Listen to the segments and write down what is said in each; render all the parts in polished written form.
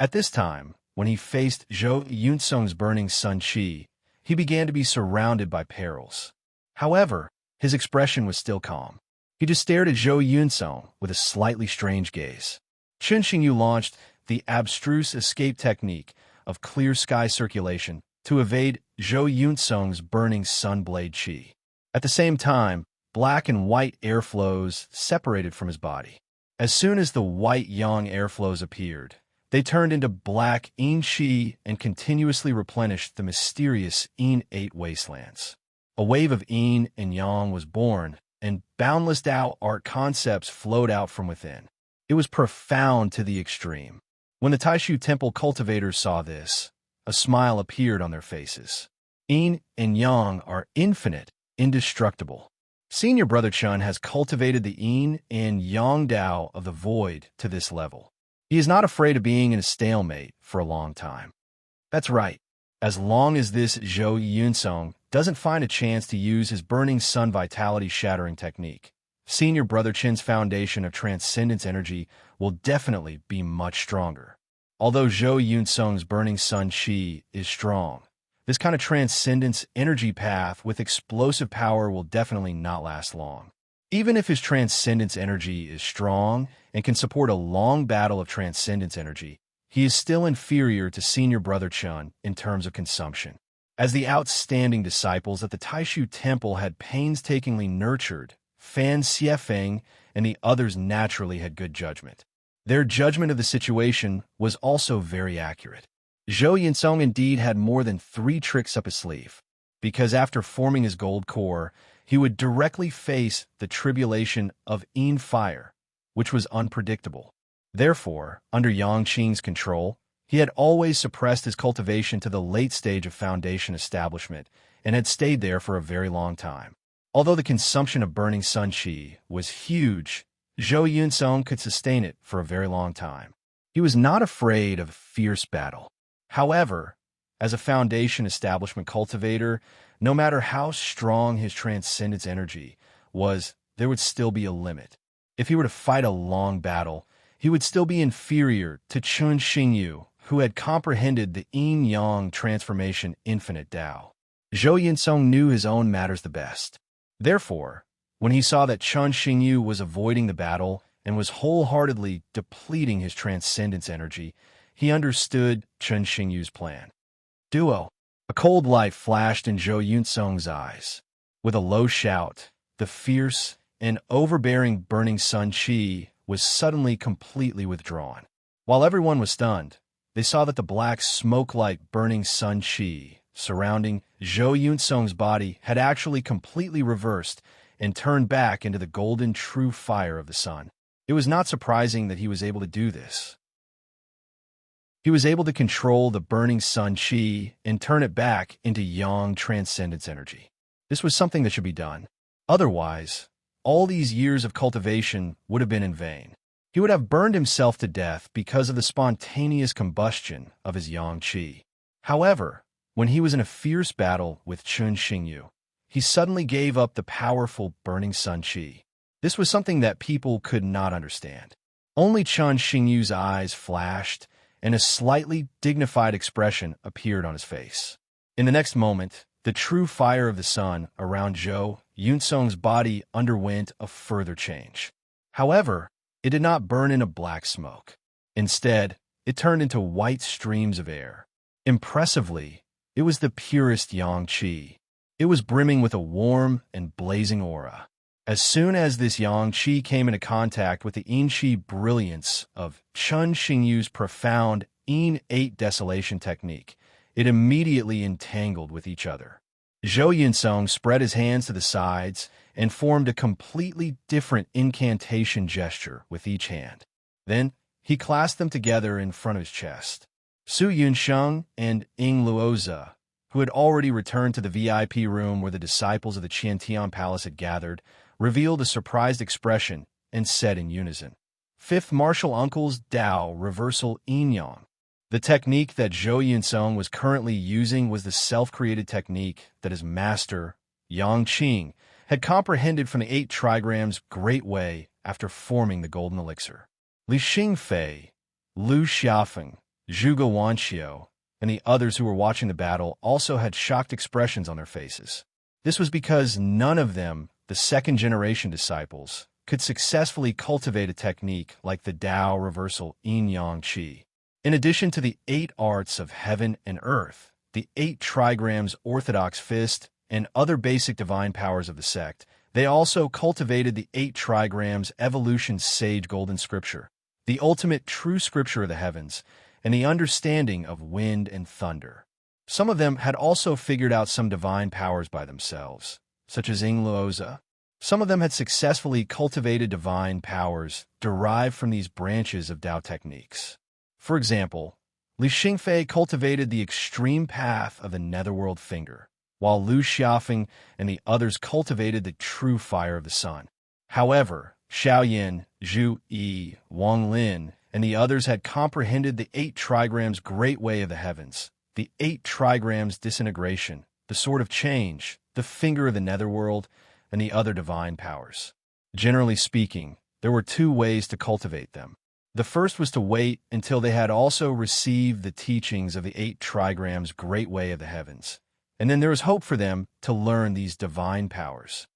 At this time, when he faced Zhou Yunsong's burning sun qi, he began to be surrounded by perils. However, his expression was still calm. He just stared at Zhou Yunsong with a slightly strange gaze. Chen Xingyu launched the abstruse escape technique of clear sky circulation to evade Zhou Yunsong's burning sun blade qi. At the same time, black and white airflows separated from his body. As soon as the white yang airflows appeared, they turned into black yin qi and continuously replenished the mysterious yin 8 wastelands. A wave of yin and yang was born, and boundless Tao art concepts flowed out from within. It was profound to the extreme. When the Taishu temple cultivators saw this, a smile appeared on their faces. Yin and yang are infinite, indestructible. Senior Brother Chun has cultivated the yin and yang Tao of the void to this level. He is not afraid of being in a stalemate for a long time. That's right. As long as this Zhou Yunsong doesn't find a chance to use his burning sun vitality shattering technique, Senior Brother Chin's foundation of transcendence energy will definitely be much stronger. Although Zhou Yunsong's burning sun qi is strong, this kind of transcendence energy path with explosive power will definitely not last long. Even if his transcendence energy is strong and can support a long battle of transcendence energy, he is still inferior to Senior Brother Chun in terms of consumption. As the outstanding disciples that the Taishu Temple had painstakingly nurtured, Fan Xiefeng and the others naturally had good judgment. Their judgment of the situation was also very accurate. Zhou Yunsong indeed had more than 3 tricks up his sleeve, because after forming his gold core, he would directly face the tribulation of Yin fire, which was unpredictable. Therefore, under Yang Qing's control, he had always suppressed his cultivation to the late stage of foundation establishment and had stayed there for a very long time. Although the consumption of burning sun qi was huge, Zhou Yunsong could sustain it for a very long time. He was not afraid of fierce battle. However, as a foundation establishment cultivator, no matter how strong his transcendence energy was, there would still be a limit. If he were to fight a long battle, he would still be inferior to Chen Xingyu, who had comprehended the yin-yang transformation infinite Tao. Zhou Yunsong knew his own matters the best. Therefore, when he saw that Chen Xingyu was avoiding the battle and was wholeheartedly depleting his transcendence energy, he understood Chen Xingyu's plan. Duo. A cold light flashed in Zhou Yunsong's eyes. With a low shout, the fierce and overbearing burning sun qi was suddenly completely withdrawn. While everyone was stunned, they saw that the black smoke-like burning sun qi surrounding Zhou Yunsong's body had actually completely reversed and turned back into the golden true fire of the sun. It was not surprising that he was able to do this. He was able to control the burning sun qi and turn it back into yang transcendence energy. This was something that should be done. Otherwise, all these years of cultivation would have been in vain. He would have burned himself to death because of the spontaneous combustion of his yang qi. However, when he was in a fierce battle with Chen Xingyu, he suddenly gave up the powerful burning sun qi. This was something that people could not understand. Only Chen Xingyu's eyes flashed, and a slightly dignified expression appeared on his face. In the next moment, the true fire of the sun around Zhou Yunsong's body underwent a further change. However, it did not burn into black smoke. Instead, it turned into white streams of air. Impressively, it was the purest yang qi. It was brimming with a warm and blazing aura. As soon as this yang qi came into contact with the yin qi brilliance of Chen Xingyu's profound yin 8 desolation technique, it immediately entangled with each other. Zhou Yunsong spread his hands to the sides and formed a completely different incantation gesture with each hand. Then, he clasped them together in front of his chest. Su Yunsheng and Ying Luoza, who had already returned to the VIP room where the disciples of the Qiantian Palace had gathered, revealed a surprised expression and said in unison, "Fifth Martial Uncle's Tao Reversal Yin-Yang." The technique that Zhou Yunsong was currently using was the self-created technique that his master, Yang Qing, had comprehended from the 8 trigrams Great Way after forming the Golden Elixir. Li Xingfei, Lu Xiafeng, Zhuge Wanxiu, and the others who were watching the battle also had shocked expressions on their faces. This was because none of them, the second-generation disciples, could successfully cultivate a technique like the Tao reversal yin-yang qi. In addition to the 8 arts of heaven and earth, the 8 trigrams orthodox fist, and other basic divine powers of the sect, they also cultivated the 8 trigrams evolution sage golden scripture, the ultimate true scripture of the heavens, and the understanding of wind and thunder. Some of them had also figured out some divine powers by themselves, such as Yingluoza. Some of them had successfully cultivated divine powers derived from these branches of Tao techniques. For example, Li Xingfei cultivated the extreme path of the netherworld finger, while Lu Xiaofeng and the others cultivated the true fire of the sun. However, Xiaoyan, Zhu Yi, Wang Lin, and the others had comprehended the 8 trigrams great way of the heavens, the 8 trigrams disintegration, the sword of change, the finger of the netherworld, and the other divine powers. Generally speaking, there were 2 ways to cultivate them. The first was to wait until they had also received the teachings of the 8 trigrams great way of the heavens, and then there was hope for them to learn these divine powers.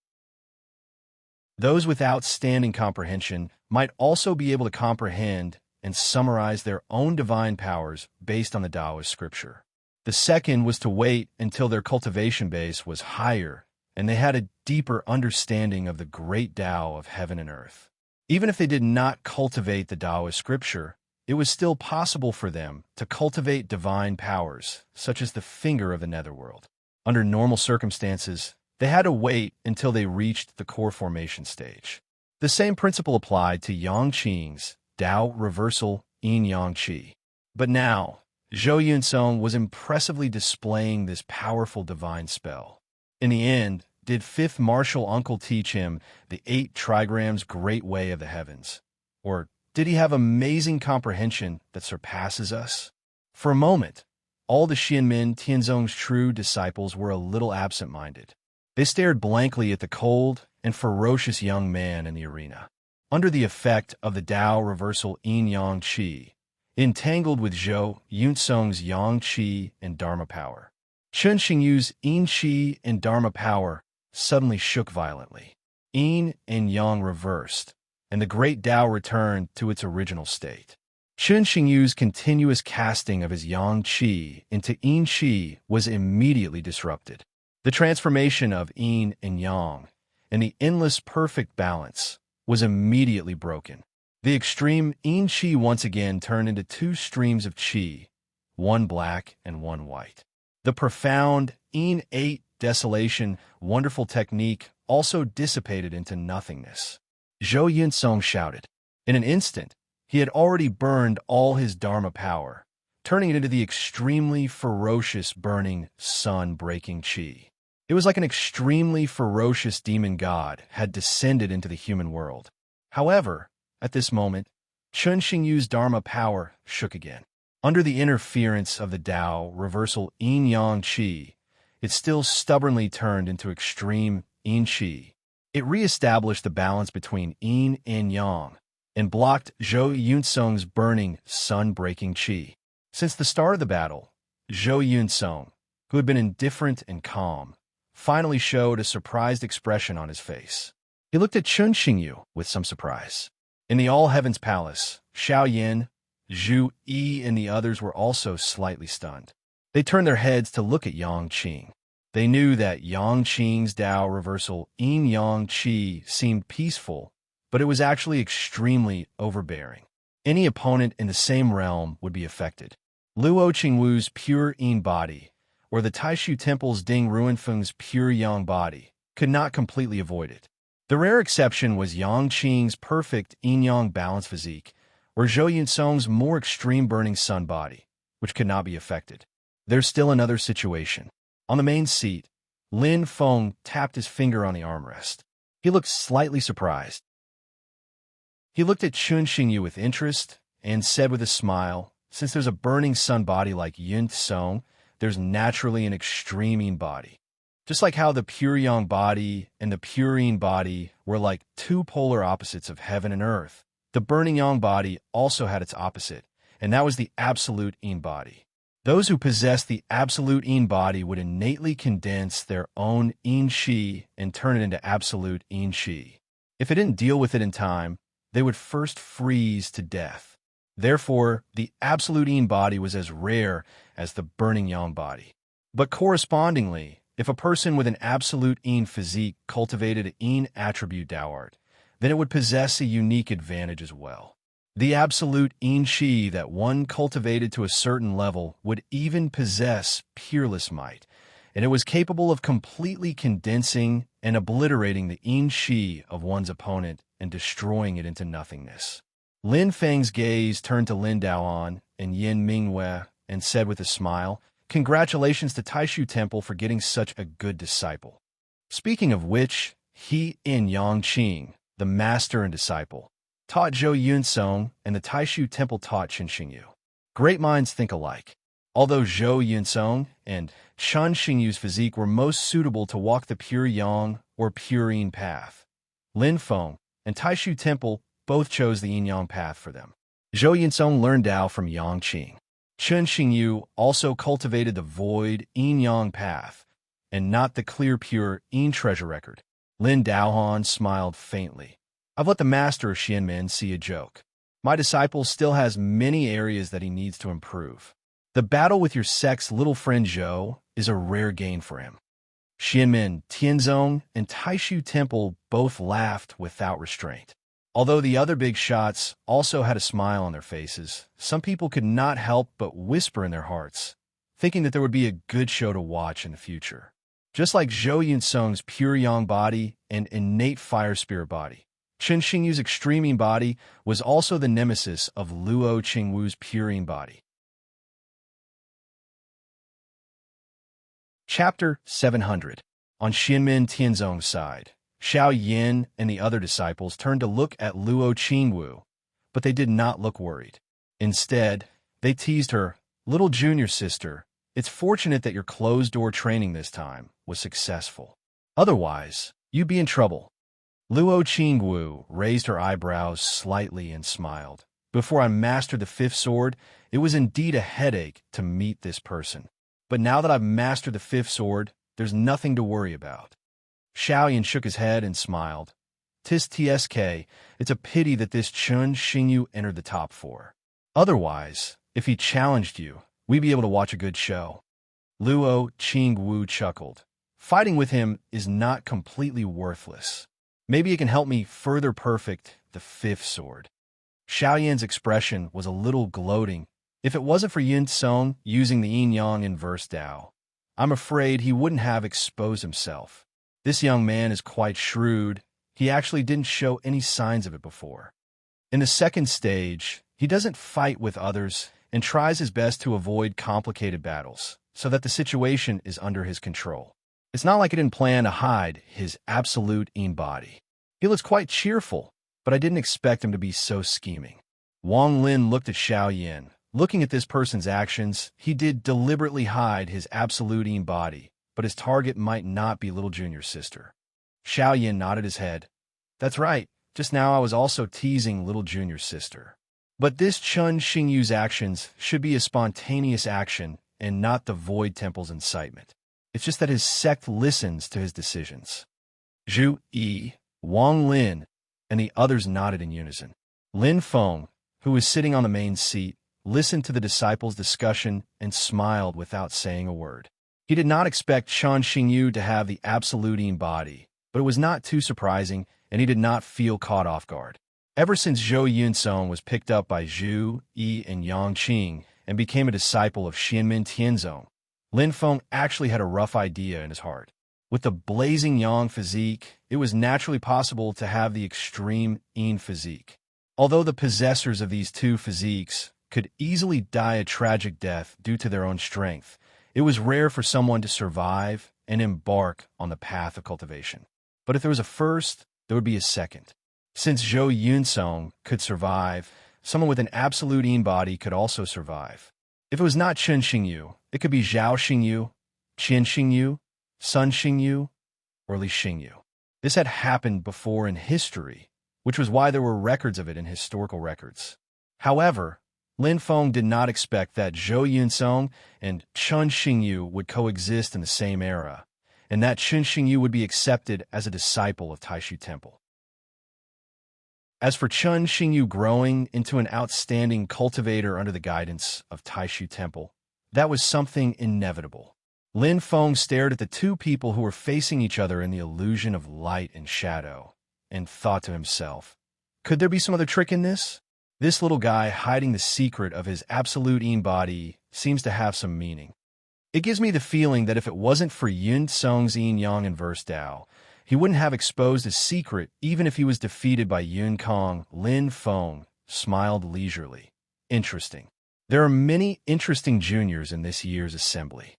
Those with outstanding comprehension might also be able to comprehend and summarize their own divine powers based on the Taoist scripture. The second was to wait until their cultivation base was higher and they had a deeper understanding of the great Tao of heaven and earth. Even if they did not cultivate the Taoist scripture, it was still possible for them to cultivate divine powers, such as the finger of the netherworld. Under normal circumstances, they had to wait until they reached the core formation stage. The same principle applied to Yang Qing's Tao reversal yin-yang qi. But now, Zhou Yunsong was impressively displaying this powerful divine spell. In the end, did 5th martial uncle teach him the 8 trigrams great way of the heavens? Or did he have amazing comprehension that surpasses us? For a moment, all the Xianmin Tianzong's true disciples were a little absent-minded. They stared blankly at the cold and ferocious young man in the arena. Under the effect of the Tao reversal yin-yang qi, entangled with Zhou Yunsong's yang qi and dharma power, Chun Xingyu's yin qi and dharma power suddenly shook violently. Yin and yang reversed, and the great Tao returned to its original state. Chun Xingyu's continuous casting of his yang qi into yin qi was immediately disrupted. The transformation of yin and yang, and the endless perfect balance, was immediately broken. The extreme yin qi once again turned into 2 streams of qi, one black and one white. The profound yin 8 desolation, wonderful technique also dissipated into nothingness. Zhou Yunsong shouted. In an instant, he had already burned all his dharma power, turning it into the extremely ferocious burning sun-breaking qi. It was like an extremely ferocious demon god had descended into the human world. However, at this moment, Chun Xingyu's dharma power shook again. Under the interference of the Tao reversal yin-yang qi, it still stubbornly turned into extreme yin qi. It re-established the balance between yin and yang, and blocked Zhou Yunsong's burning sun-breaking qi. Since the start of the battle, Zhou Yunsong, who had been indifferent and calm, finally showed a surprised expression on his face. He looked at Chun Xingyu with some surprise. In the All-Heavens Palace, Xiao Yin, Zhu Yi, and the others were also slightly stunned. They turned their heads to look at Yang Qing. They knew that Yang Qing's Tao reversal yin-yang qi seemed peaceful, but it was actually extremely overbearing. Any opponent in the same realm would be affected. Luo Qingwu's pure yin body, or the Taishu Temple's Ding Ruanfeng's pure yang body, could not completely avoid it. The rare exception was Yang Qing's perfect yin-yang balance physique, or Zhou Yunsong's more extreme burning sun body, which could not be affected. There's still another situation. On the main seat, Lin Feng tapped his finger on the armrest. He looked slightly surprised. He looked at Chun Xingyu with interest and said with a smile, since there's a burning sun body like Yin Song, there's naturally an extreme yin body. Just like how the pure yang body and the pure yin body were like 2 polar opposites of heaven and earth, the burning yang body also had its opposite, and that was the absolute in body. Those who possessed the absolute in body would innately condense their own in chi and turn it into absolute in chi. If it didn't deal with it in time, they would first freeze to death. Therefore, the absolute in body was as rare as the burning yang body. But correspondingly, if a person with an absolute in physique cultivated an in attribute Tao art, then it would possess a unique advantage as well. The absolute in chi that one cultivated to a certain level would even possess peerless might, and it was capable of completely condensing and obliterating the in chi of one's opponent and destroying it into nothingness. Lin Feng's gaze turned to Lin Daoan and Yin Mingwei and said with a smile, "Congratulations to Taishu Temple for getting such a good disciple." Speaking of which, he in Yangqing, the master and disciple, taught Zhou Yunsong, and the Taishu Temple taught Chen Xingyu. Great minds think alike. Although Zhou Yunsong and Chen Xingyu's physique were most suitable to walk the pure yang or pure yin path, Lin Feng and Taishu Temple both chose the yin-yang path for them. Zhou Yunsong learned Tao from Yangqing. Chen Xingyu also cultivated the void yin-yang path, and not the clear pure yin treasure record. Lin Daohan smiled faintly. "I've let the master of Xianmen see a joke. My disciple still has many areas that he needs to improve. The battle with your sect's little friend Zhou is a rare gain for him." Xianmen, Tianzong, and Taishu Temple both laughed without restraint. Although the other big shots also had a smile on their faces, some people could not help but whisper in their hearts, thinking that there would be a good show to watch in the future. Just like Zhou Yunsong's pure yang body and innate fire spirit body, Chen Xingyu's extreme yin body was also the nemesis of Luo Qingwu's pure yin body. Chapter 700. On Xianmen Tianzong's side, Xiao Yin and the other disciples turned to look at Luo Qingwu, but they did not look worried. Instead, they teased her, "Little junior sister, it's fortunate that your closed-door training this time was successful. Otherwise, you'd be in trouble." Luo Qingwu raised her eyebrows slightly and smiled. "Before I mastered the fifth sword, it was indeed a headache to meet this person. But now that I've mastered the fifth sword, there's nothing to worry about." Xiaoyan shook his head and smiled. "Tis TSK, it's a pity that this Chen Xingyu entered the top 4. Otherwise, if he challenged you, we'd be able to watch a good show." Luo Qingwu chuckled. "Fighting with him is not completely worthless. Maybe it can help me further perfect the fifth sword." Xiaoyan's expression was a little gloating. If it wasn't for Yin Song using the yin-yang inverse Tao, I'm afraid he wouldn't have exposed himself. This young man is quite shrewd. He actually didn't show any signs of it before. In the second stage, he doesn't fight with others and tries his best to avoid complicated battles, so that the situation is under his control. It's not like he didn't plan to hide his absolute yin body. He looks quite cheerful, but I didn't expect him to be so scheming. Wang Lin looked at Xiao Yin. Looking at this person's actions, he did deliberately hide his absolute yin body, but his target might not be little junior sister. Xiao Yin nodded his head. "That's right. Just now I was also teasing little junior sister. But this Chen Xingyu's actions should be a spontaneous action and not the Void Temple's incitement. It's just that his sect listens to his decisions." Zhu Yi, Wang Lin, and the others nodded in unison. Lin Feng, who was sitting on the main seat, listened to the disciples' discussion and smiled without saying a word. He did not expect Chen Xingyu to have the absolute yin body, but it was not too surprising, and he did not feel caught off guard. Ever since Zhou Yunsong was picked up by Zhu Yi and Yangqing and became a disciple of Xianmen Tianzong, Lin Feng actually had a rough idea in his heart. With the blazing yang physique, it was naturally possible to have the extreme yin physique. Although the possessors of these two physiques could easily die a tragic death due to their own strength, it was rare for someone to survive and embark on the path of cultivation. But if there was a first, there would be a second. Since Zhou Yunsong could survive, someone with an absolute yin body could also survive. If it was not Chen Xingyu, it could be Zhao Xingyu, Qian Xingyu, Sun Xingyu, or Li Xingyu. This had happened before in history, which was why there were records of it in historical records. However, Lin Feng did not expect that Zhou Yunsong and Chun Xingyu would coexist in the same era, and that Chun Xingyu would be accepted as a disciple of Taishu Temple. As for Chun Xingyu growing into an outstanding cultivator under the guidance of Taishu Temple, that was something inevitable. Lin Feng stared at the two people who were facing each other in the illusion of light and shadow, and thought to himself, could there be some other trick in this? This little guy hiding the secret of his absolute Yin body seems to have some meaning. It gives me the feeling that if it wasn't for Yun Song's Yin Yang inverse Tao, he wouldn't have exposed his secret even if he was defeated by Yun Kong. Lin Feng smiled leisurely. Interesting. There are many interesting juniors in this year's assembly.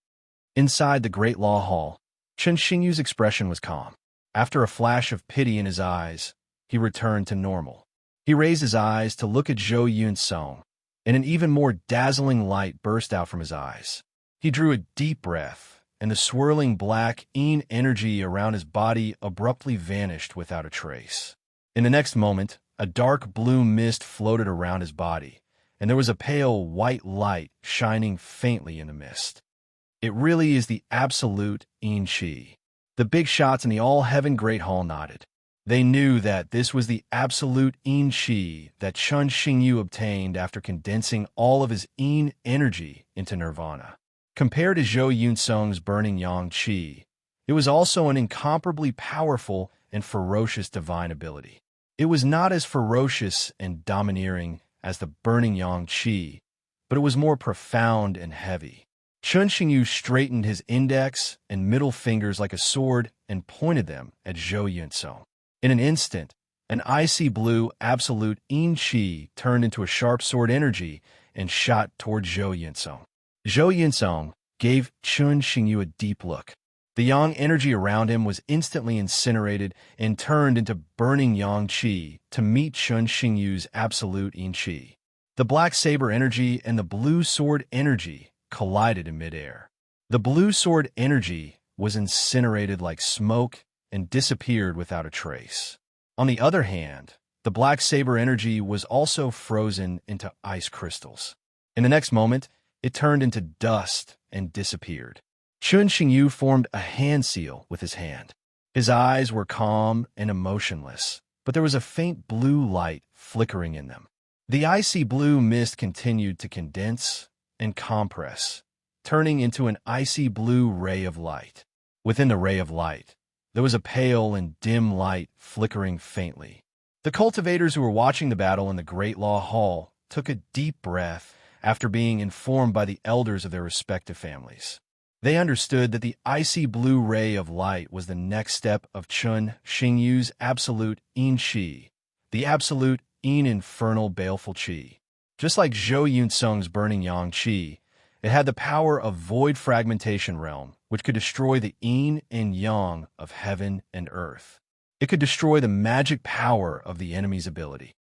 Inside the Great Law Hall, Chun Xingyu's expression was calm. After a flash of pity in his eyes, he returned to normal. He raised his eyes to look at Zhou Yunsong, and an even more dazzling light burst out from his eyes. He drew a deep breath, and the swirling black Yin energy around his body abruptly vanished without a trace. In the next moment, a dark blue mist floated around his body, and there was a pale white light shining faintly in the mist. It really is the absolute Yin Qi. The big shots in the all-heaven Great Hall nodded. They knew that this was the absolute Yin Qi that Chun Xingyu obtained after condensing all of his Yin energy into nirvana. Compared to Zhou Yunsong's burning Yang Qi, it was also an incomparably powerful and ferocious divine ability. It was not as ferocious and domineering as the burning Yang Qi, but it was more profound and heavy. Chun Xingyu straightened his index and middle fingers like a sword and pointed them at Zhou Yunsong. In an instant, an icy blue absolute Yin Qi turned into a sharp sword energy and shot toward Zhou Yunsong. Zhou Yunsong gave Chun Xingyu a deep look. The Yang energy around him was instantly incinerated and turned into burning Yang Qi to meet Chun Xingyu's absolute Yin Qi. The black saber energy and the blue sword energy collided in midair. The blue sword energy was incinerated like smoke and disappeared without a trace. On the other hand, the black saber energy was also frozen into ice crystals. In the next moment, it turned into dust and disappeared. Chun Xingyu formed a hand seal with his hand. His eyes were calm and emotionless, but there was a faint blue light flickering in them. The icy blue mist continued to condense and compress, turning into an icy blue ray of light. Within the ray of light, there was a pale and dim light flickering faintly. The cultivators who were watching the battle in the Great Law Hall took a deep breath after being informed by the elders of their respective families. They understood that the icy blue ray of light was the next step of Chun Xingyu's absolute Yin Qi, the absolute Yin infernal baleful Qi. Just like Zhou Yunsong's burning Yang Qi, it had the power of void fragmentation realm, which could destroy the Yin and Yang of heaven and earth. It could destroy the magic power of the enemy's ability.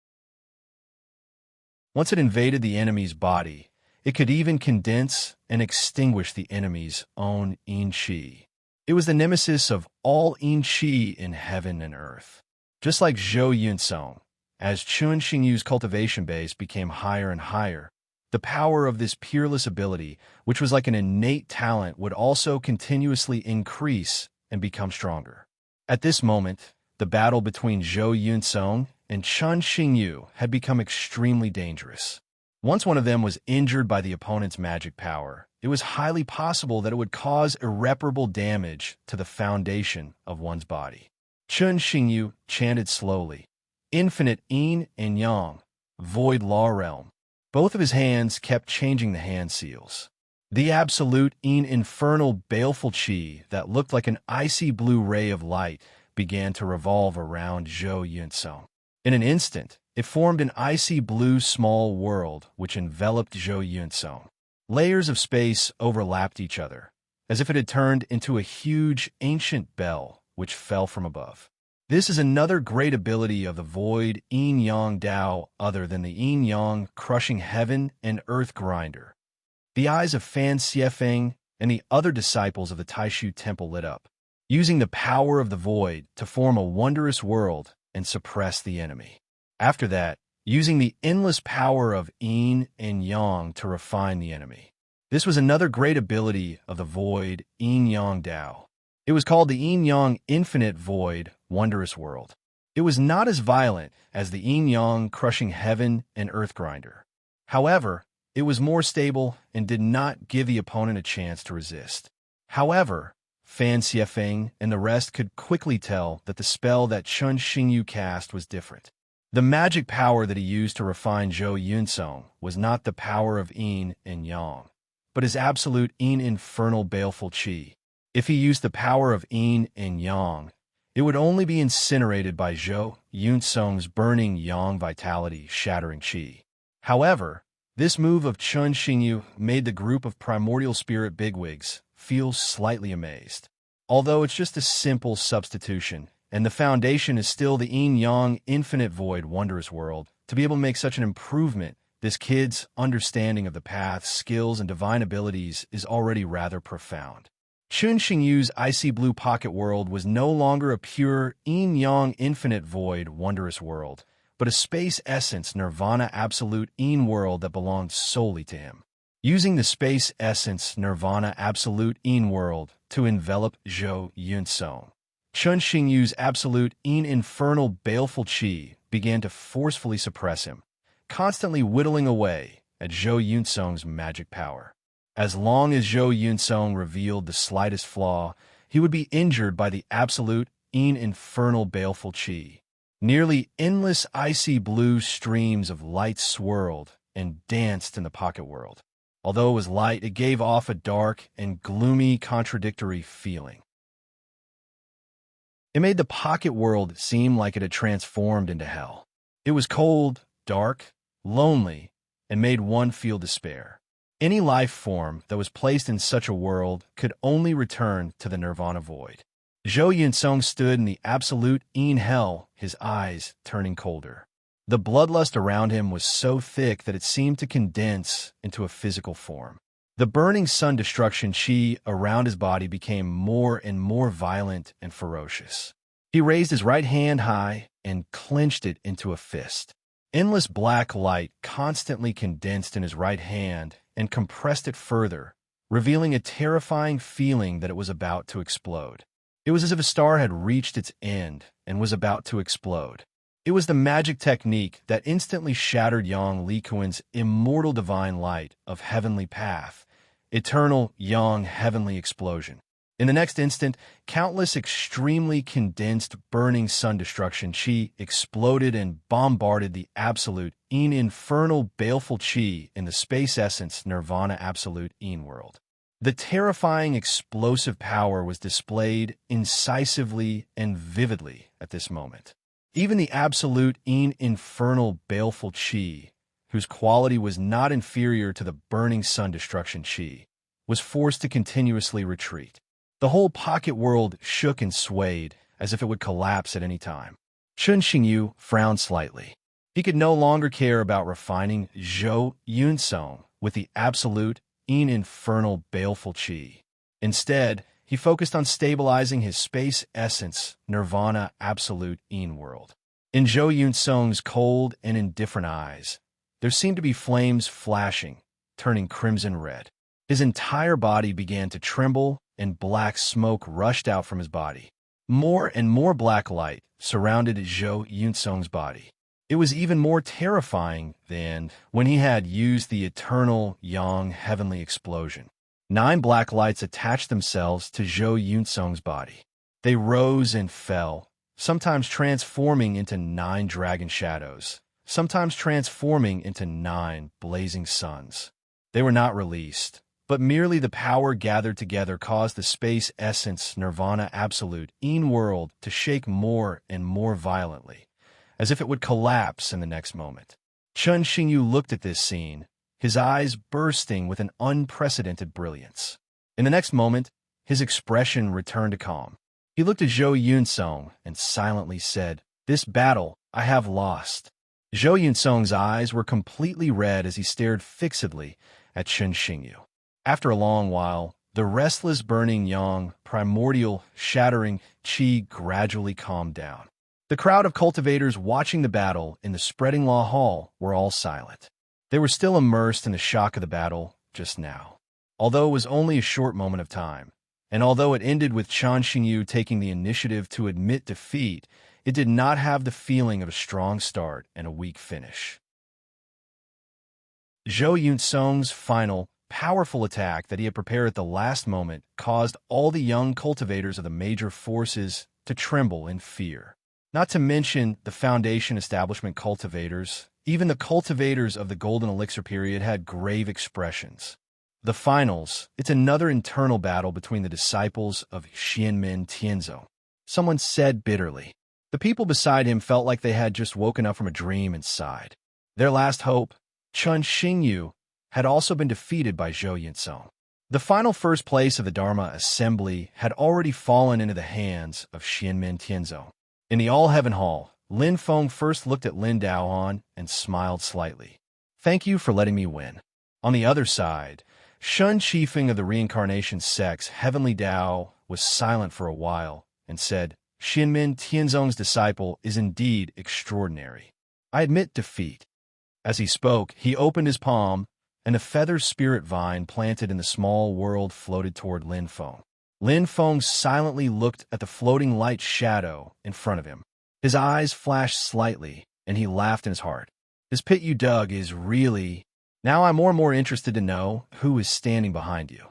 Once it invaded the enemy's body, it could even condense and extinguish the enemy's own Yin Qi. It was the nemesis of all Yin Qi in heaven and earth. Just like Zhou Yunsong, as Chun Xingyu's cultivation base became higher and higher, the power of this peerless ability, which was like an innate talent, would also continuously increase and become stronger. At this moment, the battle between Zhou Yunsong and Chun Xingyu had become extremely dangerous. Once one of them was injured by the opponent's magic power, it was highly possible that it would cause irreparable damage to the foundation of one's body. Chun Xingyu chanted slowly, "Infinite Yin and Yang, void law realm." Both of his hands kept changing the hand seals. The absolute Yin infernal baleful Qi that looked like an icy blue ray of light began to revolve around Zhou Yunsong. In an instant, it formed an icy blue small world which enveloped Zhou Yunsong. Layers of space overlapped each other, as if it had turned into a huge ancient bell which fell from above. This is another great ability of the void Yin Yang Dao other than the Yin Yang crushing heaven and earth grinder. The eyes of Fan Xiefeng and the other disciples of the Taishu Temple lit up, using the power of the void to form a wondrous world and suppress the enemy. After that, using the endless power of yin and yang to refine the enemy. This was another great ability of the void yin-yang Dao. It was called the yin-yang infinite void wondrous world. It was not as violent as the yin-yang crushing heaven and earth grinder. However, it was more stable and did not give the opponent a chance to resist. However, Fan Xiefeng and the rest could quickly tell that the spell that Chun Xingyu cast was different. The magic power that he used to refine Zhou Yunsong was not the power of yin and yang, but his absolute yin infernal baleful qi. If he used the power of yin and yang, it would only be incinerated by Zhou Yunsong's burning yang vitality shattering qi. However, this move of Chun Xingyu made the group of primordial spirit bigwigs feel slightly amazed. Although it's just a simple substitution, and the foundation is still the yin-yang infinite void wondrous world, to be able to make such an improvement, this kid's understanding of the paths, skills, and divine abilities is already rather profound. Chun Xingyu's icy blue pocket world was no longer a pure yin-yang infinite void wondrous world, but a space essence nirvana absolute yin world that belonged solely to him. Using the space essence nirvana absolute yin world to envelop Zhou Yunsong, Chun Xingyu's absolute yin infernal baleful qi began to forcefully suppress him, constantly whittling away at Zhou Yunsong's magic power. As long as Zhou Yunsong revealed the slightest flaw, he would be injured by the absolute yin infernal baleful qi. Nearly endless icy blue streams of light swirled and danced in the pocket world. Although it was light, it gave off a dark and gloomy contradictory feeling. It made the pocket world seem like it had transformed into hell. It was cold, dark, lonely, and made one feel despair. Any life form that was placed in such a world could only return to the nirvana void. Zhou Yunsong stood in the absolute yin hell, his eyes turning colder. The bloodlust around him was so thick that it seemed to condense into a physical form. The burning sun destruction qi around his body became more and more violent and ferocious. He raised his right hand high and clenched it into a fist. Endless black light constantly condensed in his right hand and compressed it further, revealing a terrifying feeling that it was about to explode. It was as if a star had reached its end and was about to explode. It was the magic technique that instantly shattered Yang Likuan's immortal divine light of heavenly path, eternal Yang heavenly explosion. In the next instant, countless extremely condensed burning sun destruction qi exploded and bombarded the absolute yin infernal baleful qi in the space essence nirvana absolute yin world. The terrifying explosive power was displayed incisively and vividly at this moment. Even the absolute yin infernal baleful qi, whose quality was not inferior to the burning sun destruction qi, was forced to continuously retreat. The whole pocket world shook and swayed as if it would collapse at any time. Chun Xingyu frowned slightly. He could no longer care about refining Zhou Yunsong with the absolute yin infernal baleful qi. Instead, he focused on stabilizing his space essence, nirvana absolute yin world. In Zhou Yunsong's cold and indifferent eyes, there seemed to be flames flashing, turning crimson red. His entire body began to tremble, and black smoke rushed out from his body. More and more black light surrounded Zhou Yunsong's body. It was even more terrifying than when he had used the eternal Yang heavenly explosion. 9 black lights attached themselves to Zhou Yunsong's body. They rose and fell, sometimes transforming into 9 dragon shadows, sometimes transforming into 9 blazing suns. They were not released, but merely the power gathered together caused the space essence nirvana absolute yin world to shake more and more violently, as if it would collapse in the next moment. Chun Xingyu looked at this scene, his eyes bursting with an unprecedented brilliance. In the next moment, his expression returned to calm. He looked at Zhou Yunsong and silently said, "This battle I have lost." Zhou Yunsong's eyes were completely red as he stared fixedly at Chun Xingyu. After a long while, the restless burning yang, primordial, shattering qi gradually calmed down. The crowd of cultivators watching the battle in the spreading law hall were all silent. They were still immersed in the shock of the battle just now. Although it was only a short moment of time, and although it ended with Chen Xingyu taking the initiative to admit defeat, it did not have the feeling of a strong start and a weak finish. Zhou Yunsong's final, powerful attack that he had prepared at the last moment caused all the young cultivators of the major forces to tremble in fear. Not to mention the Foundation establishment cultivators, even the cultivators of the Golden Elixir period had grave expressions. The finals, it's another internal battle between the disciples of Xianmin Tianzong. Someone said bitterly. The people beside him felt like they had just woken up from a dream and sighed. Their last hope, Chen Xingyu, had also been defeated by Zhou Yunsong. The final first place of the Dharma Assembly had already fallen into the hands of Xianmin Tianzong. In the All-Heaven Hall, Lin Feng first looked at Lin Daohan and smiled slightly. "Thank you for letting me win." On the other side, Shun Qifeng of the Reincarnation Sect's Heavenly Dao was silent for a while and said, "Xianmin Tianzong's disciple is indeed extraordinary. I admit defeat." As he spoke, he opened his palm, and a feather spirit vine planted in the small world floated toward Lin Feng. Lin Feng silently looked at the floating light shadow in front of him. His eyes flashed slightly, and he laughed in his heart. "This pit you dug is really... Now I'm more and more interested to know who is standing behind you."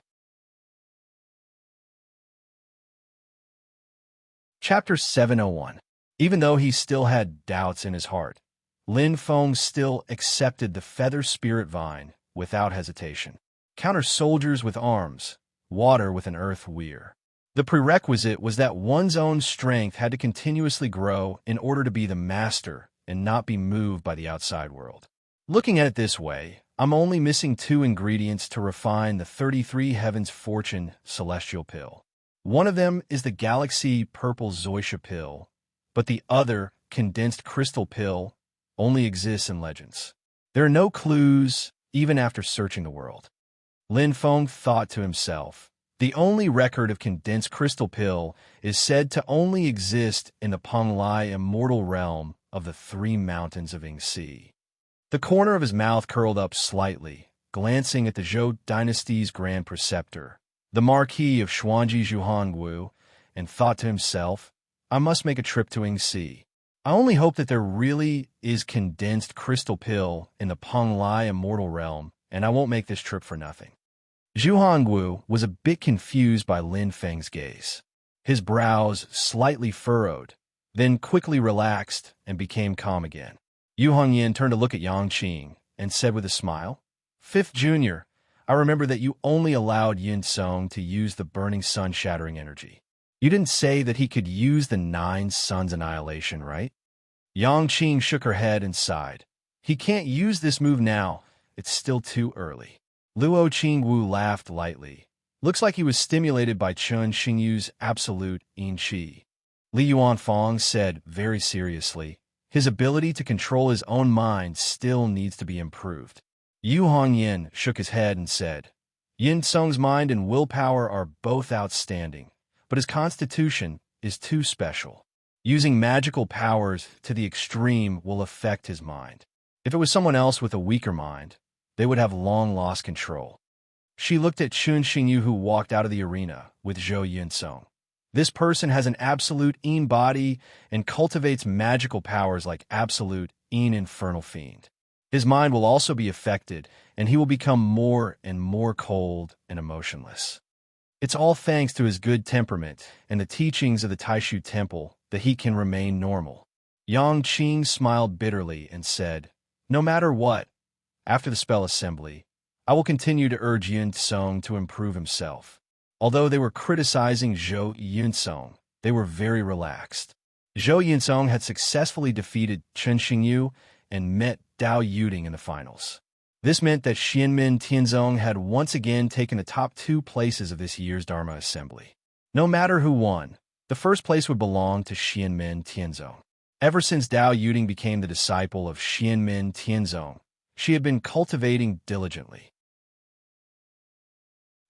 Chapter 701. Even though he still had doubts in his heart, Lin Feng still accepted the feather spirit vine without hesitation. Counter soldiers with arms, water with an earth weir. The prerequisite was that one's own strength had to continuously grow in order to be the master and not be moved by the outside world. Looking at it this way, I'm only missing 2 ingredients to refine the 33 Heavens Fortune celestial pill. One of them is the Galaxy Purple Zoisha pill, but the other, condensed crystal pill, only exists in legends. There are no clues, even after searching the world. Lin Feng thought to himself, the only record of condensed crystal pill is said to only exist in the Penglai immortal realm of the 3 mountains of Yingxi. The corner of his mouth curled up slightly, glancing at the Zhou dynasty's grand preceptor, the Marquis of Xuanji Zhuhangwu, and thought to himself, I must make a trip to Yingxi. I only hope that there really is condensed crystal pill in the Penglai immortal realm, and I won't make this trip for nothing. Zhuhangwu was a bit confused by Lin Feng's gaze. His brows slightly furrowed, then quickly relaxed and became calm again. Yu Hongyan turned to look at Yang Qing and said with a smile, "Fifth Junior, I remember that you only allowed Yin Song to use the burning sun shattering energy. You didn't say that he could use the 9 suns annihilation, right?" Yang Qing shook her head and sighed. "He can't use this move now. It's still too early." Luo Qingwu laughed lightly. Looks like he was stimulated by Chen Xingyu's absolute yin qi. Li Yuanfang said very seriously, his ability to control his own mind still needs to be improved. Yu Hongyan shook his head and said, Yin Song's mind and willpower are both outstanding, but his constitution is too special. Using magical powers to the extreme will affect his mind. If it was someone else with a weaker mind, they would have long lost control. She looked at Chun Xingyu, who walked out of the arena with Zhou Yunsong. This person has an absolute Yin body and cultivates magical powers like absolute Yin infernal fiend. His mind will also be affected, and he will become more and more cold and emotionless. It's all thanks to his good temperament and the teachings of the Taishu Temple that he can remain normal. Yang Qing smiled bitterly and said, No matter what, after the spell assembly, I will continue to urge Yin Song to improve himself. Although they were criticizing Zhou Yunsong, they were very relaxed. Zhou Yunsong had successfully defeated Chen Xingyu and met Dao Yuding in the finals. This meant that Xianmin Tianzong had once again taken the top 2 places of this year's Dharma Assembly. No matter who won, the first place would belong to Xianmin Tianzong. Ever since Dao Yuding became the disciple of Xianmin Tianzong, she had been cultivating diligently.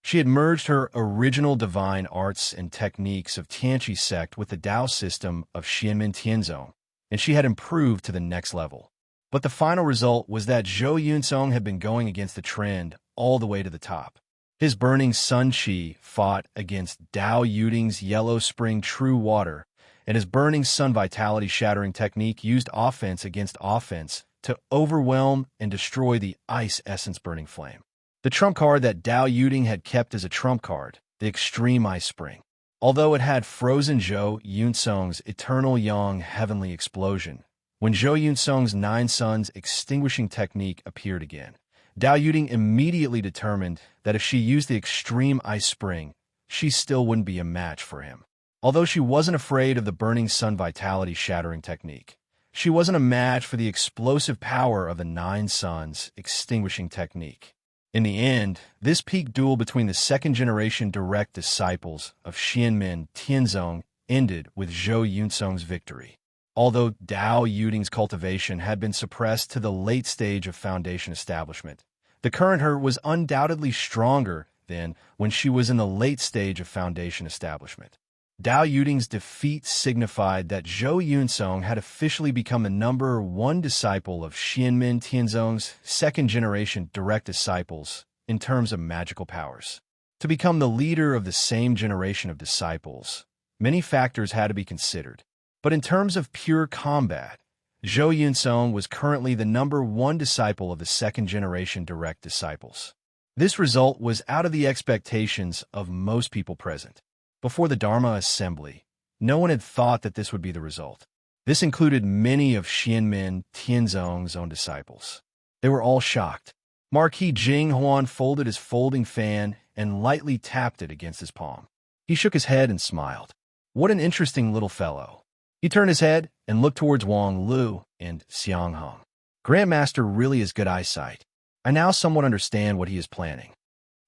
She had merged her original divine arts and techniques of Tianqi sect with the Tao system of Xianmen Tianzong, and she had improved to the next level. But the final result was that Zhou Yunsong had been going against the trend all the way to the top. His burning sun chi fought against Dao Yuding's yellow spring true water, and his burning sun vitality shattering technique used offense against offense to overwhelm and destroy the ice essence burning flame. The trump card that Dao Yuding had kept as a trump card, the extreme ice spring. Although it had frozen Zhou Yunsong's eternal yang heavenly explosion, when Zhou Yunsong's nine suns extinguishing technique appeared again, Dao Yuding immediately determined that if she used the extreme ice spring, she still wouldn't be a match for him. Although she wasn't afraid of the burning sun vitality shattering technique, she wasn't a match for the explosive power of the nine suns extinguishing technique. In the end, this peak duel between the second-generation direct disciples of Xianmen Tianzong ended with Zhou Yunsong's victory. Although Dao Yuding's cultivation had been suppressed to the late stage of foundation establishment, the current her was undoubtedly stronger than when she was in the late stage of foundation establishment. Dao Yuding's defeat signified that Zhou Yunsong had officially become the number one disciple of Xianmen Tianzong's second-generation direct disciples in terms of magical powers. To become the leader of the same generation of disciples, many factors had to be considered. But in terms of pure combat, Zhou Yunsong was currently the number one disciple of the second-generation direct disciples. This result was out of the expectations of most people present. Before the Dharma assembly, no one had thought that this would be the result. This included many of Xianmen Tianzong's own disciples. They were all shocked. Marquis Jing Huan folded his folding fan and lightly tapped it against his palm. He shook his head and smiled. What an interesting little fellow. He turned his head and looked towards Wang Lu and Xiang Hong. Grandmaster really has good eyesight. I now somewhat understand what he is planning.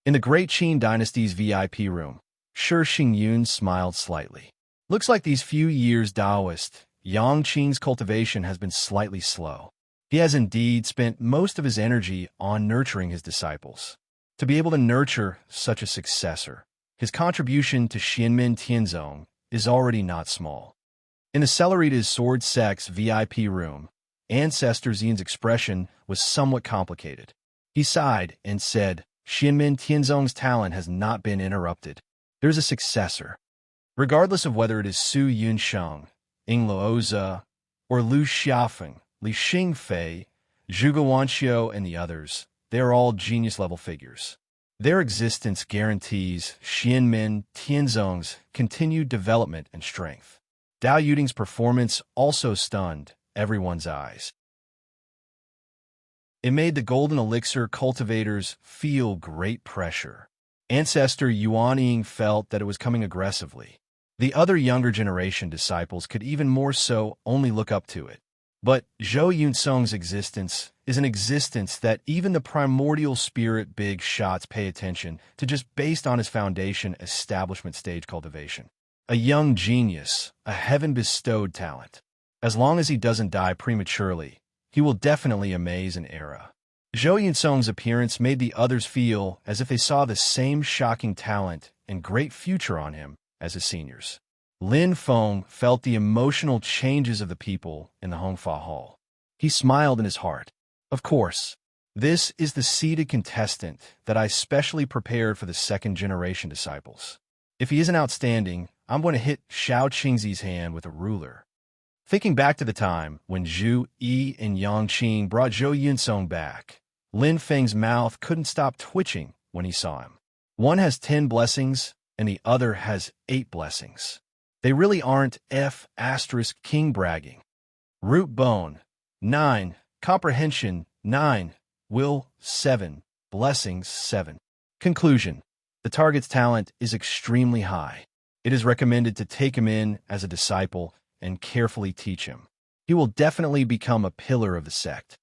In the Great Qin Dynasty's VIP room, Shi Xingyun smiled slightly. Looks like these few years Taoist, Yang Qing's cultivation has been slightly slow. He has indeed spent most of his energy on nurturing his disciples. To be able to nurture such a successor, his contribution to Xianmen Tianzong is already not small. In the Celeritas Sword Sect's VIP room, Ancestor Xian's expression was somewhat complicated. He sighed and said, Xianmen Tianzong's talent has not been interrupted. There's a successor. Regardless of whether it is Su Yunsheng, Ing Luoza, or Lu Xiaofeng, Li Xingfei, Zhuge Wanxiu, and the others, they are all genius-level figures. Their existence guarantees Xianmen Tianzong's continued development and strength. Dao Yuding's performance also stunned everyone's eyes. It made the golden elixir cultivators feel great pressure. Ancestor Yuanying felt that it was coming aggressively. The other younger generation disciples could even more so only look up to it. But Zhou Yunsong's existence is an existence that even the primordial spirit big shots pay attention to just based on his foundation establishment stage cultivation. A young genius, a heaven-bestowed talent. As long as he doesn't die prematurely, he will definitely amaze an era. Zhou Yunsong's appearance made the others feel as if they saw the same shocking talent and great future on him as his seniors. Lin Feng felt the emotional changes of the people in the Hongfa Hall. He smiled in his heart. Of course, this is the seated contestant that I specially prepared for the second-generation disciples. If he isn't outstanding, I'm going to hit Xiao Qingzi's hand with a ruler. Thinking back to the time when Zhu Yi and Yang Qing brought Zhou Yunsong back, Lin Feng's mouth couldn't stop twitching when he saw him. One has 10 blessings, and the other has 8 blessings. They really aren't king bragging. Root bone, 9. Comprehension, 9. Will, 7. Blessings, 7. Conclusion. The target's talent is extremely high. It is recommended to take him in as a disciple and carefully teach him. He will definitely become a pillar of the sect.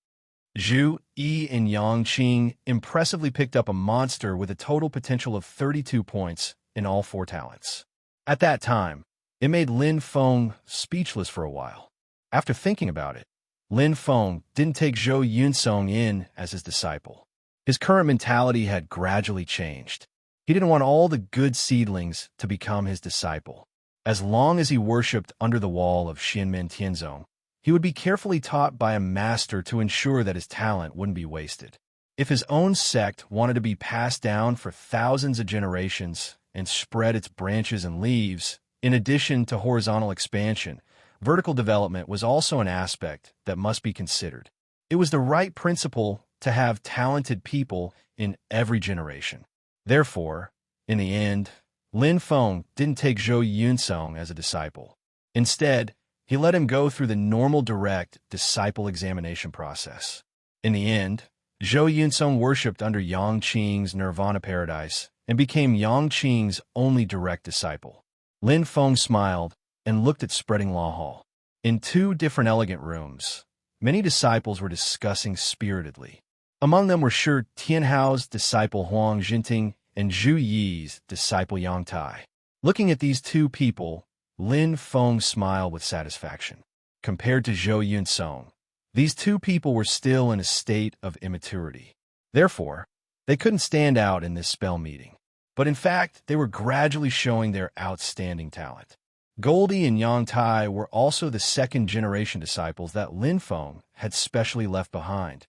Zhu Yi and Yang Qing impressively picked up a monster with a total potential of 32 points in all 4 talents. At that time, it made Lin Feng speechless for a while. After thinking about it, Lin Feng didn't take Zhou Yunsong in as his disciple. His current mentality had gradually changed. He didn't want all the good seedlings to become his disciple. As long as he worshipped under the wall of Xianmen Tianzong, he would be carefully taught by a master to ensure that his talent wouldn't be wasted. If his own sect wanted to be passed down for thousands of generations and spread its branches and leaves, in addition to horizontal expansion, vertical development was also an aspect that must be considered. It was the right principle to have talented people in every generation. Therefore, in the end, Lin Feng didn't take Zhou Yunsong as a disciple. Instead, he let him go through the normal direct disciple examination process. In the end, Zhou Yunsong worshipped under Yang Qing's nirvana paradise and became Yang Qing's only direct disciple. Lin Feng smiled and looked at Spreading Law Hall. In two different elegant rooms, many disciples were discussing spiritedly. Among them were Shi Tianhao's disciple Huang Jinting and Zhu Yi's disciple Yang Tai. Looking at these two people, Lin Feng smiled with satisfaction. Compared to Zhou Yunsong, these two people were still in a state of immaturity. Therefore, they couldn't stand out in this spell meeting. But in fact, they were gradually showing their outstanding talent. Goldie and Yang Tai were also the second-generation disciples that Lin Feng had specially left behind.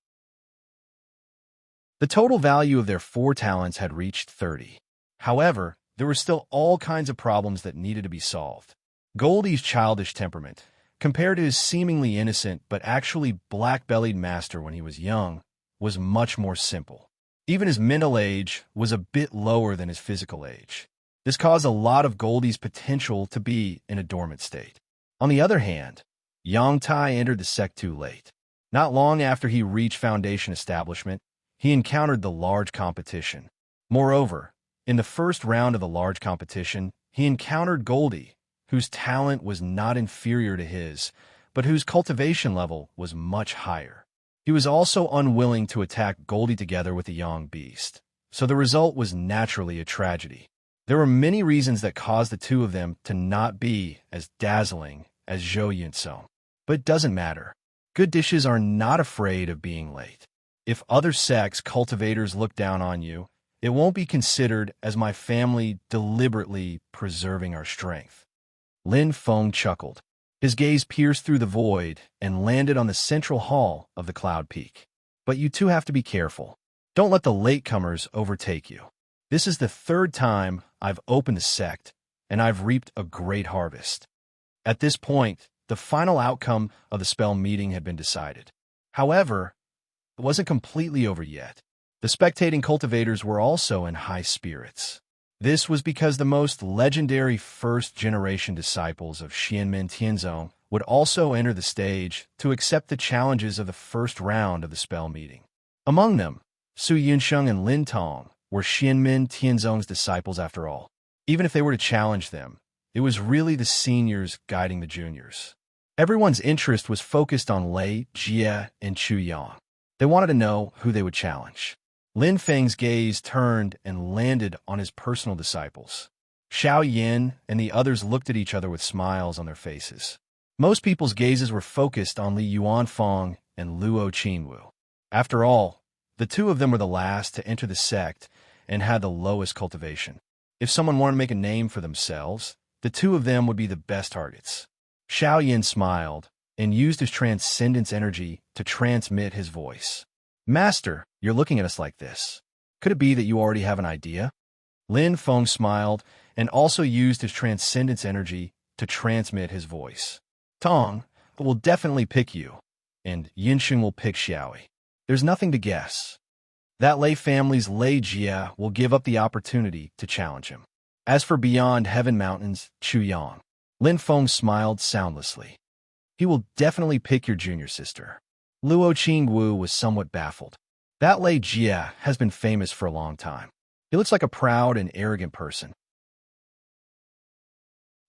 The total value of their 4 talents had reached 30. However, there were still all kinds of problems that needed to be solved. Goldie's childish temperament, compared to his seemingly innocent but actually black-bellied master when he was young, was much more simple. Even his mental age was a bit lower than his physical age. This caused a lot of Goldie's potential to be in a dormant state. On the other hand, Yang Tai entered the sect too late. Not long after he reached foundation establishment, he encountered the large competition. Moreover, in the first round of the large competition, he encountered Goldie, whose talent was not inferior to his, but whose cultivation level was much higher. He was also unwilling to attack Goldie together with the young beast, so the result was naturally a tragedy. There were many reasons that caused the two of them to not be as dazzling as Zhou Yunsong. But it doesn't matter. Good dishes are not afraid of being late. If other sects' cultivators look down on you, it won't be considered as my family deliberately preserving our strength. Lin Feng chuckled. His gaze pierced through the void and landed on the central hall of the Cloud Peak. But you two have to be careful. Don't let the latecomers overtake you. This is the 3rd time I've opened the sect, and I've reaped a great harvest. At this point, the final outcome of the spell meeting had been decided. However, it wasn't completely over yet. The spectating cultivators were also in high spirits. This was because the most legendary first-generation disciples of Xianmen Tianzong would also enter the stage to accept the challenges of the first round of the spell meeting. Among them, Su Yunsheng and Lin Tong were Xianmen Tianzong's disciples after all. Even if they were to challenge them, it was really the seniors guiding the juniors. Everyone's interest was focused on Lei, Jie, and Chu Yang. They wanted to know who they would challenge. Lin Feng's gaze turned and landed on his personal disciples. Xiao Yin and the others looked at each other with smiles on their faces. Most people's gazes were focused on Li Yuanfang and Luo Qingwu. After all, the two of them were the last to enter the sect and had the lowest cultivation. If someone wanted to make a name for themselves, the two of them would be the best targets. Xiao Yin smiled and used his transcendence energy to transmit his voice. Master, you're looking at us like this. Could it be that you already have an idea? Lin Feng smiled and also used his transcendence energy to transmit his voice. Tong will definitely pick you, and Yinxing will pick Xiaoi. There's nothing to guess. That Lei family's Lei Jia will give up the opportunity to challenge him. As for Beyond Heaven Mountains, Chu Yang, Lin Feng smiled soundlessly. He will definitely pick your junior sister. Luo Qingwu was somewhat baffled. That Lei Jia has been famous for a long time. He looks like a proud and arrogant person.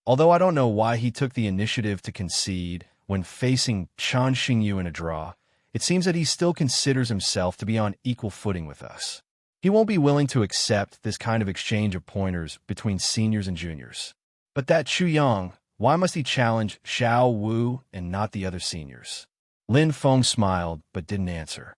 Although I don't know why he took the initiative to concede when facing Chan Xingyu in a draw, it seems that he still considers himself to be on equal footing with us. He won't be willing to accept this kind of exchange of pointers between seniors and juniors. But that Chu Yang, why must he challenge Xiao Wu and not the other seniors? Lin Feng smiled but didn't answer.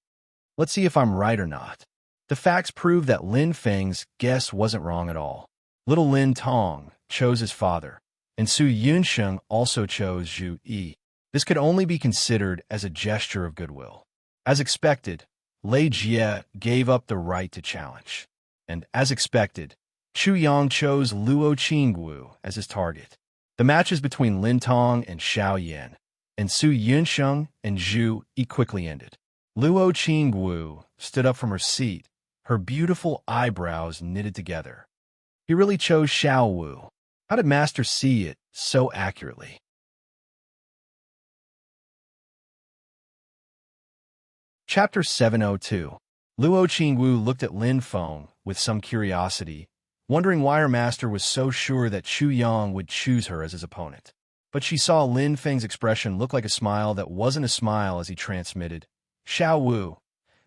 Let's see if I'm right or not. The facts prove that Lin Feng's guess wasn't wrong at all. Little Lin Tong chose his father, and Su Yunsheng also chose Zhu Yi. This could only be considered as a gesture of goodwill. As expected, Lei Jie gave up the right to challenge. And as expected, Chu Yang chose Luo Qingwu as his target. The matches between Lin Tong and Xiao Yan, and Su Yunsheng and Zhu Yi quickly ended. Luo Qingwu stood up from her seat, her beautiful eyebrows knitted together. He really chose Xiao Wu. How did Master see it so accurately? Chapter 702. Luo Qingwu looked at Lin Feng with some curiosity, wondering why her master was so sure that Chu Yang would choose her as his opponent. But she saw Lin Feng's expression look like a smile that wasn't a smile as he transmitted, "Xiao Wu,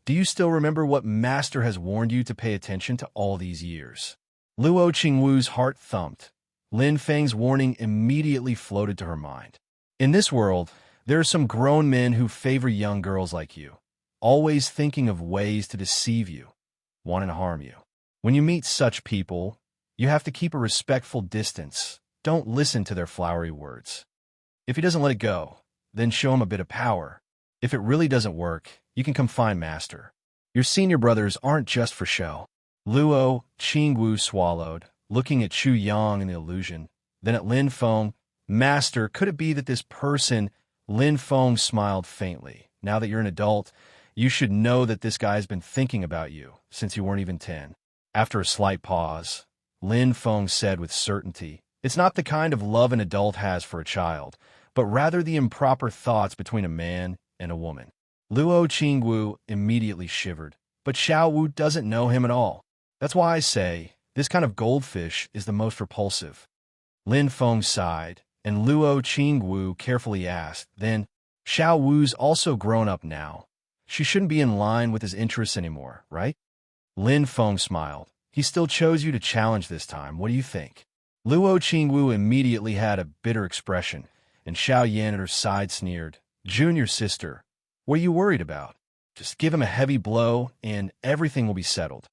do you still remember what master has warned you to pay attention to all these years?" Luo Qingwu's heart thumped. Lin Feng's warning immediately floated to her mind. In this world, there are some grown men who favor young girls like you, always thinking of ways to deceive you, wanting to harm you. When you meet such people, you have to keep a respectful distance. Don't listen to their flowery words. If he doesn't let it go, then show him a bit of power. If it really doesn't work, you can come find Master. Your senior brothers aren't just for show. Luo Qingwu swallowed, looking at Chu Yang in the illusion, then at Lin Feng. Master, could it be that this person... Lin Feng smiled faintly. Now that you're an adult, you should know that this guy's been thinking about you since you weren't even 10. After a slight pause, Lin Feng said with certainty, "It's not the kind of love an adult has for a child, but rather the improper thoughts between a man and a woman." Luo Qingwu immediately shivered, but Xiao Wu doesn't know him at all. That's why I say, this kind of goldfish is the most repulsive. Lin Feng sighed, and Luo Qingwu carefully asked, "Then, Xiao Wu's also grown up now. She shouldn't be in line with his interests anymore, right?" Lin Feng smiled. "He still chose you to challenge this time. What do you think?" Luo Qingwu immediately had a bitter expression, and Xiao Yan at her side sneered, "Junior sister, what are you worried about? Just give him a heavy blow, and everything will be settled."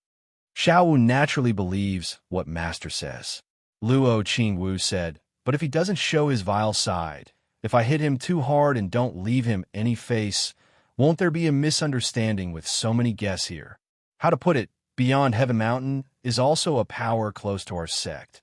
Xiao Wu naturally believes what Master says. Luo Qingwu said, "But if he doesn't show his vile side, if I hit him too hard and don't leave him any face, won't there be a misunderstanding with so many guests here? How to put it, beyond Heaven Mountain is also a power close to our sect.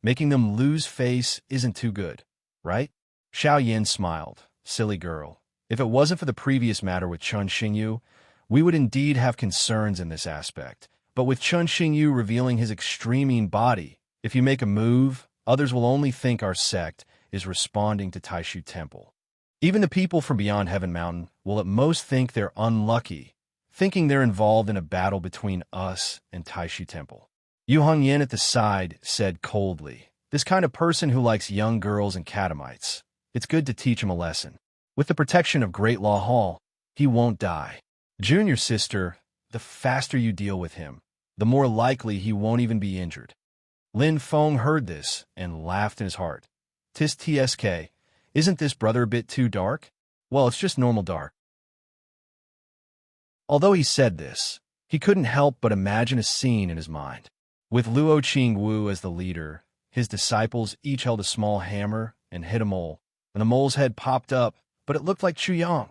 Making them lose face isn't too good, right?" Xiao Yan smiled. "Silly girl. If it wasn't for the previous matter with Chun Xingyu, we would indeed have concerns in this aspect. But with Chun Xingyu revealing his extreme body, if you make a move, others will only think our sect is responding to Taishu Temple. Even the people from beyond Heaven Mountain will at most think they're unlucky, thinking they're involved in a battle between us and Taishu Temple." Yu Hongyan at the side said coldly, "This kind of person who likes young girls and catamites, it's good to teach him a lesson. With the protection of Great Law Hall, he won't die. Junior sister, the faster you deal with him, the more likely he won't even be injured." Lin Feng heard this and laughed in his heart. "Tis TSK, isn't this brother a bit too dark? Well, it's just normal dark." Although he said this, he couldn't help but imagine a scene in his mind. With Luo Qingwu as the leader, his disciples each held a small hammer and hit a mole, and the mole's head popped up, but it looked like Chu Yang.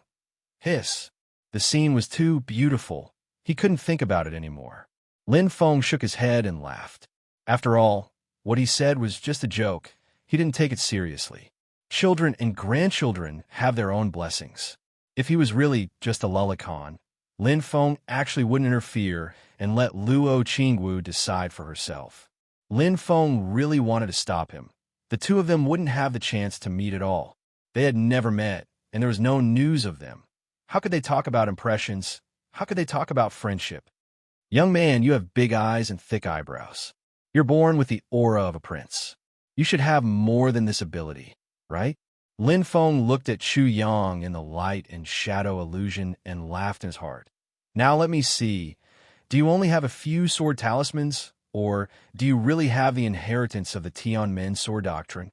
Hiss. The scene was too beautiful. He couldn't think about it anymore. Lin Feng shook his head and laughed. After all, what he said was just a joke. He didn't take it seriously. Children and grandchildren have their own blessings. If he was really just a lolicon, Lin Feng actually wouldn't interfere and let Luo Qingwu decide for herself. Lin Feng really wanted to stop him. The two of them wouldn't have the chance to meet at all. They had never met, and there was no news of them. How could they talk about impressions? How could they talk about friendship? "Young man, you have big eyes and thick eyebrows. You're born with the aura of a prince. You should have more than this ability, right?" Lin Feng looked at Chu Yang in the light and shadow illusion and laughed in his heart. "Now let me see. Do you only have a few sword talismans, or do you really have the inheritance of the Tianmen sword doctrine?"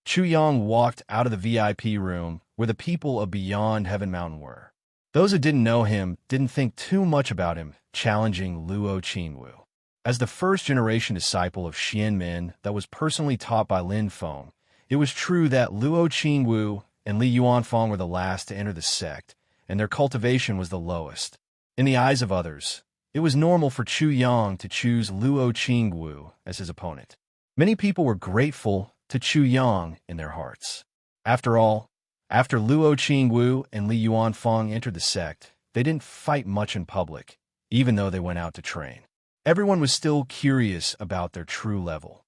Chu Yang walked out of the VIP room where the people of Beyond Heaven Mountain were. Those who didn't know him didn't think too much about him challenging Luo Qingwu. As the first-generation disciple of Xianmen that was personally taught by Lin Feng, it was true that Luo Qingwu and Li Yuanfang were the last to enter the sect, and their cultivation was the lowest. In the eyes of others, it was normal for Chu Yang to choose Luo Qingwu as his opponent. Many people were grateful to Chu Yang in their hearts. After all, after Luo Qingwu and Li Yuanfang entered the sect, they didn't fight much in public, even though they went out to train. Everyone was still curious about their true level.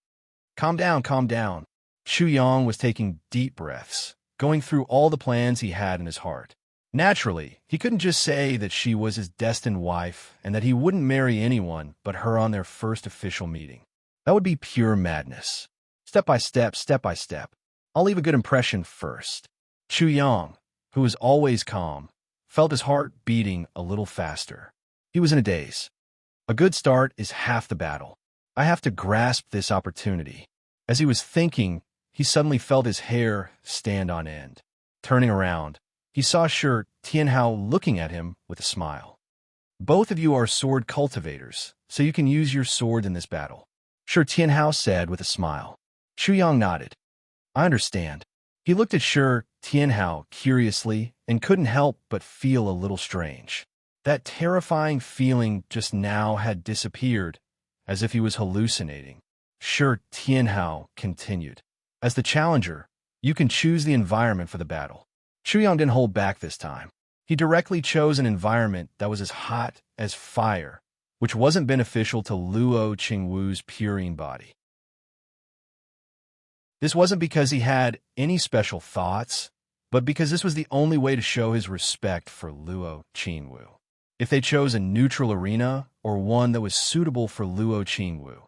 Calm down, calm down. Chu Yang was taking deep breaths, going through all the plans he had in his heart. Naturally, he couldn't just say that she was his destined wife and that he wouldn't marry anyone but her on their first official meeting. That would be pure madness. Step by step, I'll leave a good impression first. Chu Yang, who was always calm, felt his heart beating a little faster. He was in a daze. A good start is half the battle. I have to grasp this opportunity. As he was thinking, he suddenly felt his hair stand on end. Turning around, he saw Shi Tianhao looking at him with a smile. Both of you are sword cultivators, so you can use your sword in this battle, Shi Tianhao said with a smile. Chu Yang nodded. I understand. He looked at Shi Tianhao curiously and couldn't help but feel a little strange. That terrifying feeling just now had disappeared, as if he was hallucinating. Shi Tianhao continued. As the challenger, you can choose the environment for the battle. Chu Yang didn't hold back this time. He directly chose an environment that was as hot as fire, which wasn't beneficial to Luo Qingwu's purine body. This wasn't because he had any special thoughts, but because this was the only way to show his respect for Luo Qingwu. If they chose a neutral arena or one that was suitable for Luo Qingwu,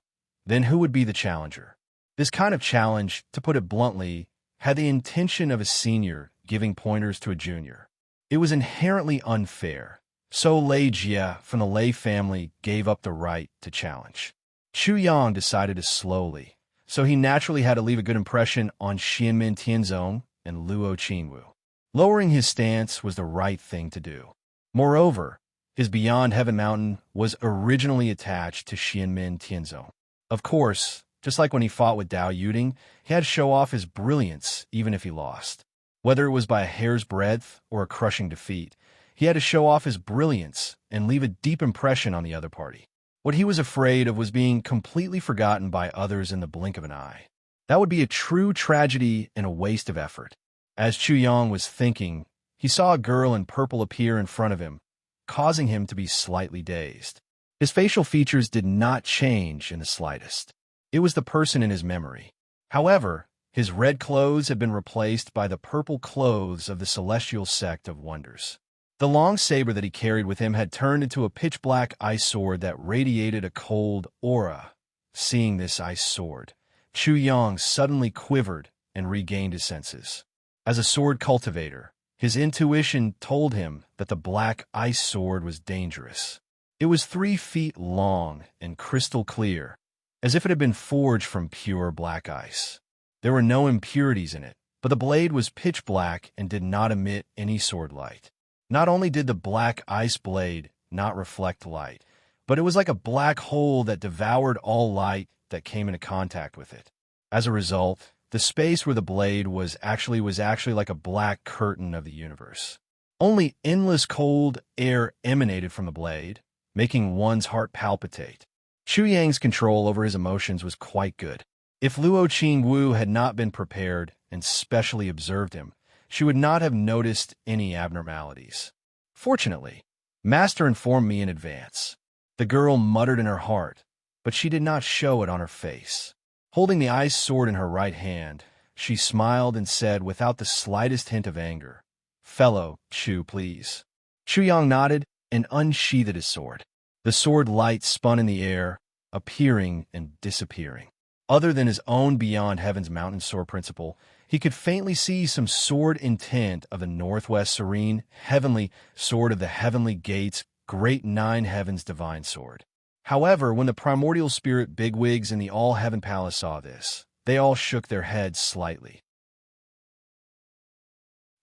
then who would be the challenger? This kind of challenge, to put it bluntly, had the intention of a senior giving pointers to a junior. It was inherently unfair, so Lei Jie from the Lei family gave up the right to challenge. Chu Yang decided to slowly, so he naturally had to leave a good impression on Xianmen Tianzong and Luo Qingwu. Lowering his stance was the right thing to do. Moreover, his Beyond Heaven Mountain was originally attached to Xianmen Tianzong. Of course, just like when he fought with Dao Yuding, he had to show off his brilliance even if he lost. Whether it was by a hair's breadth or a crushing defeat, he had to show off his brilliance and leave a deep impression on the other party. What he was afraid of was being completely forgotten by others in the blink of an eye. That would be a true tragedy and a waste of effort. As Chu Yang was thinking, he saw a girl in purple appear in front of him, causing him to be slightly dazed. His facial features did not change in the slightest. It was the person in his memory. However, his red clothes had been replaced by the purple clothes of the celestial sect of wonders. The long saber that he carried with him had turned into a pitch-black ice sword that radiated a cold aura. Seeing this ice sword, Chu Yang suddenly quivered and regained his senses. As a sword cultivator, his intuition told him that the black ice sword was dangerous. It was 3 feet long and crystal clear, as if it had been forged from pure black ice. There were no impurities in it, but the blade was pitch black and did not emit any sword light. Not only did the black ice blade not reflect light, but it was like a black hole that devoured all light that came into contact with it. As a result, the space where the blade was actually like a black curtain of the universe. Only endless cold air emanated from the blade, making one's heart palpitate. Chu Yang's control over his emotions was quite good. If Luo Qingwu had not been prepared and specially observed him, she would not have noticed any abnormalities. Fortunately, Master informed me in advance. The girl muttered in her heart, but she did not show it on her face. Holding the ice sword in her right hand, she smiled and said without the slightest hint of anger, "Fellow Chu, please." Chu Yang nodded and unsheathed his sword. The sword light spun in the air, appearing and disappearing. Other than his own Beyond Heaven's Mountain sword principle, he could faintly see some sword intent of the Northwest Serene, Heavenly Sword of the Heavenly Gates, Great Nine Heavens Divine Sword. However, when the primordial spirit bigwigs in the All-Heaven Palace saw this, they all shook their heads slightly.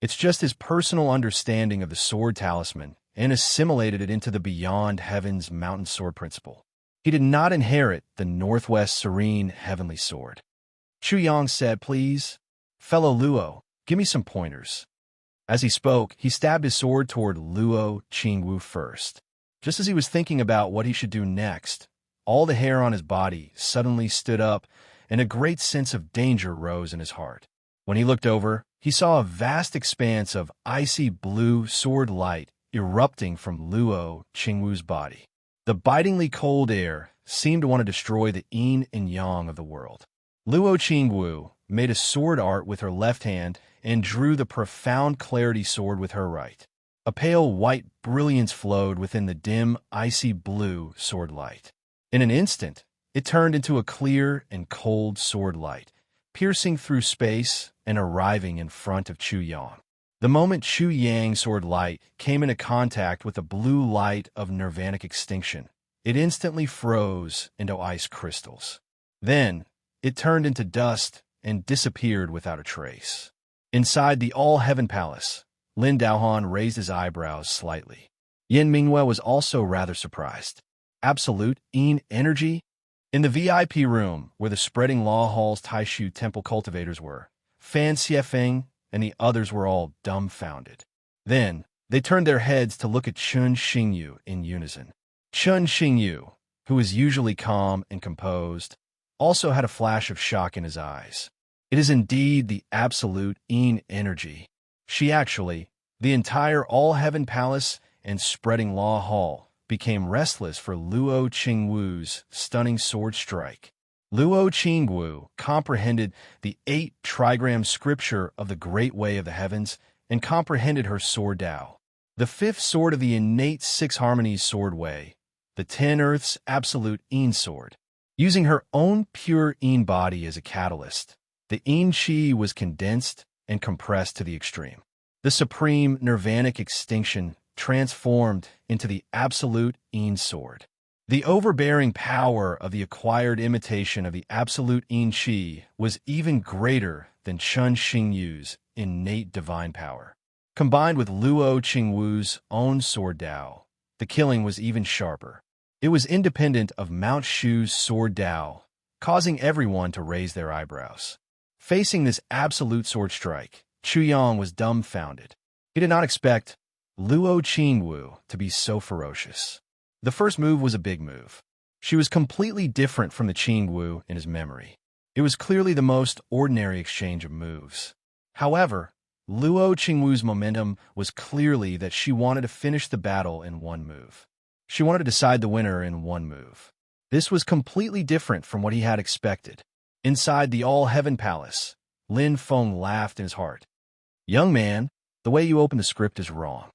It's just his personal understanding of the sword talisman and assimilated it into the beyond heaven's mountain sword principle. He did not inherit the northwest serene heavenly sword. Chu Yang said, "Please, fellow Luo, give me some pointers." As he spoke, he stabbed his sword toward Luo Qingwu first. Just as he was thinking about what he should do next, all the hair on his body suddenly stood up, and a great sense of danger rose in his heart. When he looked over, he saw a vast expanse of icy blue sword light erupting from Luo Qingwu's body. The bitingly cold air seemed to want to destroy the yin and yang of the world. Luo Qingwu made a sword art with her left hand and drew the profound clarity sword with her right. A pale white brilliance flowed within the dim, icy blue sword light. In an instant, it turned into a clear and cold sword light, piercing through space and arriving in front of Chu Yang. The moment Chu Yang's sword light came into contact with the blue light of nirvanic extinction, it instantly froze into ice crystals. Then, it turned into dust and disappeared without a trace. Inside the All-Heaven Palace, Lin Daohan raised his eyebrows slightly. Yin Mingyue was also rather surprised. Absolute yin energy? In the VIP room, where the Spreading Law Hall's Taishu Temple cultivators were, Fan Xiefeng and the others were all dumbfounded. Then, they turned their heads to look at Chun Xingyu in unison. Chun Xingyu, who was usually calm and composed, also had a flash of shock in his eyes. It is indeed the absolute yin energy. The entire All-Heaven Palace and Spreading Law Hall became restless for Luo Qingwu's stunning sword strike. Luo Qingwu comprehended the 8 trigram scripture of the Great Way of the Heavens and comprehended her sword Tao, the 5th sword of the innate 6 harmonies sword way, the 10 earths absolute yin sword. Using her own pure yin body as a catalyst, the yin chi was condensed and compressed to the extreme. The supreme nirvanic extinction transformed into the absolute yin sword. The overbearing power of the acquired imitation of the absolute yin chi was even greater than Chun Xingyu's innate divine power. Combined with Luo Qingwu's own sword Tao, the killing was even sharper. It was independent of Mount Shu's sword Tao, causing everyone to raise their eyebrows. Facing this absolute sword strike, Chu Yang was dumbfounded. He did not expect Luo Qingwu to be so ferocious. The first move was a big move. She was completely different from the Qingwu in his memory. It was clearly the most ordinary exchange of moves. However, Luo Qingwu's momentum was clearly that she wanted to finish the battle in one move. She wanted to decide the winner in one move. This was completely different from what he had expected. Inside the All-Heaven Palace, Lin Feng laughed in his heart. "Young man, the way you open the script is wrong."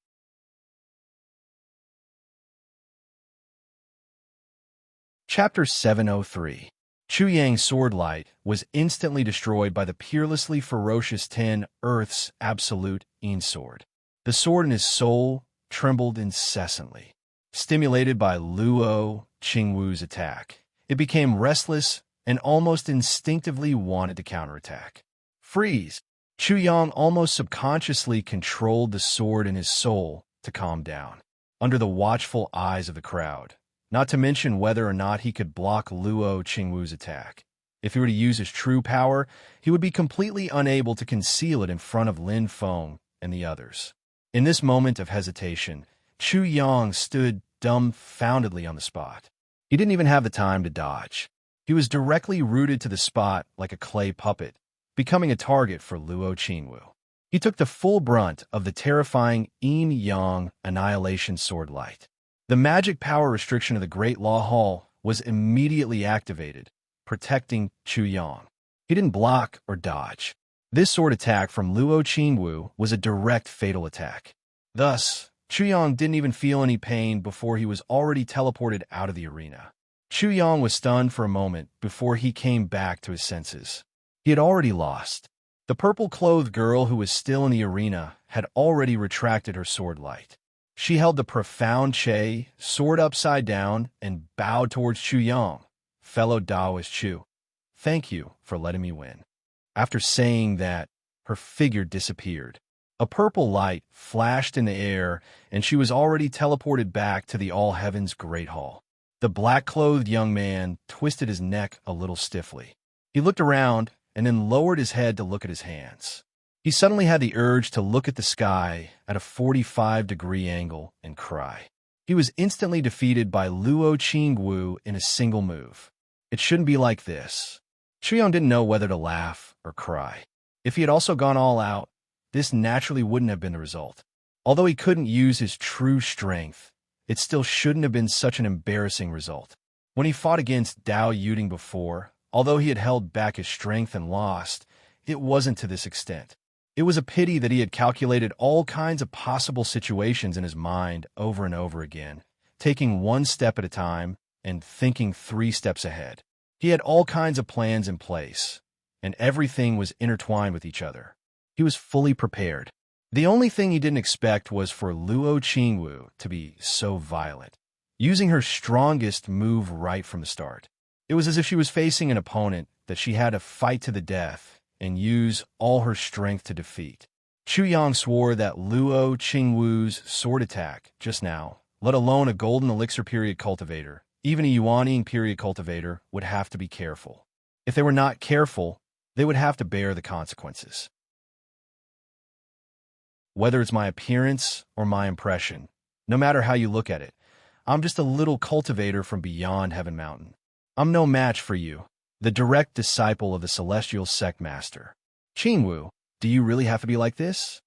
Chapter 703. Chu Yang's sword light was instantly destroyed by the peerlessly ferocious 10 Earth's absolute yin sword. The sword in his soul trembled incessantly. Stimulated by Luo Qingwu's attack, it became restless and almost instinctively wanted to counterattack. Freeze! Chu Yang almost subconsciously controlled the sword in his soul to calm down, under the watchful eyes of the crowd, not to mention whether or not he could block Luo Qingwu's attack. If he were to use his true power, he would be completely unable to conceal it in front of Lin Feng and the others. In this moment of hesitation, Chu Yang stood dumbfoundedly on the spot. He didn't even have the time to dodge. He was directly rooted to the spot like a clay puppet, becoming a target for Luo Qingwu. He took the full brunt of the terrifying yin-yang annihilation sword light. The magic power restriction of the Great Law Hall was immediately activated, protecting Chu Yang. He didn't block or dodge. This sword attack from Luo Qingwu was a direct fatal attack. Thus, Chu Yang didn't even feel any pain before he was already teleported out of the arena. Chu Yang was stunned for a moment before he came back to his senses. He had already lost. The purple-clothed girl who was still in the arena had already retracted her sword light. She held the profound Che, sword upside down, and bowed towards Chu Yang. "Fellow Taoist Chu, thank you for letting me win." After saying that, her figure disappeared. A purple light flashed in the air, and she was already teleported back to the All Heavens Great Hall. The black-clothed young man twisted his neck a little stiffly. He looked around and then lowered his head to look at his hands. He suddenly had the urge to look at the sky at a 45-degree angle and cry. He was instantly defeated by Luo Qingwu in a single move. It shouldn't be like this. Chuyang didn't know whether to laugh or cry. If he had also gone all out, this naturally wouldn't have been the result. Although he couldn't use his true strength, it still shouldn't have been such an embarrassing result. When he fought against Dao Yuding before, although he had held back his strength and lost, it wasn't to this extent. It was a pity that he had calculated all kinds of possible situations in his mind over and over again, taking one step at a time and thinking 3 steps ahead. He had all kinds of plans in place, and everything was intertwined with each other. He was fully prepared. The only thing he didn't expect was for Luo Qingwu to be so violent, using her strongest move right from the start. It was as if she was facing an opponent that she had to fight to the death and use all her strength to defeat. Chuyang swore that Luo Qingwu's sword attack just now, let alone a golden elixir period cultivator, even a Yuanying period cultivator, would have to be careful. If they were not careful, they would have to bear the consequences. Whether it's my appearance or my impression, no matter how you look at it, I'm just a little cultivator from beyond Heaven Mountain. I'm no match for you, the direct disciple of the celestial sect master. Qingwu, do you really have to be like this?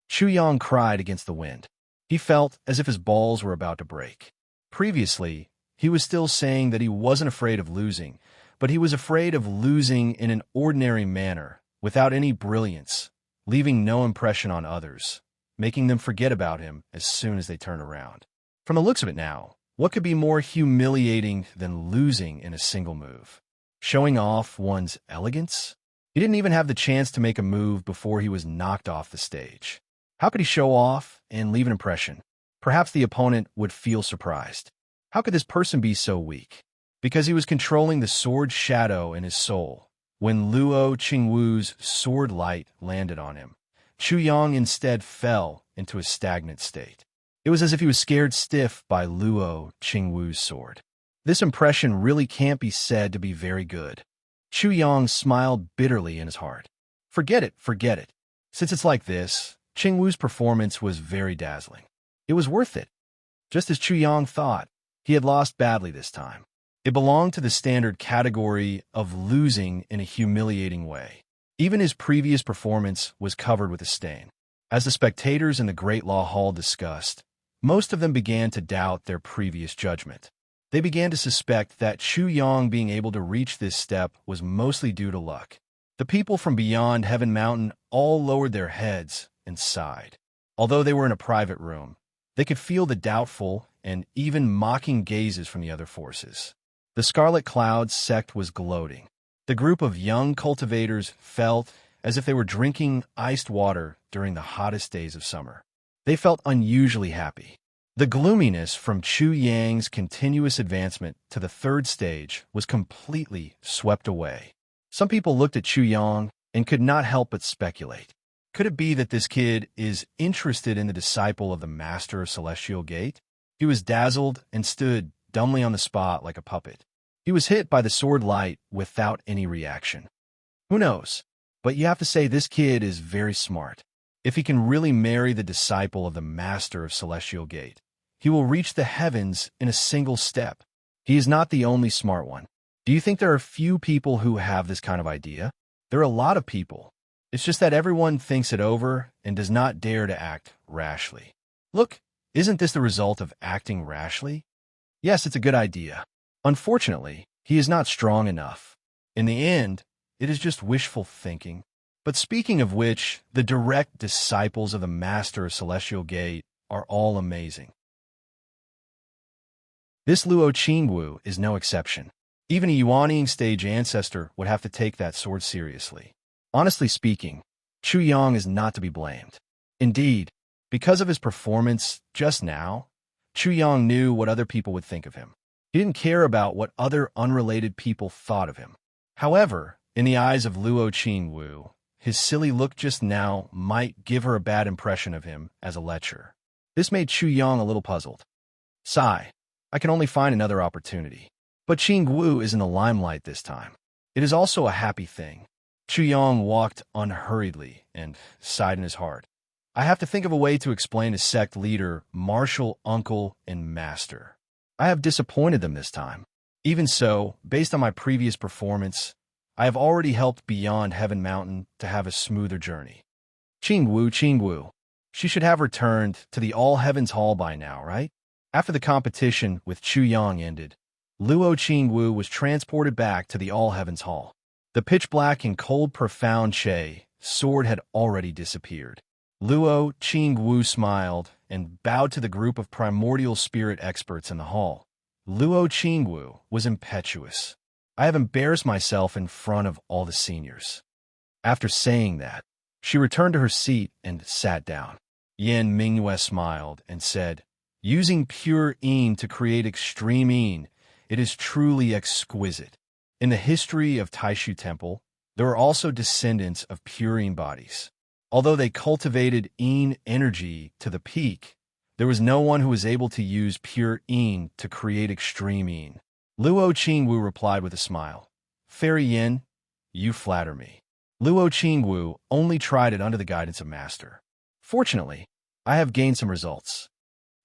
Chuyang cried against the wind. He felt as if his balls were about to break. Previously, he was still saying that he wasn't afraid of losing, but he was afraid of losing in an ordinary manner, without any brilliance, leaving no impression on others, making them forget about him as soon as they turn around. From the looks of it now, what could be more humiliating than losing in a single move? Showing off one's elegance? He didn't even have the chance to make a move before he was knocked off the stage. How could he show off and leave an impression? Perhaps the opponent would feel surprised. How could this person be so weak? Because he was controlling the sword shadow in his soul. When Luo Qingwu's sword light landed on him, Chuyang instead fell into a stagnant state. It was as if he was scared stiff by Luo Qingwu's sword. This impression really can't be said to be very good. Chuyang smiled bitterly in his heart. Forget it, forget it. Since it's like this, Qingwu's performance was very dazzling. It was worth it. Just as Chuyang thought, he had lost badly this time. It belonged to the standard category of losing in a humiliating way. Even his previous performance was covered with a stain. As the spectators in the Great Law Hall discussed, most of them began to doubt their previous judgment. They began to suspect that Chuyang being able to reach this step was mostly due to luck. The people from beyond Heaven Mountain all lowered their heads and sighed. Although they were in a private room, they could feel the doubtful and even mocking gazes from the other forces. The Scarlet Cloud sect was gloating. The group of young cultivators felt as if they were drinking iced water during the hottest days of summer. They felt unusually happy. The gloominess from Chu Yang's continuous advancement to the 3rd stage was completely swept away. Some people looked at Chu Yang and could not help but speculate. Could it be that this kid is interested in the disciple of the Master of Celestial Gate? He was dazzled and stood dumbly on the spot like a puppet. He was hit by the sword light without any reaction. Who knows? But you have to say this kid is very smart. If he can really marry the disciple of the Master of Celestial Gate, he will reach the heavens in a single step. He is not the only smart one. Do you think there are few people who have this kind of idea? There are a lot of people. It's just that everyone thinks it over and does not dare to act rashly. Look, isn't this the result of acting rashly? Yes, it's a good idea. Unfortunately, he is not strong enough. In the end, it is just wishful thinking. But speaking of which, the direct disciples of the Master of Celestial Gate are all amazing. This Luo Qingwu is no exception. Even a Yuanying stage ancestor would have to take that sword seriously. Honestly speaking, Chu Yang is not to be blamed. Indeed, because of his performance just now, Chu Yang knew what other people would think of him. He didn't care about what other unrelated people thought of him. However, in the eyes of Luo Qingwu, His silly look just now might give her a bad impression of him as a lecher. This made Chu Yang a little puzzled. Sigh. I can only find another opportunity. But Qing Wu is in the limelight this time. It is also a happy thing. Chu Yang walked unhurriedly and sighed in his heart. I have to think of a way to explain to sect leader, marshal, uncle, and master. I have disappointed them this time. Even so, based on my previous performance, I have already helped Beyond Heaven Mountain to have a smoother journey. Qing Wu. She should have returned to the All Heavens Hall by now, right? After the competition with Chu Yang ended, Luo Qing Wu was transported back to the All Heavens Hall. The pitch-black and cold profound Che sword had already disappeared. Luo Qing Wu smiled and bowed to the group of primordial spirit experts in the hall. Luo Qing Wu was impetuous. I have embarrassed myself in front of all the seniors. After saying that, she returned to her seat and sat down. Yan Mingyue smiled and said, using pure yin to create extreme yin, it is truly exquisite. In the history of Taishu Temple, there were also descendants of pure yin bodies. Although they cultivated yin energy to the peak, there was no one who was able to use pure yin to create extreme yin. Luo Qing Wu replied with a smile. Fairy Yin, you flatter me. Luo Qing Wu only tried it under the guidance of Master. Fortunately, I have gained some results.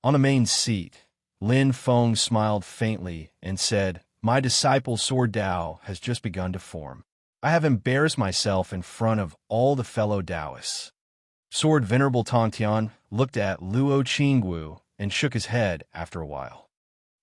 On the main seat, Lin Feng smiled faintly and said, my disciple Sword Dao has just begun to form. I have embarrassed myself in front of all the fellow Taoists. Sword Venerable Tongtian looked at Luo Qing Wu and shook his head after a while.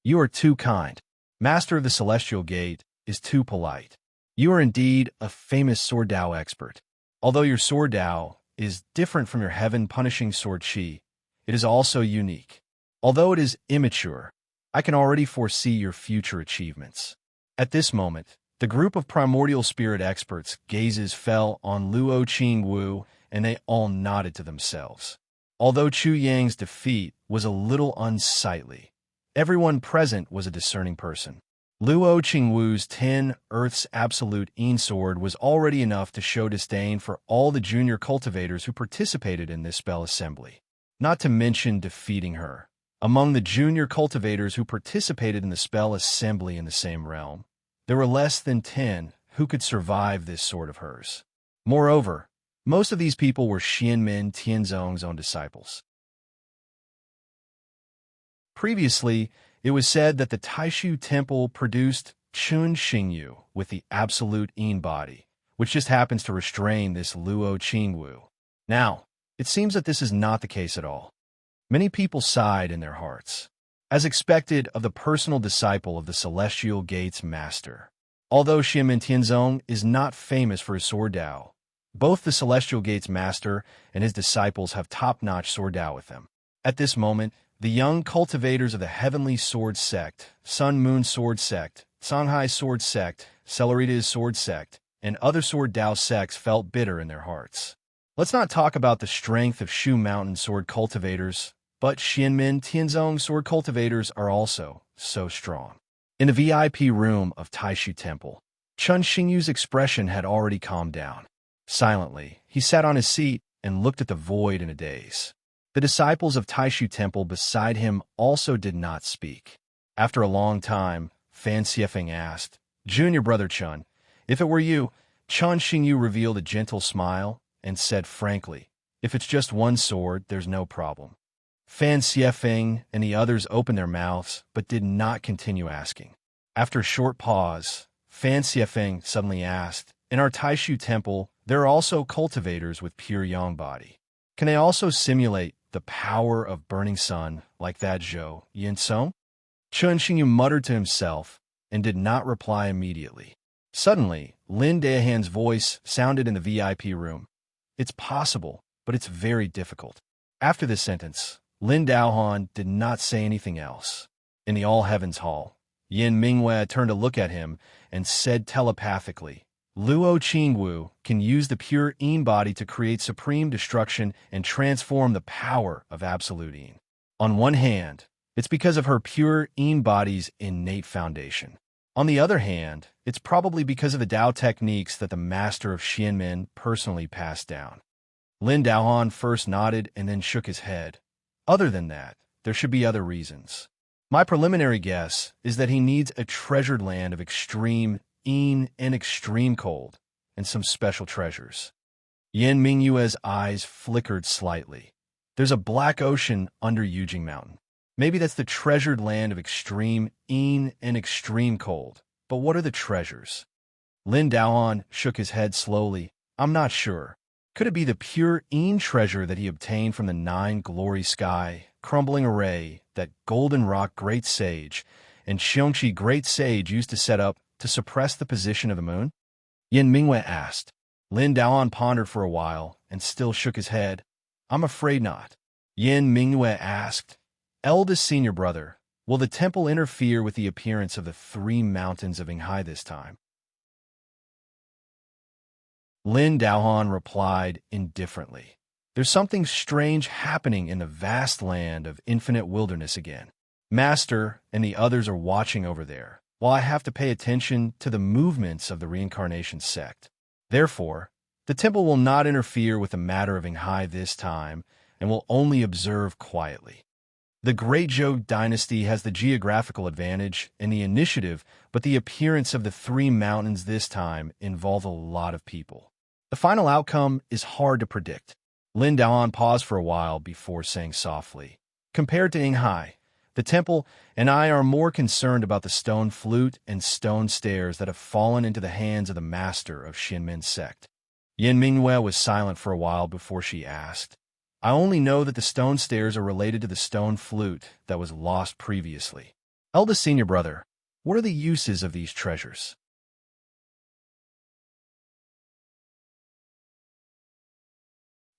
You are too kind. Master of the Celestial Gate is too polite. You are indeed a famous Sword Dao expert. Although your Sword Dao is different from your heaven-punishing Sword Qi, it is also unique. Although it is immature, I can already foresee your future achievements. At this moment, the group of primordial spirit experts' gazes fell on Luo Qing Wu, and they all nodded to themselves. Although Chu Yang's defeat was a little unsightly, everyone present was a discerning person. Luo Qing Wu's 10 Earth's Absolute Yin Sword was already enough to show disdain for all the junior cultivators who participated in this spell assembly, not to mention defeating her. Among the junior cultivators who participated in the spell assembly in the same realm, there were less than 10 who could survive this sword of hers. Moreover, most of these people were Xianmin Tianzong's own disciples. Previously, it was said that the Taishu Temple produced Chun Xingyu with the absolute yin body, which just happens to restrain this Luo Qing Wu. Now, it seems that this is not the case at all. Many people sighed in their hearts, as expected of the personal disciple of the Celestial Gate's master. Although Xianmin Tianzong is not famous for his Sword Dao, both the Celestial Gate's master and his disciples have top-notch Sword Dao with them. At this moment, the young cultivators of the Heavenly Sword Sect, Sun Moon Sword Sect, Songhai Sword Sect, Celeritas Sword Sect, and other Sword Dao sects felt bitter in their hearts. Let's not talk about the strength of Shu Mountain sword cultivators, but Xianmin Tianzong sword cultivators are also so strong. In the VIP room of Taishu Temple, Chun Xingyu's expression had already calmed down. Silently, he sat on his seat and looked at the void in a daze. The disciples of Taishu Temple beside him also did not speak. After a long time, Fan Xiefeng asked, Junior Brother Chun, if it were you, Chun Xingyu revealed a gentle smile and said frankly, if it's just one sword, there's no problem. Fan Xiefeng and the others opened their mouths, but did not continue asking. After a short pause, Fan Xiefeng suddenly asked, in our Taishu Temple, there are also cultivators with pure yang body. Can they also simulate the power of burning sun like that Zhou Yinsong? Chun Xingyu muttered to himself and did not reply immediately. Suddenly, Lin Daohan's voice sounded in the VIP room. It's possible, but it's very difficult. After this sentence, Lin Daohan did not say anything else. In the All Heavens Hall, Yin Mingyue turned to look at him and said telepathically, Luo Qing Wu can use the pure yin body to create supreme destruction and transform the power of absolute yin. On one hand, it's because of her pure yin body's innate foundation. On the other hand, it's probably because of the Tao techniques that the master of Xianmen personally passed down. Lin Daohan first nodded and then shook his head. Other than that, there should be other reasons. My preliminary guess is that he needs a treasured land of extreme and extreme cold, and some special treasures. Yan Mingyue's eyes flickered slightly. There's a black ocean under Yujing Mountain. Maybe that's the treasured land of extreme and extreme cold. But what are the treasures? Lin Daohan shook his head slowly. I'm not sure. Could it be the pure treasure that he obtained from the 9 glory sky, crumbling array that Golden Rock Great Sage and Xiongqi Great Sage used to set up to suppress the position of the moon? Yin Mingyue asked. Lin Daohan pondered for a while and still shook his head. I'm afraid not. Yin Mingyue asked, Eldest senior brother, will the temple interfere with the appearance of the 3 mountains of Yinghai this time? Lin Daohan replied indifferently. There's something strange happening in the vast land of infinite wilderness again. Master and the others are watching over there, while I have to pay attention to the movements of the reincarnation sect. Therefore, the temple will not interfere with the matter of Yinghai this time and will only observe quietly. The Great Zhou dynasty has the geographical advantage and the initiative, but the appearance of the 3 mountains this time involve a lot of people. The final outcome is hard to predict. Lin Daohan paused for a while before saying softly, Compared to Yinghai, the temple and I are more concerned about the stone flute and stone stairs that have fallen into the hands of the master of Xianmen's sect. Yin Mingyue was silent for a while before she asked, I only know that the stone stairs are related to the stone flute that was lost previously. Eldest senior brother, what are the uses of these treasures?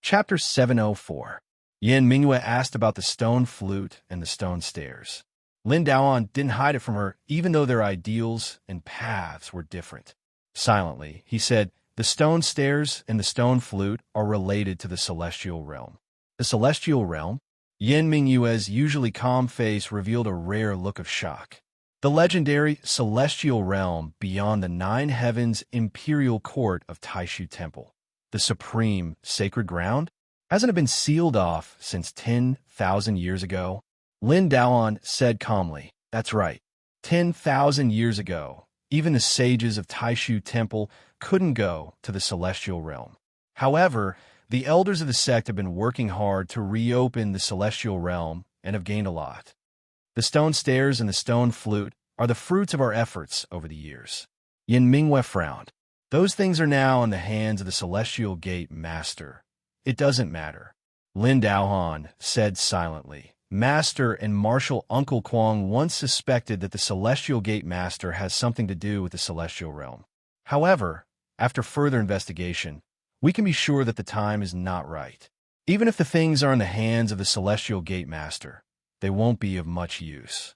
Chapter 704. Yin Mingyue asked about the stone flute and the stone stairs. Lin Daohan didn't hide it from her, even though their ideals and paths were different. Silently, he said, the stone stairs and the stone flute are related to the celestial realm. The celestial realm? Yin Mingyue's usually calm face revealed a rare look of shock. The legendary celestial realm beyond the 9 heavens imperial court of Taishu Temple. The supreme sacred ground? Hasn't it been sealed off since 10,000 years ago? Lin Daohan said calmly, That's right. 10,000 years ago, even the sages of Taishu Temple couldn't go to the celestial realm. However, the elders of the sect have been working hard to reopen the celestial realm and have gained a lot. The stone stairs and the stone flute are the fruits of our efforts over the years. Yin Mingyue frowned. Those things are now in the hands of the Celestial Gate Master. It doesn't matter. Lin Daohan said silently. Master and Marshal Uncle Kwong once suspected that the Celestial Gate Master has something to do with the Celestial Realm. However, after further investigation, we can be sure that the time is not right. Even if the things are in the hands of the Celestial Gate Master, they won't be of much use.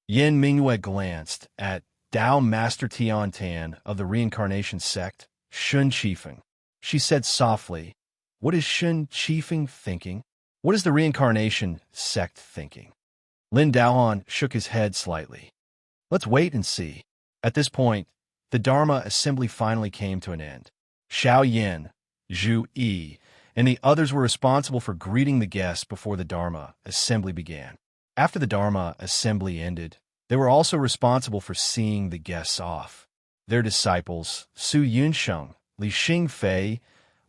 Yin Mingyue glanced at Dao Master Tian Tan of the Reincarnation Sect, Shun Qifeng. She said softly, What is Shun Qifeng thinking? What is the Reincarnation Sect thinking? Lin Daohan shook his head slightly. Let's wait and see. At this point, the Dharma assembly finally came to an end. Xiao Yin, Zhu Yi, and the others were responsible for greeting the guests before the Dharma assembly began. After the Dharma assembly ended, they were also responsible for seeing the guests off. Their disciples, Su Yunsheng, Li Xingfei,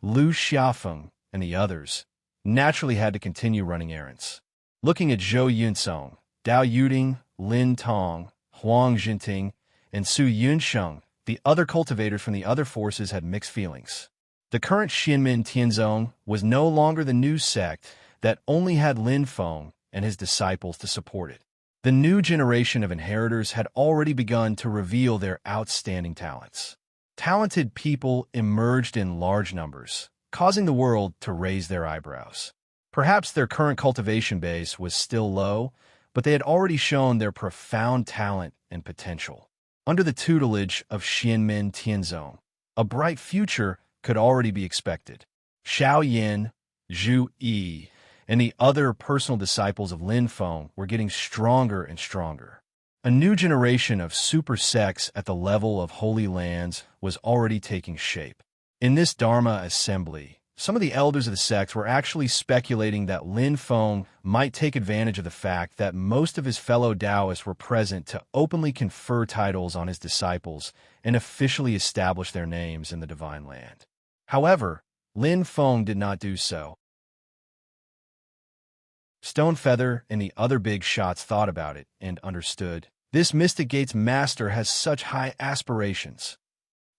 Lu Xiafeng, and the others, naturally had to continue running errands. Looking at Zhou Yunsong, Dao Yuding, Lin Tong, Huang Jinting, and Su Yunsheng, the other cultivators from the other forces had mixed feelings. The current Xianmen Tianzong was no longer the new sect that only had Lin Feng and his disciples to support it. The new generation of inheritors had already begun to reveal their outstanding talents. Talented people emerged in large numbers, causing the world to raise their eyebrows. Perhaps their current cultivation base was still low, but they had already shown their profound talent and potential. Under the tutelage of Xianmen Tianzong, a bright future could already be expected. Xiao Yin, Zhu Yi, and the other personal disciples of Lin Feng were getting stronger and stronger. A new generation of super sects at the level of Holy Lands was already taking shape. In this Dharma assembly, some of the elders of the sects were actually speculating that Lin Feng might take advantage of the fact that most of his fellow Taoists were present to openly confer titles on his disciples and officially establish their names in the Divine Land. However, Lin Feng did not do so. Stonefeather and the other big shots thought about it and understood. This Mystic Gates master has such high aspirations.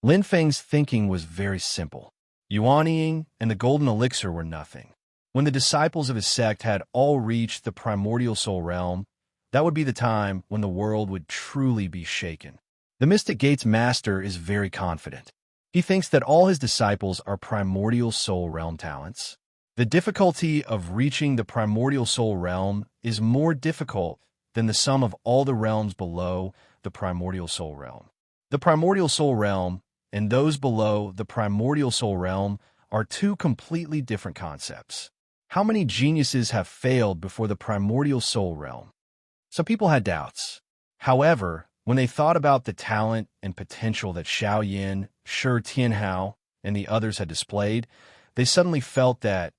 Lin Feng's thinking was very simple. Yuanying and the golden elixir were nothing. When the disciples of his sect had all reached the primordial soul realm, that would be the time when the world would truly be shaken. The Mystic Gates master is very confident. He thinks that all his disciples are primordial soul realm talents. The difficulty of reaching the primordial soul realm is more difficult than the sum of all the realms below the primordial soul realm. The primordial soul realm and those below the primordial soul realm are two completely different concepts. How many geniuses have failed before the primordial soul realm? Some people had doubts. However, when they thought about the talent and potential that Xiao Yin, Shi Tianhao, and the others had displayed, they suddenly felt that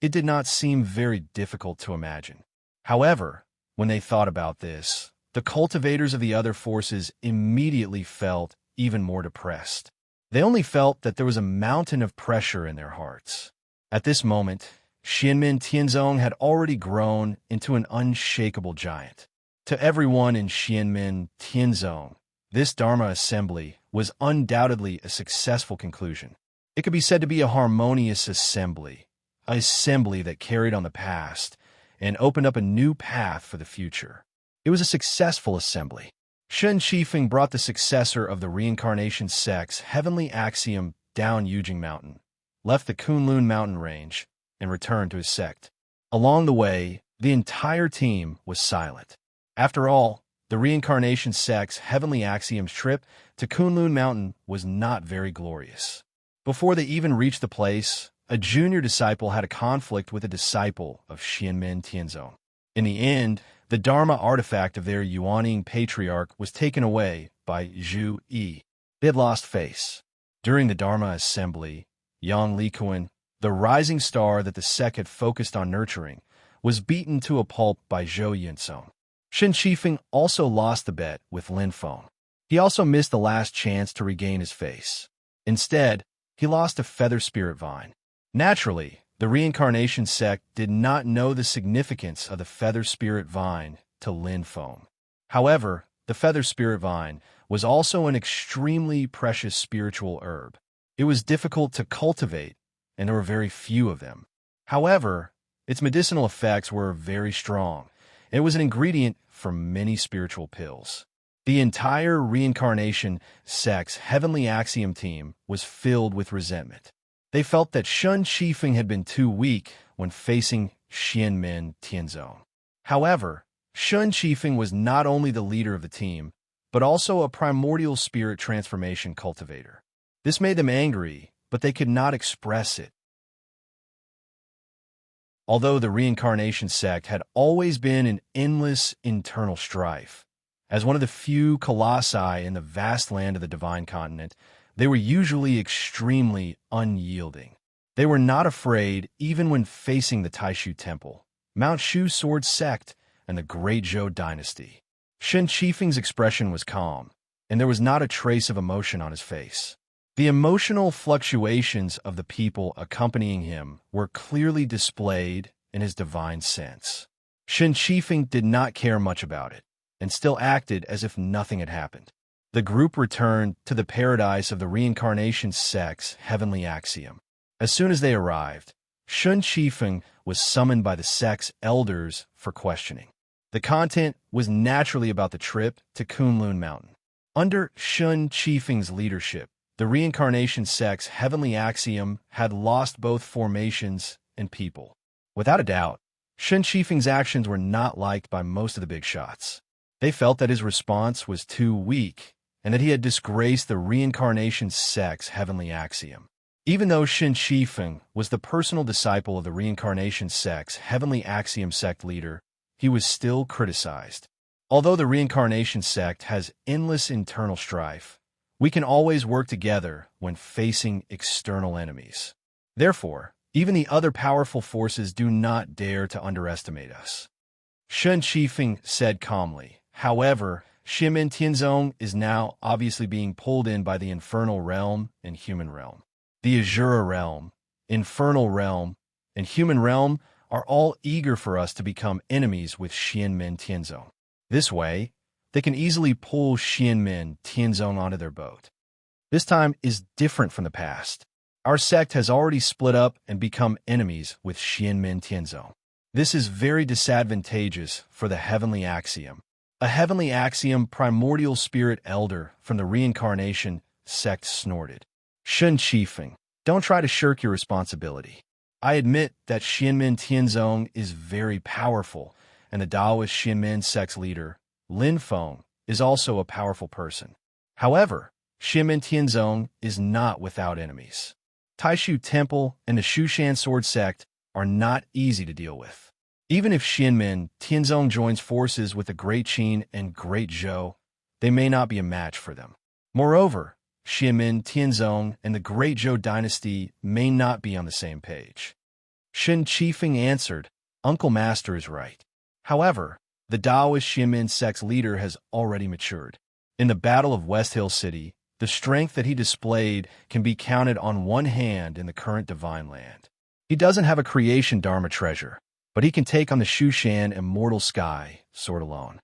it did not seem very difficult to imagine. However, when they thought about this, the cultivators of the other forces immediately felt even more depressed. They only felt that there was a mountain of pressure in their hearts. At this moment, Xianmin Tianzong had already grown into an unshakable giant. To everyone in Xianmin Tianzong, this Dharma assembly was undoubtedly a successful conclusion. It could be said to be a harmonious assembly, an assembly that carried on the past and opened up a new path for the future. It was a successful assembly. Shen Qifeng brought the successor of the reincarnation sect's heavenly axiom down Yujing Mountain, left the Kunlun mountain range, and returned to his sect. Along the way, the entire team was silent. After all, the reincarnation sect's heavenly axiom's trip to Kunlun Mountain was not very glorious. Before they even reached the place, a junior disciple had a conflict with a disciple of Xianmin Tianzong. In the end, the Dharma artifact of their Yuanying patriarch was taken away by Zhu Yi. They had lost face. During the Dharma assembly, Yang Likuan, the rising star that the sect had focused on nurturing, was beaten to a pulp by Zhou Yunsong. Shen Qifeng also lost the bet with Lin Feng. He also missed the last chance to regain his face. Instead, he lost a feather spirit vine. Naturally, the reincarnation sect did not know the significance of the feather spirit vine to Lin Feng. However, the feather spirit vine was also an extremely precious spiritual herb. It was difficult to cultivate, and there were very few of them. However, its medicinal effects were very strong. It was an ingredient for many spiritual pills. The entire reincarnation sect's heavenly axiom team was filled with resentment. They felt that Shen Qifeng had been too weak when facing Xianmin Tianzong. However, Shen Qifeng was not only the leader of the team, but also a primordial spirit transformation cultivator. This made them angry, but they could not express it. Although the reincarnation sect had always been an endless internal strife, as one of the few colossi in the vast land of the divine continent, they were usually extremely unyielding. They were not afraid even when facing the Taishu Temple, Mount Shu Sword Sect, and the Great Zhou Dynasty. Shen Qifeng's expression was calm, and there was not a trace of emotion on his face. The emotional fluctuations of the people accompanying him were clearly displayed in his divine sense. Shen Qifeng did not care much about it, and still acted as if nothing had happened. The group returned to the paradise of the reincarnation sect's heavenly axiom. As soon as they arrived, Shen Qifeng was summoned by the sect's elders for questioning. The content was naturally about the trip to Kunlun Mountain. Under Shen Qifeng's leadership, the reincarnation sect's heavenly axiom had lost both formations and people. Without a doubt, Shen Qifeng's actions were not liked by most of the big shots. They felt that his response was too weak, and that he had disgraced the reincarnation sect's heavenly axiom. Even though Shen Qifeng was the personal disciple of the reincarnation sect's heavenly axiom sect leader, he was still criticized. Although the reincarnation sect has endless internal strife, we can always work together when facing external enemies. Therefore, even the other powerful forces do not dare to underestimate us. Shen Qifeng said calmly. However, Xianmen Tianzong is now obviously being pulled in by the infernal realm and human realm. The Azura realm, infernal realm, and human realm are all eager for us to become enemies with Xianmen Tianzong. This way, they can easily pull Xianmen Tianzong onto their boat. This time is different from the past. Our sect has already split up and become enemies with Xianmen Tianzong. This is very disadvantageous for the heavenly axiom. A heavenly axiom primordial spirit elder from the reincarnation sect snorted. Shen Qifeng, don't try to shirk your responsibility. I admit that Xianmen Tianzong is very powerful, and the Taoist Xianmen sect's leader, Lin Feng, is also a powerful person. However, Xianmen Tianzong is not without enemies. Taishu Temple and the Shushan Sword Sect are not easy to deal with. Even if Xianmen Tianzong joins forces with the Great Qin and Great Zhou, they may not be a match for them. Moreover, Xianmen Tianzong and the Great Zhou dynasty may not be on the same page. Shen Qifeng answered, Uncle Master is right. However, the Taoist Xianmen sect's leader has already matured. In the Battle of West Hill City, the strength that he displayed can be counted on one hand in the current divine land. He doesn't have a creation Dharma treasure, but he can take on the Shushan Immortal Sky sword alone.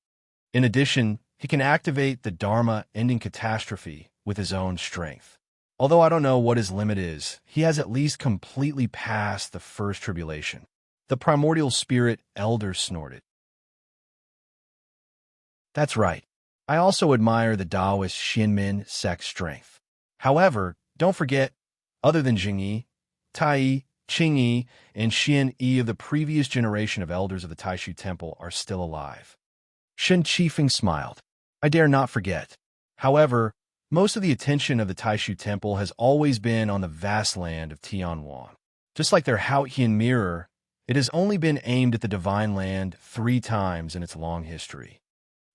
In addition, he can activate the Dharma ending catastrophe with his own strength. Although I don't know what his limit is, he has at least completely passed the first tribulation. The primordial spirit elder snorted. That's right. I also admire the Taoist Xianmen sect's strength. However, don't forget, other than Jingyi, Tai, Qingyi, and Xian Yi of the previous generation of elders of the Taishu Temple are still alive. Shen Qifeng smiled. I dare not forget. However, most of the attention of the Taishu Temple has always been on the vast land of Tianwan. Just like their Haotian mirror, it has only been aimed at the divine land 3 times in its long history.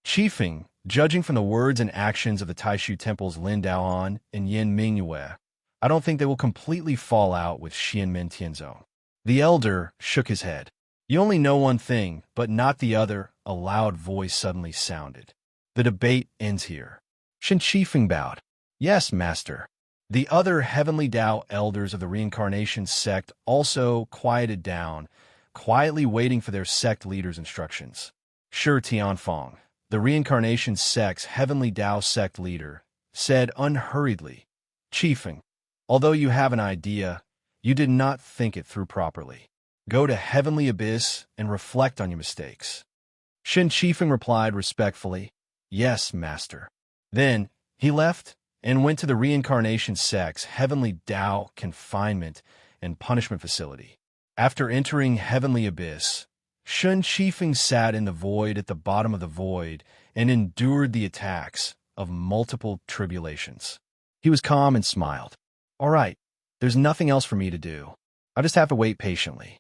Qifeng, judging from the words and actions of the Taishu Temple's Lin Daoan and Yin Mingyue, I don't think they will completely fall out with Xianmen Tianzong. The elder shook his head. You only know one thing, but not the other, a loud voice suddenly sounded. The debate ends here. Shen Qifeng bowed. Yes, master. The other heavenly Tao elders of the reincarnation sect also quieted down, quietly waiting for their sect leader's instructions. Sure, Tianfeng, the reincarnation sect's heavenly Tao sect leader, said unhurriedly, Qifeng, although you have an idea, you did not think it through properly. Go to heavenly abyss and reflect on your mistakes. Shen Qifeng replied respectfully, Yes, master. Then he left and went to the reincarnation sect's heavenly Tao confinement and punishment facility. After entering heavenly abyss, Shen Qifeng sat in the void at the bottom of the void and endured the attacks of multiple tribulations. He was calm and smiled. All right, there's nothing else for me to do. I just have to wait patiently.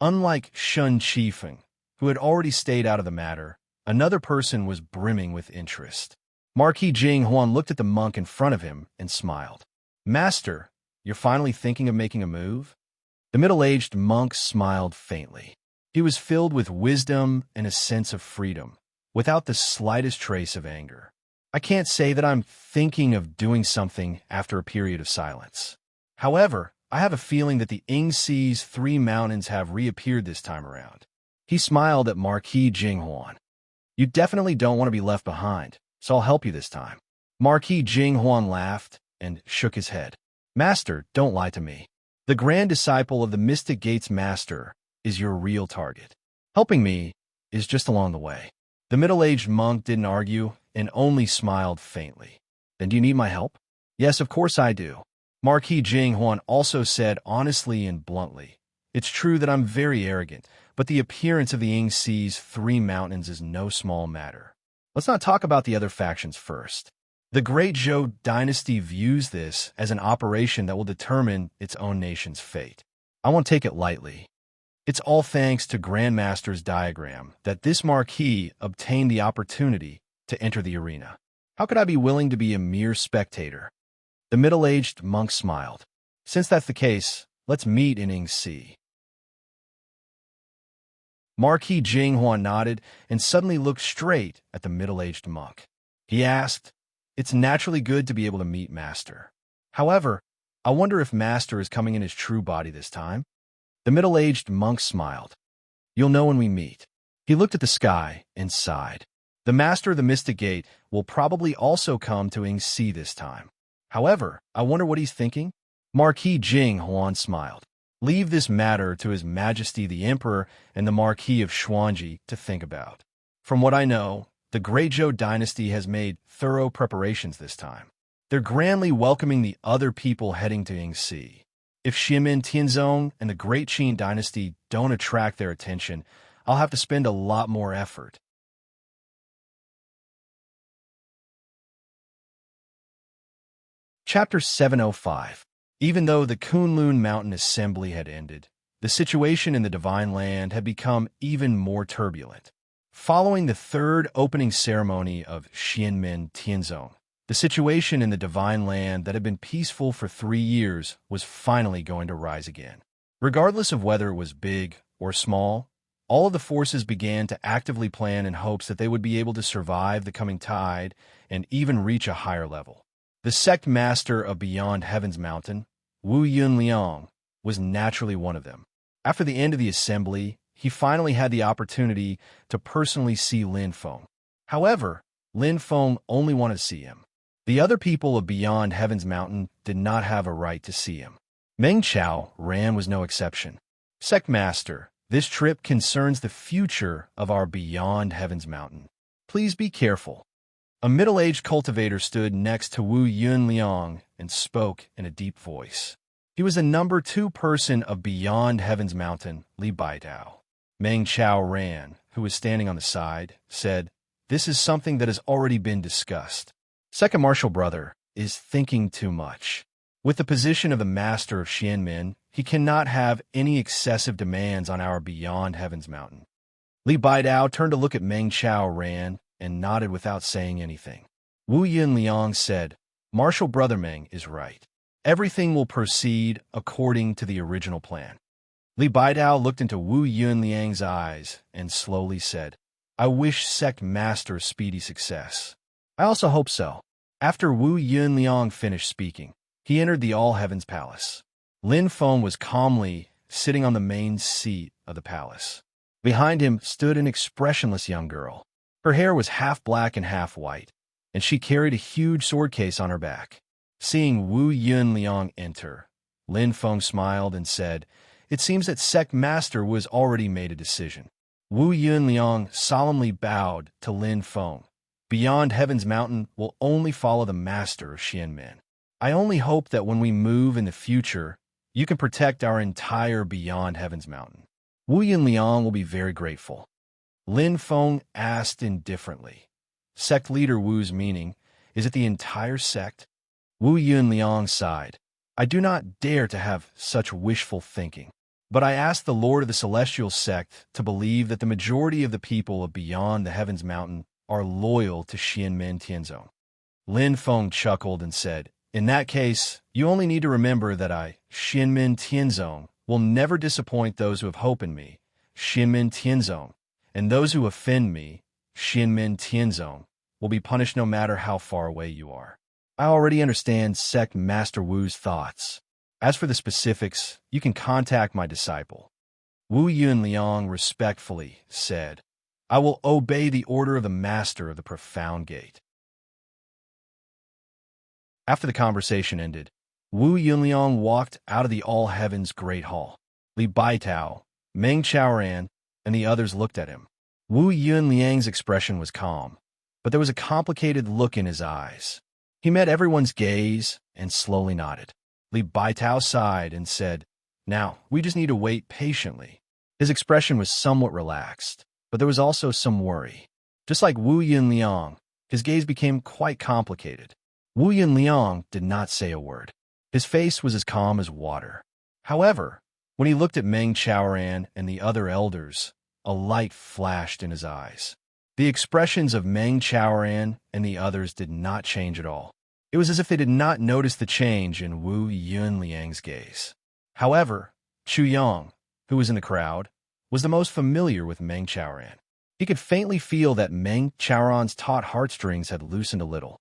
Unlike Shen Qifeng, who had already stayed out of the matter, another person was brimming with interest. Marquis Jing Huan looked at the monk in front of him and smiled. Master, you're finally thinking of making a move? The middle-aged monk smiled faintly. He was filled with wisdom and a sense of freedom, without the slightest trace of anger. I can't say that I'm thinking of doing something after a period of silence. However, I have a feeling that the Yingxi's 3 mountains have reappeared this time around. He smiled at Marquis Jinghuan. You definitely don't want to be left behind, so I'll help you this time. Marquis Jinghuan laughed and shook his head. Master, don't lie to me. The grand disciple of the Mystic Gates Master is your real target. Helping me is just along the way. The middle-aged monk didn't argue and only smiled faintly. Then do you need my help? Yes, of course I do. Marquis Jinghuan also said honestly and bluntly. It's true that I'm very arrogant, but the appearance of the Yingxi's 3 mountains is no small matter. Let's not talk about the other factions first. The Great Zhou dynasty views this as an operation that will determine its own nation's fate. I won't take it lightly. It's all thanks to Grandmaster's diagram that this marquis obtained the opportunity to enter the arena. How could I be willing to be a mere spectator? The middle-aged monk smiled. Since that's the case, let's meet in Ing C. Marquis Jinghuan nodded and suddenly looked straight at the middle-aged monk. He asked, "It's naturally good to be able to meet Master. However, I wonder if Master is coming in his true body this time?" The middle-aged monk smiled. "You'll know when we meet." He looked at the sky and sighed. The Master of the Mystic Gate will probably also come to Ing C this time. However, I wonder what he's thinking? Marquis Jinghuan smiled. "Leave this matter to His Majesty the Emperor and the Marquis of Xuanji to think about. From what I know, the Great Zhou dynasty has made thorough preparations this time. They're grandly welcoming the other people heading to Ing C. If Xianmen Tianzong and the Great Qin dynasty don't attract their attention, I'll have to spend a lot more effort." Chapter 705. Even though the Kunlun Mountain Assembly had ended, the situation in the Divine Land had become even more turbulent. Following the third opening ceremony of Xianmen Tianzong, the situation in the Divine Land that had been peaceful for 3 years was finally going to rise again. Regardless of whether it was big or small, all of the forces began to actively plan in hopes that they would be able to survive the coming tide and even reach a higher level. The sect master of Beyond Heaven's Mountain, Wu Yunliang, was naturally one of them. After the end of the assembly, he finally had the opportunity to personally see Lin Feng. However, Lin Feng only wanted to see him. The other people of Beyond Heaven's Mountain did not have a right to see him. Meng Chao Ran was no exception. "Sect Master, this trip concerns the future of our Beyond Heaven's Mountain. Please be careful." A middle-aged cultivator stood next to Wu Yunliang and spoke in a deep voice. He was the number 2 person of Beyond Heaven's Mountain, Li Baidao. Meng Chao Ran, who was standing on the side, said, "This is something that has already been discussed. Second Martial Brother is thinking too much. With the position of the Master of Xianmen, he cannot have any excessive demands on our Beyond Heaven's Mountain." Li Baidao turned to look at Meng Chao Ran and nodded without saying anything. Wu Yunliang said, "Martial Brother Meng is right. Everything will proceed according to the original plan." Li Baidao looked into Wu Yunliang's eyes and slowly said, "I wish Sect Master speedy success." "I also hope so." After Wu Yunliang finished speaking, he entered the All Heavens Palace. Lin Feng was calmly sitting on the main seat of the palace. Behind him stood an expressionless young girl. Her hair was half black and half white, and she carried a huge sword case on her back. Seeing Wu Yunliang enter, Lin Feng smiled and said, "It seems that Sect Master was already made a decision." Wu Yunliang solemnly bowed to Lin Feng. "Beyond Heaven's Mountain will only follow the Master of Xianmen. I only hope that when we move in the future, you can protect our entire Beyond Heaven's Mountain." Wu Yunliang will be very grateful. Lin Feng asked indifferently. Sect leader Wu's meaning, is it the entire sect? Wu Yunliang sighed. "I do not dare to have such wishful thinking, but I ask the Lord of the Celestial Sect to believe that the majority of the people of Beyond the Heavens Mountain are loyal to Xianmen Tianzong." Lin Feng chuckled and said, "In that case, you only need to remember that I, Xianmen Tianzong, will never disappoint those who have hope in me, Xianmen Tianzong, and those who offend me, Xianmen Tianzong, will be punished no matter how far away you are." I already understand Sect Master Wu's thoughts. As for the specifics, you can contact my disciple. Wu Yunliang respectfully said, "I will obey the order of the Master of the Profound Gate." After the conversation ended, Wu Yunliang walked out of the All Heavens Great Hall. Li Baitao, Meng Chaoran, and the others looked at him. Wu Yunliang's expression was calm, but there was a complicated look in his eyes. He met everyone's gaze and slowly nodded. Li Baitao sighed and said, "Now, we just need to wait patiently." His expression was somewhat relaxed, but there was also some worry. Just like Wu Yunliang, his gaze became quite complicated. Wu Yunliang did not say a word. His face was as calm as water. However, When he looked at Meng Chaoran and the other elders, a light flashed in his eyes. The expressions of Meng Chaoran and the others did not change at all. It was as if they did not notice the change in Wu Yunliang's gaze. However, Chu Yang, who was in the crowd, was the most familiar with Meng Chaoran. He could faintly feel that Meng Chaoran's taut heartstrings had loosened a little.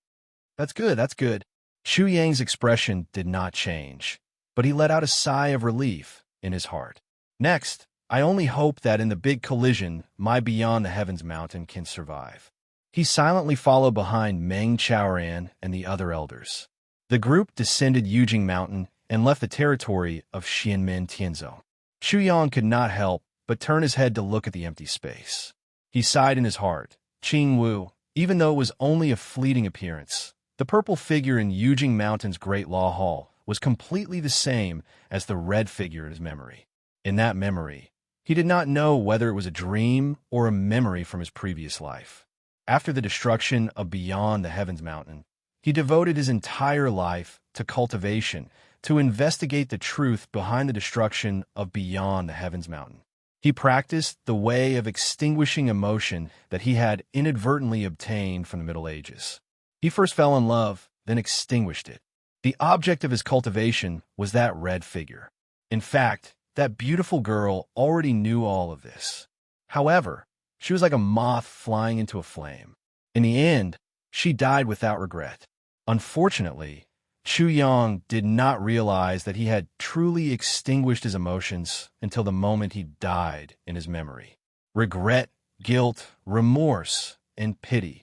That's good, that's good. Chu Yang's expression did not change, but he let out a sigh of relief in his heart. Next, I only hope that in the big collision, my Beyond the Heavens mountain can survive. He silently followed behind Meng Chaoran and the other elders. The group descended Yujing Mountain and left the territory of Xianmen Tianzhou. Chu Yang could not help but turn his head to look at the empty space. He sighed in his heart. Qing Wu, even though it was only a fleeting appearance, the purple figure in Yujing Mountain's Great Law Hall was completely the same as the red figure in his memory. In that memory, he did not know whether it was a dream or a memory from his previous life. After the destruction of Beyond the Heavens Mountain, he devoted his entire life to cultivation, to investigate the truth behind the destruction of Beyond the Heavens Mountain. He practiced the way of extinguishing emotion that he had inadvertently obtained from the Middle Ages. He first fell in love, then extinguished it. The object of his cultivation was that red figure. In fact, that beautiful girl already knew all of this. However, she was like a moth flying into a flame. In the end, she died without regret. Unfortunately, Chu Yang did not realize that he had truly extinguished his emotions until the moment he died in his memory. Regret, guilt, remorse, and pity.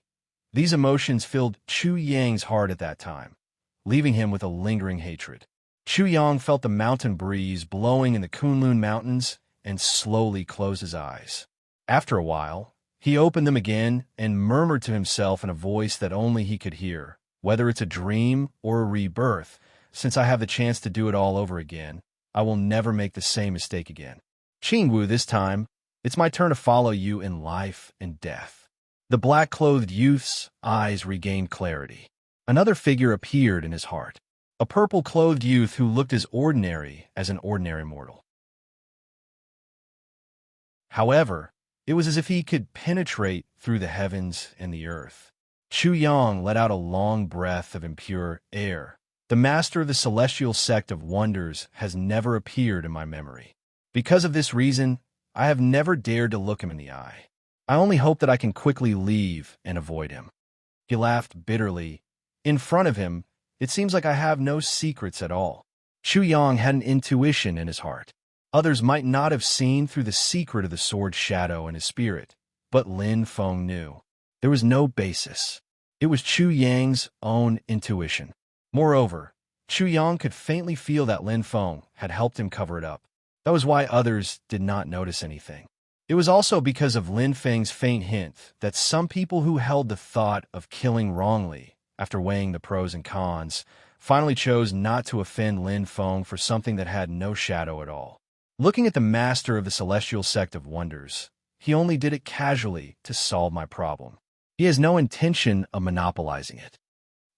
These emotions filled Chu Yang's heart at that time, leaving him with a lingering hatred. Chu Yang felt the mountain breeze blowing in the Kunlun Mountains and slowly closed his eyes. After a while, he opened them again and murmured to himself in a voice that only he could hear, "Whether it's a dream or a rebirth, since I have the chance to do it all over again, I will never make the same mistake again. Qing Wu, this time, it's my turn to follow you in life and death." The black-clothed youth's eyes regained clarity. Another figure appeared in his heart, a purple-clothed youth who looked as ordinary as an ordinary mortal. However, it was as if he could penetrate through the heavens and the earth. Chu Yang let out a long breath of impure air. The master of the celestial sect of wonders has never appeared in my memory. Because of this reason, I have never dared to look him in the eye. I only hope that I can quickly leave and avoid him. He laughed bitterly. In front of him, it seems like I have no secrets at all. Chu Yang had an intuition in his heart. Others might not have seen through the secret of the sword's shadow in his spirit, but Lin Feng knew. There was no basis. It was Chu Yang's own intuition. Moreover, Chu Yang could faintly feel that Lin Feng had helped him cover it up. That was why others did not notice anything. It was also because of Lin Feng's faint hint that some people who held the thought of killing wrongly, after weighing the pros and cons, finally chose not to offend Lin Feng for something that had no shadow at all. Looking at the master of the celestial sect of wonders, he only did it casually to solve my problem. He has no intention of monopolizing it.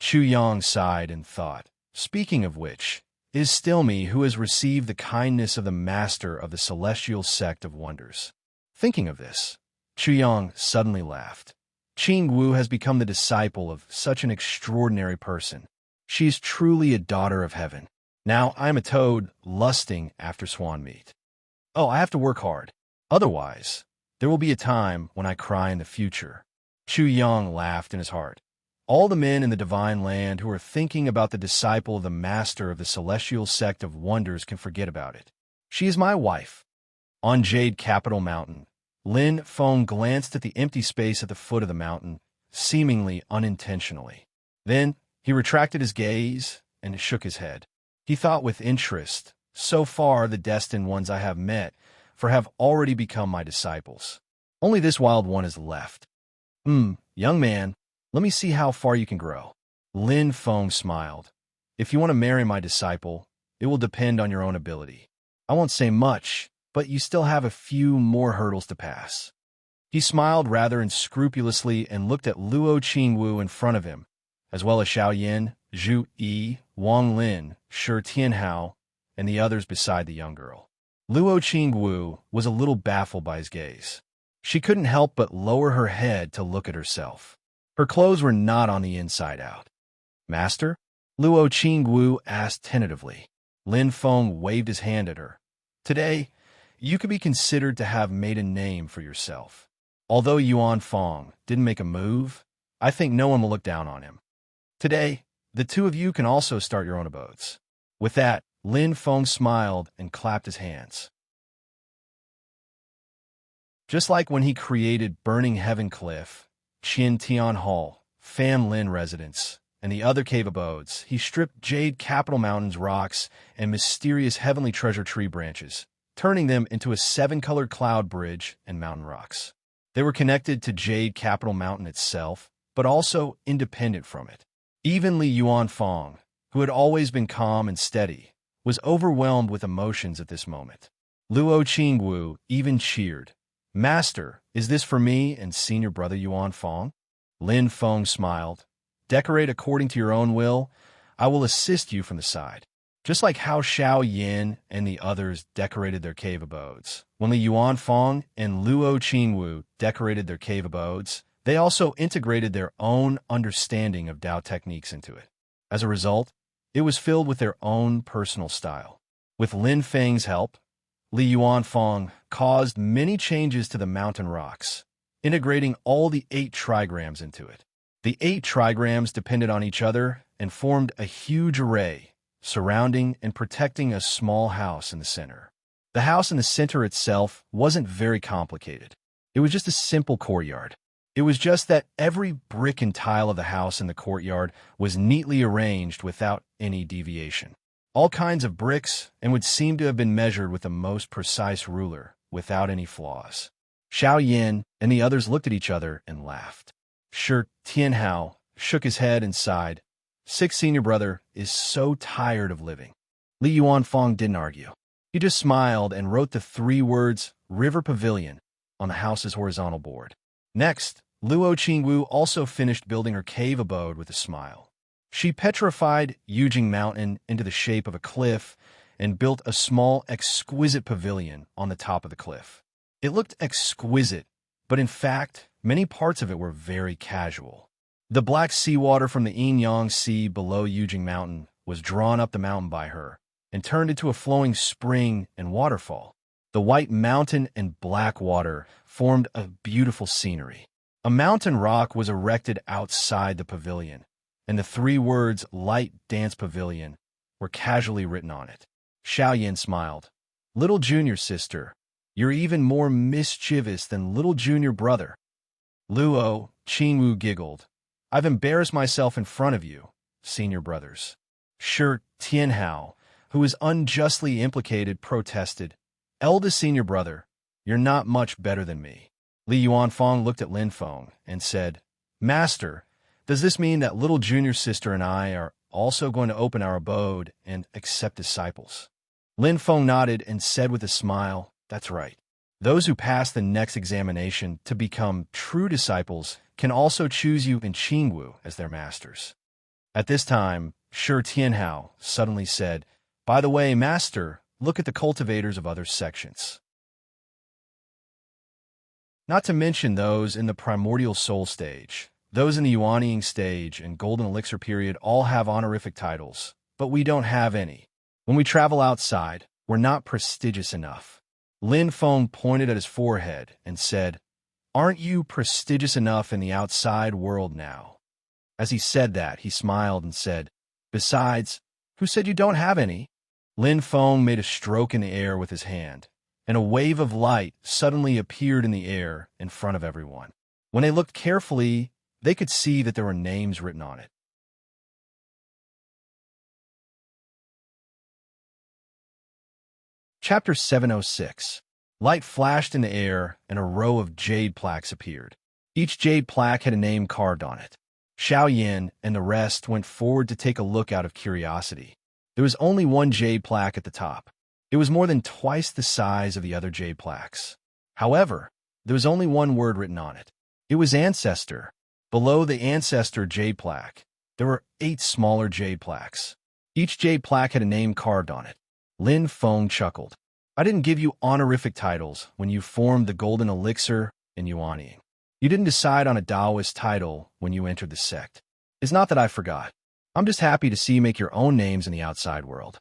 Chu Yang sighed and thought, speaking of which, it is still me who has received the kindness of the master of the celestial sect of wonders. Thinking of this, Chu Yang suddenly laughed. Qing Wu has become the disciple of such an extraordinary person. She is truly a daughter of heaven. Now I am a toad lusting after swan meat. Oh, I have to work hard. Otherwise, there will be a time when I cry in the future. Chu Yang laughed in his heart. All the men in the divine land who are thinking about the disciple of the master of the celestial sect of wonders can forget about it. She is my wife. On Jade Capital Mountain, Lin Feng glanced at the empty space at the foot of the mountain, seemingly unintentionally. Then he retracted his gaze and shook his head. He thought with interest, so far the destined ones I have met for have already become my disciples. Only this wild one is left. Young man, let me see how far you can grow. Lin Feng smiled. If you want to marry my disciple, it will depend on your own ability. I won't say much, but you still have a few more hurdles to pass. He smiled rather unscrupulously and looked at Luo Qingwu in front of him, as well as Xiao Yin, Zhu Yi, Wang Lin, Shi Tianhao, and the others beside the young girl. Luo Qingwu was a little baffled by his gaze. She couldn't help but lower her head to look at herself. Her clothes were not on the inside out. "Master?" Luo Qingwu asked tentatively. Lin Feng waved his hand at her. "Today, you could be considered to have made a name for yourself. Although Yuan Feng didn't make a move, I think no one will look down on him. Today, the two of you can also start your own abodes." With that, Lin Feng smiled and clapped his hands. Just like when he created Burning Heaven Cliff, Qin Tian Hall, Fan Lin Residence, and the other cave abodes, he stripped Jade Capital Mountain's rocks and mysterious heavenly treasure tree branches, turning them into a 7-colored cloud bridge and mountain rocks. They were connected to Jade Capital Mountain itself, but also independent from it. Even Li Yuanfang, who had always been calm and steady, was overwhelmed with emotions at this moment. Luo Qingwu even cheered. "Master, is this for me and senior brother Yuanfang?" Lin Feng smiled. "Decorate according to your own will. I will assist you from the side." Just like how Xiao Yin and the others decorated their cave abodes. When Li Yuanfang and Luo Qingwu decorated their cave abodes, they also integrated their own understanding of Dao techniques into it. As a result, it was filled with their own personal style. With Lin Feng's help, Li Yuanfang caused many changes to the mountain rocks, integrating all the 8 trigrams into it. The 8 trigrams depended on each other and formed a huge array, surrounding and protecting a small house in the center. The house in the center itself wasn't very complicated. It was just a simple courtyard. It was just that every brick and tile of the house in the courtyard was neatly arranged without any deviation. All kinds of bricks, and would seem to have been measured with the most precise ruler, without any flaws. Xiao Yin and the others looked at each other and laughed. Shi Tianhao shook his head and sighed. "Sixth senior brother is so tired of living." Li Yuanfang didn't argue. He just smiled and wrote the 3 words, "River Pavilion," on the house's horizontal board. Next, Luo Qingwu also finished building her cave abode with a smile. She petrified Yujing Mountain into the shape of a cliff and built a small, exquisite pavilion on the top of the cliff. It looked exquisite, but in fact, many parts of it were very casual. The black seawater from the Yin-Yang Sea below Yujing Mountain was drawn up the mountain by her and turned into a flowing spring and waterfall. The white mountain and black water formed a beautiful scenery. A mountain rock was erected outside the pavilion, and the 3 words "Light Dance Pavilion" were casually written on it. Xiao Yin smiled. "Little junior sister, you're even more mischievous than little junior brother." Luo Qingwu giggled. "I've embarrassed myself in front of you, senior brothers." Shi Tianhao, who was unjustly implicated, protested. "Eldest senior brother, you're not much better than me." Li Yuanfang looked at Lin Feng and said, "Master, does this mean that little junior sister and I are also going to open our abode and accept disciples?" Lin Feng nodded and said with a smile, "That's right. Those who pass the next examination to become true disciples can also choose you and Qingwu as their masters." At this time, Shi Tianhao suddenly said, "By the way, master, look at the cultivators of other sections. Not to mention those in the primordial soul stage. Those in the Yuanying stage and golden elixir period all have honorific titles, but we don't have any. When we travel outside, we're not prestigious enough." Lin Feng pointed at his forehead and said, "Aren't you prestigious enough in the outside world now?" As he said that, he smiled and said, "Besides, who said you don't have any?" Lin Feng made a stroke in the air with his hand, and a wave of light suddenly appeared in the air in front of everyone. When they looked carefully, they could see that there were names written on it. Chapter 706. Light flashed in the air, and a row of jade plaques appeared. Each jade plaque had a name carved on it. Xiao Yin and the rest went forward to take a look out of curiosity. There was only one jade plaque at the top. It was more than twice the size of the other jade plaques. However, there was only one word written on it. It was Ancestor. Below the Ancestor jade plaque, there were 8 smaller jade plaques. Each jade plaque had a name carved on it. Lin Feng chuckled. I didn't give you honorific titles when you formed the Golden Elixir in Yuanying. You didn't decide on a Taoist title when you entered the sect. It's not that I forgot. I'm just happy to see you make your own names in the outside world.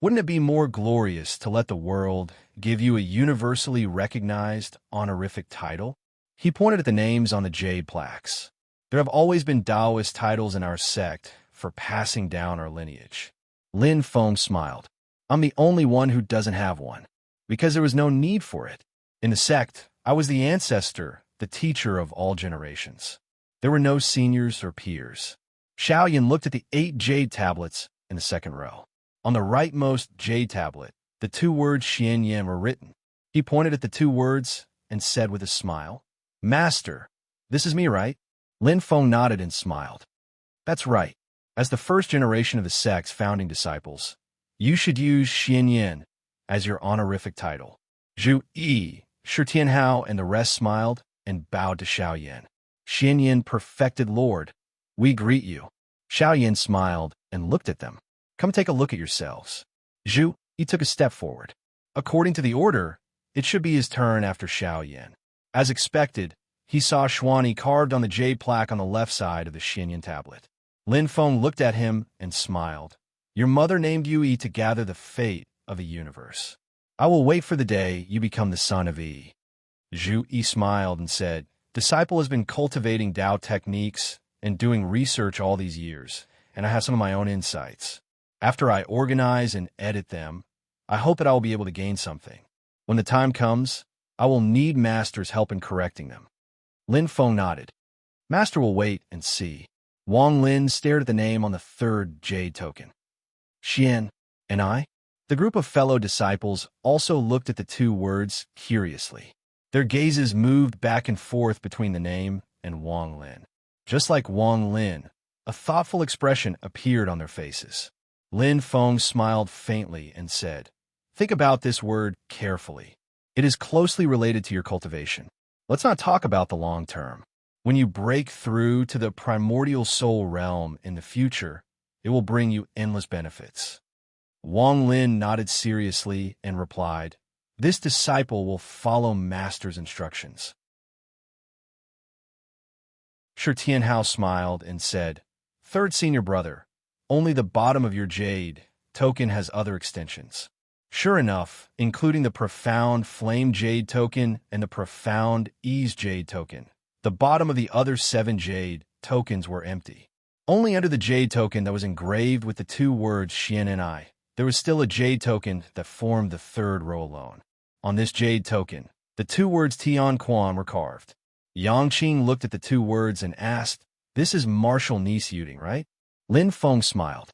Wouldn't it be more glorious to let the world give you a universally recognized honorific title? He pointed at the names on the jade plaques. There have always been Taoist titles in our sect for passing down our lineage. Lin Feng smiled. I'm the only one who doesn't have one, because there was no need for it. In the sect, I was the ancestor, the teacher of all generations. There were no seniors or peers. Xiaoyan looked at the 8 jade tablets in the second row. On the rightmost jade tablet, the 2 words Xianyan were written. He pointed at the 2 words and said with a smile, Master, this is me, right? Lin Feng nodded and smiled. That's right. As the first generation of the sect's founding disciples, you should use Xianyan as your honorific title. Zhu Yi, Shi Tianhao, and the rest smiled and bowed to Xiaoyan. Xianyan, perfected Lord, we greet you. Xiaoyan smiled and looked at them. Come take a look at yourselves. Zhu Yi took a step forward. According to the order, it should be his turn after Xiaoyan. As expected, he saw Xuani carved on the jade plaque on the left side of the Xianyan tablet. Lin Feng looked at him and smiled. Your mother named you Yi to gather the fate of the universe. I will wait for the day you become the son of Yi. Zhu Yi smiled and said, Disciple has been cultivating Tao techniques and doing research all these years, and I have some of my own insights. After I organize and edit them, I hope that I will be able to gain something. When the time comes, I will need Master's help in correcting them. Lin Feng nodded. Master will wait and see. Wang Lin stared at the name on the 3rd jade token. Xian, and I? The group of fellow disciples also looked at the 2 words curiously. Their gazes moved back and forth between the name and Wang Lin. Just like Wang Lin, a thoughtful expression appeared on their faces. Lin Feng smiled faintly and said, Think about this word carefully. It is closely related to your cultivation. Let's not talk about the long term. When you break through to the primordial soul realm in the future, it will bring you endless benefits. Wang Lin nodded seriously and replied, This disciple will follow Master's instructions. Shi Tianhao smiled and said, 3rd senior brother, only the bottom of your jade token has other extensions. Sure enough, including the profound flame jade token and the profound ease jade token, the bottom of the other 7 jade tokens were empty. Only under the jade token that was engraved with the 2 words Xian and I, there was still a jade token that formed the 3rd row alone. On this jade token, the 2 words Tian Quan were carved. Yang Qing looked at the 2 words and asked, This is martial niece Yuding, right? Lin Feng smiled.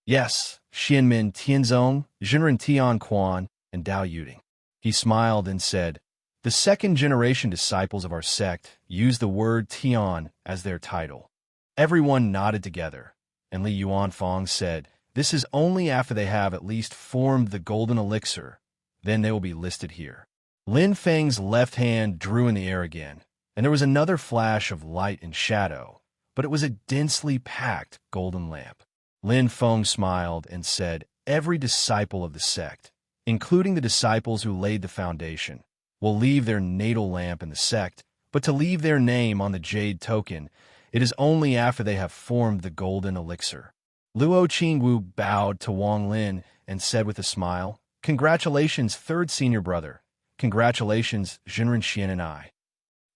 Yes, Xianmin Tianzong, Zhenren Tian Quan, and Dao Yuding. He smiled and said, The 2nd generation disciples of our sect use the word Tian as their title. Everyone nodded together, and Li Yuanfang said, This is only after they have at least formed the golden elixir, then they will be listed here. Lin Feng's left hand drew in the air again, and there was another flash of light and shadow, but it was a densely packed golden lamp. Lin Feng smiled and said, Every disciple of the sect, including the disciples who laid the foundation, will leave their natal lamp in the sect, but to leave their name on the jade token, it is only after they have formed the golden elixir. Luo Qingwu bowed to Wang Lin and said with a smile, Congratulations, 3rd senior brother. Congratulations, Zhenren Xian and I.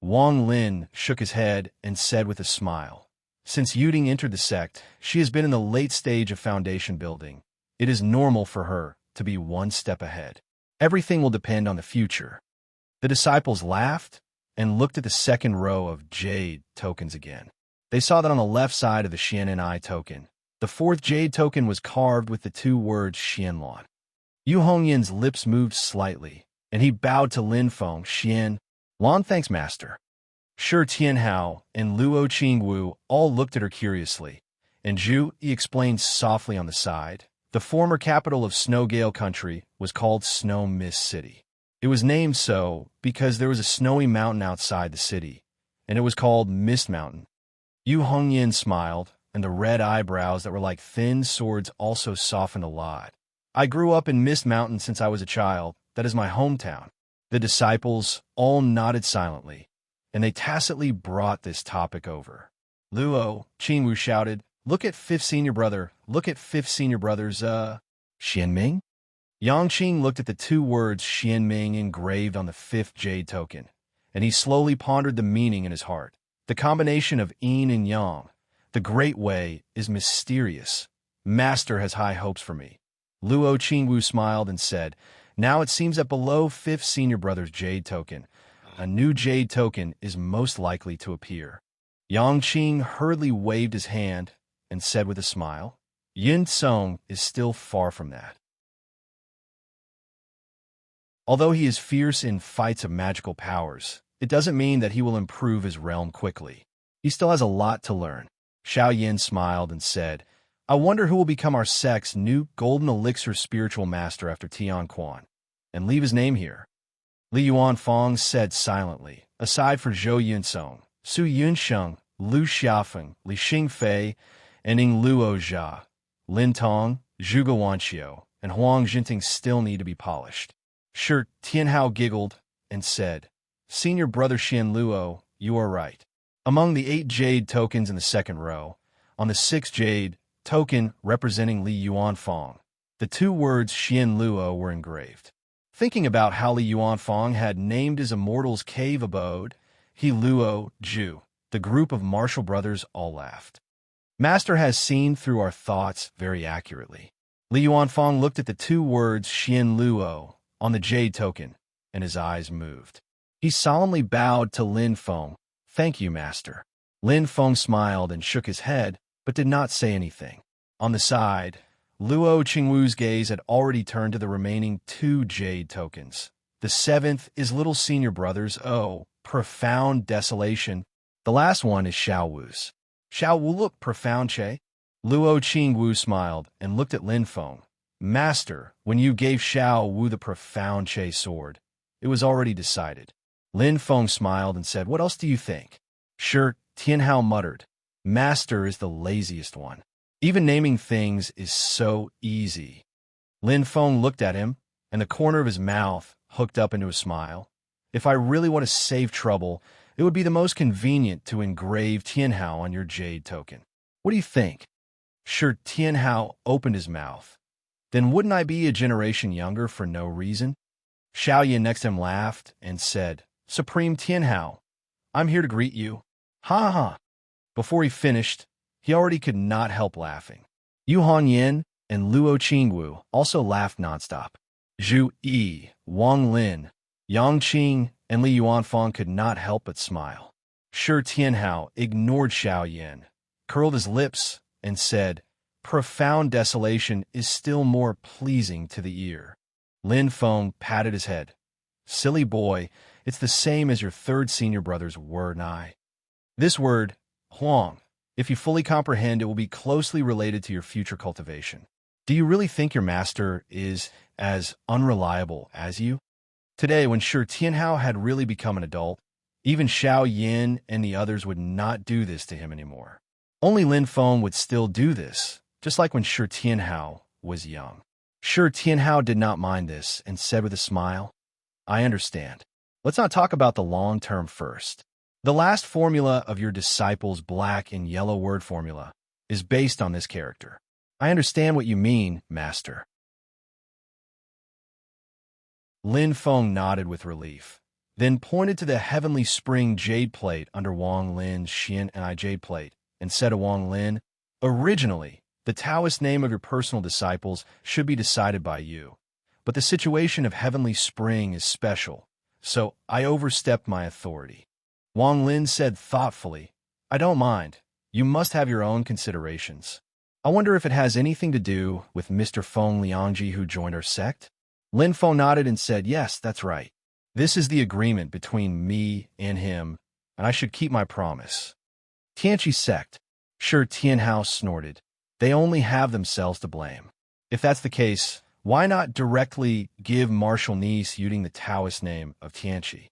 Wang Lin shook his head and said with a smile, Since Yuding entered the sect, she has been in the late stage of foundation building. It is normal for her to be 1 step ahead. Everything will depend on the future. The disciples laughed and looked at the 2nd row of jade tokens again. They saw that on the left side of the Xian and I token, the 4th jade token was carved with the 2 words Xianluan. Yu Hongyan's lips moved slightly, and he bowed to Lin Feng. Xian, Lan, thanks, Master. Shi Tianhao and Luo Qingwu all looked at her curiously, and Zhu Yi explained softly on the side. The former capital of Snowgale Country was called Snow Mist City. It was named so because there was a snowy mountain outside the city, and it was called Mist Mountain. Yu Hongyan smiled, and the red eyebrows that were like thin swords also softened a lot. I grew up in Mist Mountain since I was a child, That is my hometown. The disciples all nodded silently, and they tacitly brought this topic over. Luo, Qingwu shouted, "Look at fifth senior brother, look at fifth senior brother's, Xianming?" Yangqing looked at the two words Xianming engraved on the fifth jade token, and he slowly pondered the meaning in his heart. The combination of yin and yang, the great way, is mysterious. Master has high hopes for me. Luo Qingwu smiled and said, "Now it seems that below fifth senior brother's jade token, a new jade token is most likely to appear." Yangqing hurriedly waved his hand and said with a smile, "Yin Song is still far from that. Although he is fierce in fights of magical powers, it doesn't mean that he will improve his realm quickly. He still has a lot to learn." Xiao Yin smiled and said, "I wonder who will become our sect's new golden elixir spiritual master after Tian Quan, and leave his name here." Li Yuanfang said silently, "Aside for Zhou Yunsong, Su Yunsheng, Lu Xiaofeng, Li Xingfei, and Ing Luo Jia, Lin Tong, Zhuge Wanqiu, and Huang Jinting still need to be polished." Shi Tianhao giggled and said, "Senior brother Xian Luo, you are right." Among the 8 jade tokens in the second row, on the 6th jade token representing Li Yuanfang, the two words Xian Luo were engraved. Thinking about how Li Yuanfang had named his immortal's cave abode, He Luo Ju, the group of martial brothers all laughed. Master has seen through our thoughts very accurately. Li Yuanfang looked at the two words Xian Luo on the jade token, and his eyes moved. He solemnly bowed to Lin Feng. "Thank you, Master." Lin Feng smiled and shook his head, but did not say anything. On the side, Luo Qingwu's gaze had already turned to the remaining 2 jade tokens. The 7th is little senior brother's, profound desolation. The last one is Xiao Wu's. "Xiao Wu look profound, che?" Luo Qingwu smiled and looked at Lin Feng. "Master, when you gave Xiao Wu the profound che sword, it was already decided." Lin Feng smiled and said, "What else do you think?" Shi Tianhao muttered, "Master is the laziest one. Even naming things is so easy." Lin Feng looked at him, and the corner of his mouth hooked up into a smile. "If I really want to save trouble, it would be the most convenient to engrave Tianhao on your jade token. What do you think?" Shi Tianhao opened his mouth. "Then wouldn't I be a generation younger for no reason?" Xiao Yin next to him laughed and said, "Supreme Tianhao, I'm here to greet you." "Ha ha!" Before he finished, he already could not help laughing. Yu Hanyin and Luo Qingwu also laughed nonstop. Zhu Yi, Wang Lin, Yang Qing, and Li Yuanfang could not help but smile. Shi Tianhao ignored Xiao Yin, curled his lips, and said, "Profound desolation is still more pleasing to the ear." Lin Feng patted his head. "Silly boy, it's the same as your 3rd senior brother's word nigh. This word, Huang, if you fully comprehend, it will be closely related to your future cultivation. Do you really think your master is as unreliable as you?" Today, when Shi Tianhao had really become an adult, even Xiao Yin and the others would not do this to him anymore. Only Lin Feng would still do this, just like when Shi Tianhao was young. Shi Tianhao did not mind this and said with a smile, "I understand. Let's not talk about the long term first. The last formula of your disciples' black and yellow word formula is based on this character. I understand what you mean, Master." Lin Feng nodded with relief, then pointed to the heavenly spring jade plate under Wang Lin's Xian and I jade plate, and said to Wang Lin, "Originally, the Taoist name of your personal disciples should be decided by you, but the situation of heavenly spring is special, so I overstepped my authority." Wang Lin said thoughtfully, "I don't mind. You must have your own considerations. I wonder if it has anything to do with Mr. Feng Liangji who joined our sect?" Lin Feng nodded and said, "Yes, that's right. This is the agreement between me and him, and I should keep my promise." Tianqi sect. Shi Tianhao snorted. "They only have themselves to blame. If that's the case, why not directly give martial niece using the Taoist name of Tianqi?"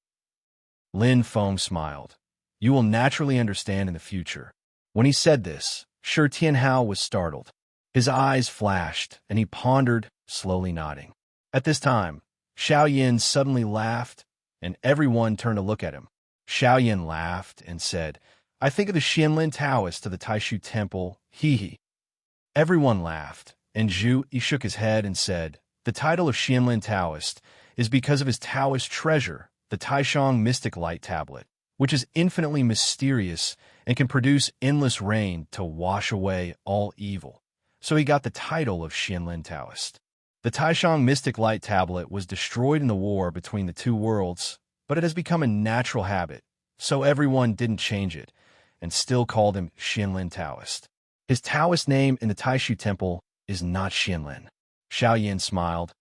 Lin Feng smiled. "You will naturally understand in the future." When he said this, Shi Tianhao was startled. His eyes flashed, and he pondered, slowly nodding. At this time, Xiao Yin suddenly laughed, and everyone turned to look at him. Xiao Yin laughed and said, "I think of the Xianlin Taoist to the Taishu Temple, hee hee." Everyone laughed, and Zhu Yi shook his head and said, "The title of Xianlin Taoist is because of his Taoist treasure, the Taishang Mystic Light Tablet, which is infinitely mysterious and can produce endless rain to wash away all evil. So he got the title of Xianlin Taoist." The Taishang Mystic Light Tablet was destroyed in the war between the two worlds, but it has become a natural habit, so everyone didn't change it, and still called him Xianlin Taoist. His Taoist name in the Taishu Temple is not Xianlin. Xiao Yin smiled.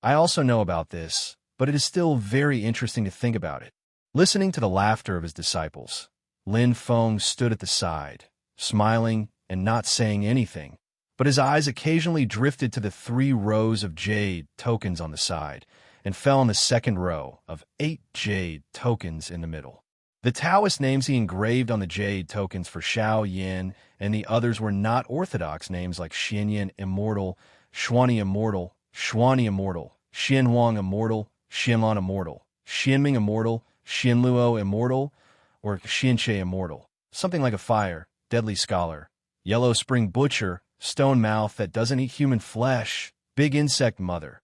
"I also know about this, but it is still very interesting to think about it." Listening to the laughter of his disciples, Lin Feng stood at the side, smiling and not saying anything, but his eyes occasionally drifted to the 3 rows of jade tokens on the side and fell on the second row of 8 jade tokens in the middle. The Taoist names he engraved on the jade tokens for Xiao Yin and the others were not orthodox names like Xianyin Immortal, Xuani Immortal, Xuani Immortal, Xianhuang Immortal, Xianlan Immortal, Xianming Immortal, Xianluo Immortal, or Xianche Immortal, something like a fire, deadly scholar, yellow spring butcher, stone mouth that doesn't eat human flesh, big insect mother.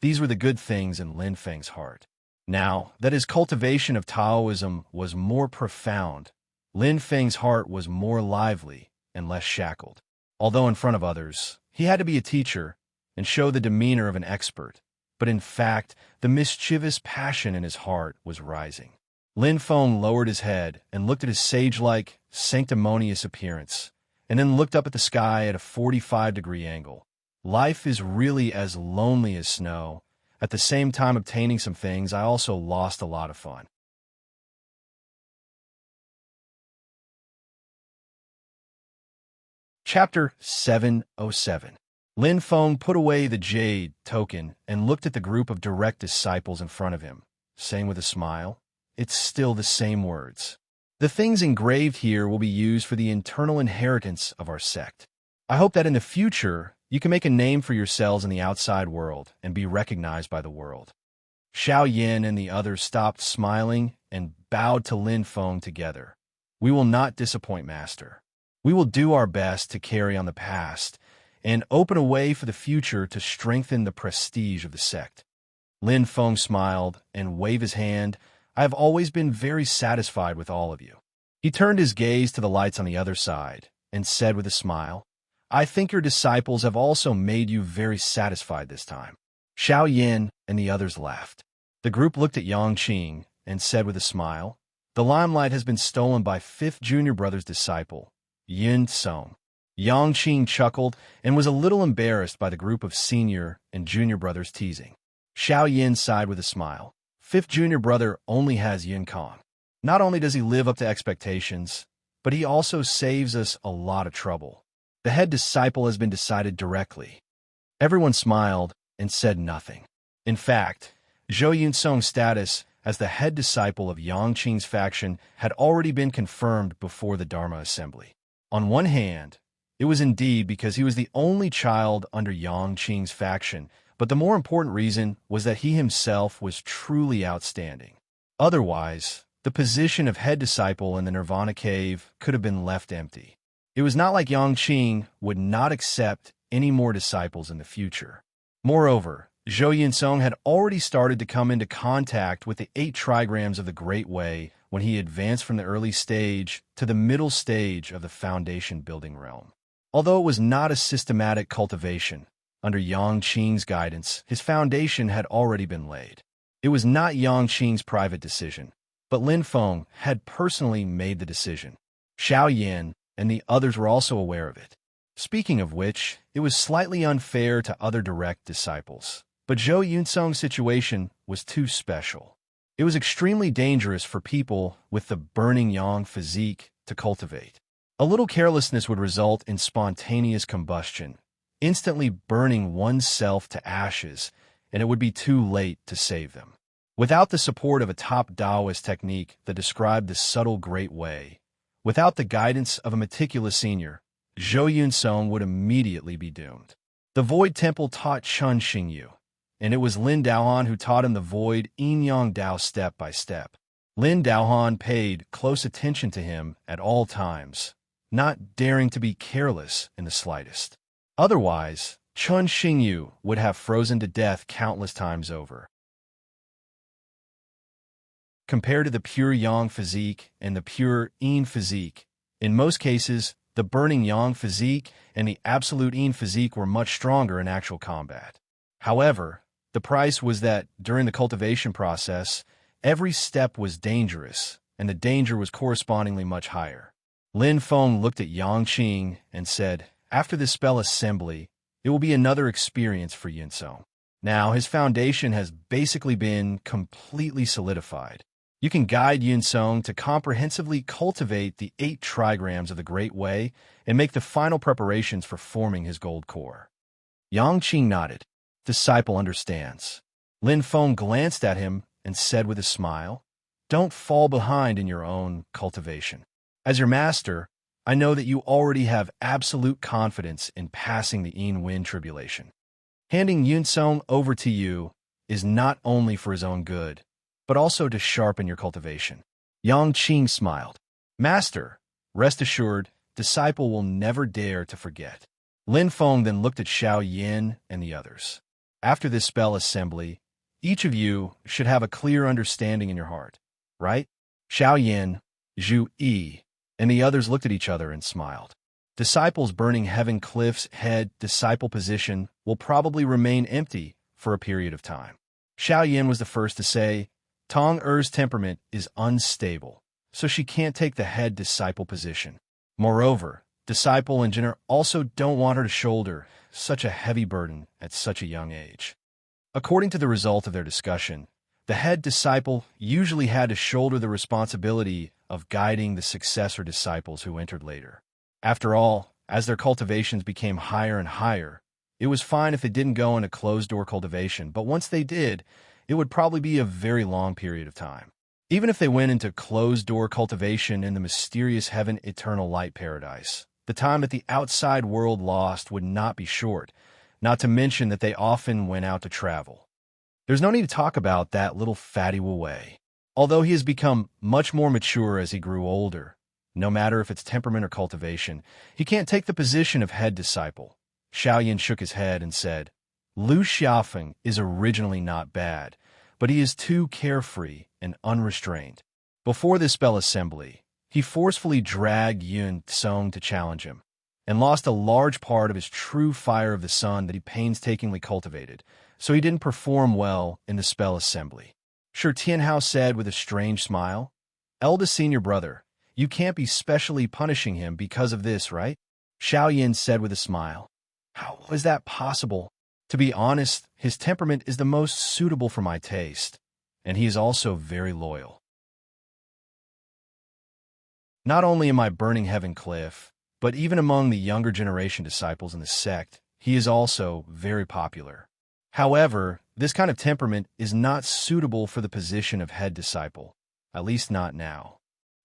These were the good things in Lin Feng's heart. Now that his cultivation of Taoism was more profound, Lin Feng's heart was more lively and less shackled. Although in front of others, he had to be a teacher and show the demeanor of an expert, but in fact, the mischievous passion in his heart was rising. Lin Feng lowered his head and looked at his sage-like, sanctimonious appearance, and then looked up at the sky at a 45-degree angle. Life is really as lonely as snow. At the same time obtaining some things, I also lost a lot of fun. Chapter 707. Lin Feng put away the jade token and looked at the group of direct disciples in front of him, saying with a smile, "It's still the same words. The things engraved here will be used for the internal inheritance of our sect. I hope that in the future, you can make a name for yourselves in the outside world and be recognized by the world." Xiao Yin and the others stopped smiling and bowed to Lin Feng together. "We will not disappoint, Master. We will do our best to carry on the past and open a way for the future to strengthen the prestige of the sect." Lin Feng smiled and waved his hand. "I have always been very satisfied with all of you." He turned his gaze to the lights on the other side and said with a smile, "I think your disciples have also made you very satisfied this time." Xiao Yin and the others laughed. The group looked at Yang Qing and said with a smile, "The limelight has been stolen by 5th junior brother's disciple, Yun Song." Yang Qing chuckled and was a little embarrassed by the group of senior and junior brothers teasing. Xiao Yin sighed with a smile. 5th junior brother only has Yin Kong. Not only does he live up to expectations, but he also saves us a lot of trouble. The head disciple has been decided directly. Everyone smiled and said nothing. In fact, Zhou Yunsong's status as the head disciple of Yang Qing's faction had already been confirmed before the Dharma assembly. On one hand, it was indeed because he was the only child under Yang Qing's faction, but the more important reason was that he himself was truly outstanding. Otherwise, the position of head disciple in the Nirvana cave could have been left empty. It was not like Yang Qing would not accept any more disciples in the future. Moreover, Zhou Yunsong had already started to come into contact with the 8 trigrams of the Great Way when he advanced from the early stage to the middle stage of the foundation building realm. Although it was not a systematic cultivation, under Yang Qing's guidance, his foundation had already been laid. It was not Yang Qing's private decision, but Lin Feng had personally made the decision. Xiao Yin and the others were also aware of it. Speaking of which, it was slightly unfair to other direct disciples, but Zhou Yunsong's situation was too special. It was extremely dangerous for people with the burning yang physique to cultivate. A little carelessness would result in spontaneous combustion, instantly burning oneself to ashes, and it would be too late to save them. Without the support of a top Taoist technique that described the subtle Great Way, without the guidance of a meticulous senior, Zhou Yunsong would immediately be doomed. The Void Temple taught Chun Xingyu. and it was Lin Daohan who taught him the void yin yang Dao step by step. Lin Daohan paid close attention to him at all times, not daring to be careless in the slightest. Otherwise, Chun Xingyu would have frozen to death countless times over. Compared to the pure yang physique and the pure yin physique, in most cases, the burning yang physique and the absolute yin physique were much stronger in actual combat. However, the price was that, during the cultivation process, every step was dangerous, and the danger was correspondingly much higher. Lin Feng looked at Yang Qing and said, "After this spell assembly, it will be another experience for Yinsong. Now, his foundation has basically been completely solidified. You can guide Yinsong to comprehensively cultivate the 8 trigrams of the Great Way and make the final preparations for forming his gold core." Yang Qing nodded. "Disciple understands." Lin Feng glanced at him and said with a smile, "Don't fall behind in your own cultivation. As your master, I know that you already have absolute confidence in passing the Yin Wind tribulation. Handing Yinsong over to you is not only for his own good, but also to sharpen your cultivation." Yang Qing smiled. "Master, rest assured, disciple will never dare to forget." Lin Feng then looked at Xiao Yin and the others. "After this spell assembly, each of you should have a clear understanding in your heart, right?" Xiao Yin, Zhu Yi, and the others looked at each other and smiled. Disciples burning Heaven Cliff's head disciple position will probably remain empty for a period of time. Xiao Yin was the first to say, "Tong Er's temperament is unstable, so she can't take the head disciple position. Moreover, disciple and Jinner also don't want her to shoulder such a heavy burden at such a young age." According to the result of their discussion, the head disciple usually had to shoulder the responsibility of guiding the successor disciples who entered later. After all, as their cultivations became higher and higher, it was fine if they didn't go into closed-door cultivation, but once they did, it would probably be a very long period of time. Even if they went into closed-door cultivation in the mysterious Heaven Eternal Light Paradise, the time that the outside world lost would not be short, not to mention that they often went out to travel. There's no need to talk about that little fatty Wu Wei. Although he has become much more mature as he grew older, no matter if it's temperament or cultivation, he can't take the position of head disciple. Xiao Yin shook his head and said, "Lu Xiaofeng is originally not bad, but he is too carefree and unrestrained. Before this spell assembly, he forcefully dragged Yun Song to challenge him, and lost a large part of his true fire of the sun that he painstakingly cultivated, so he didn't perform well in the spell assembly." Shi Tianhao said with a strange smile, "Eldest senior brother, you can't be specially punishing him because of this, right?" Xiao Yin said with a smile, "How is that possible? To be honest, his temperament is the most suitable for my taste, and he is also very loyal. Not only am I burning Heaven Cliff, but even among the younger generation disciples in the sect, he is also very popular. However, this kind of temperament is not suitable for the position of head disciple, at least not now."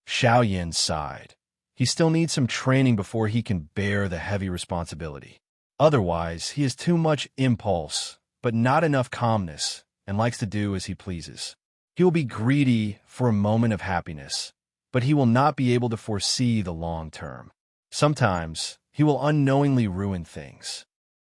Xiao Yin sighed. He still needs some training before he can bear the heavy responsibility. Otherwise, he has too much impulse, but not enough calmness, and likes to do as he pleases. He will be greedy for a moment of happiness, but he will not be able to foresee the long term. Sometimes, he will unknowingly ruin things.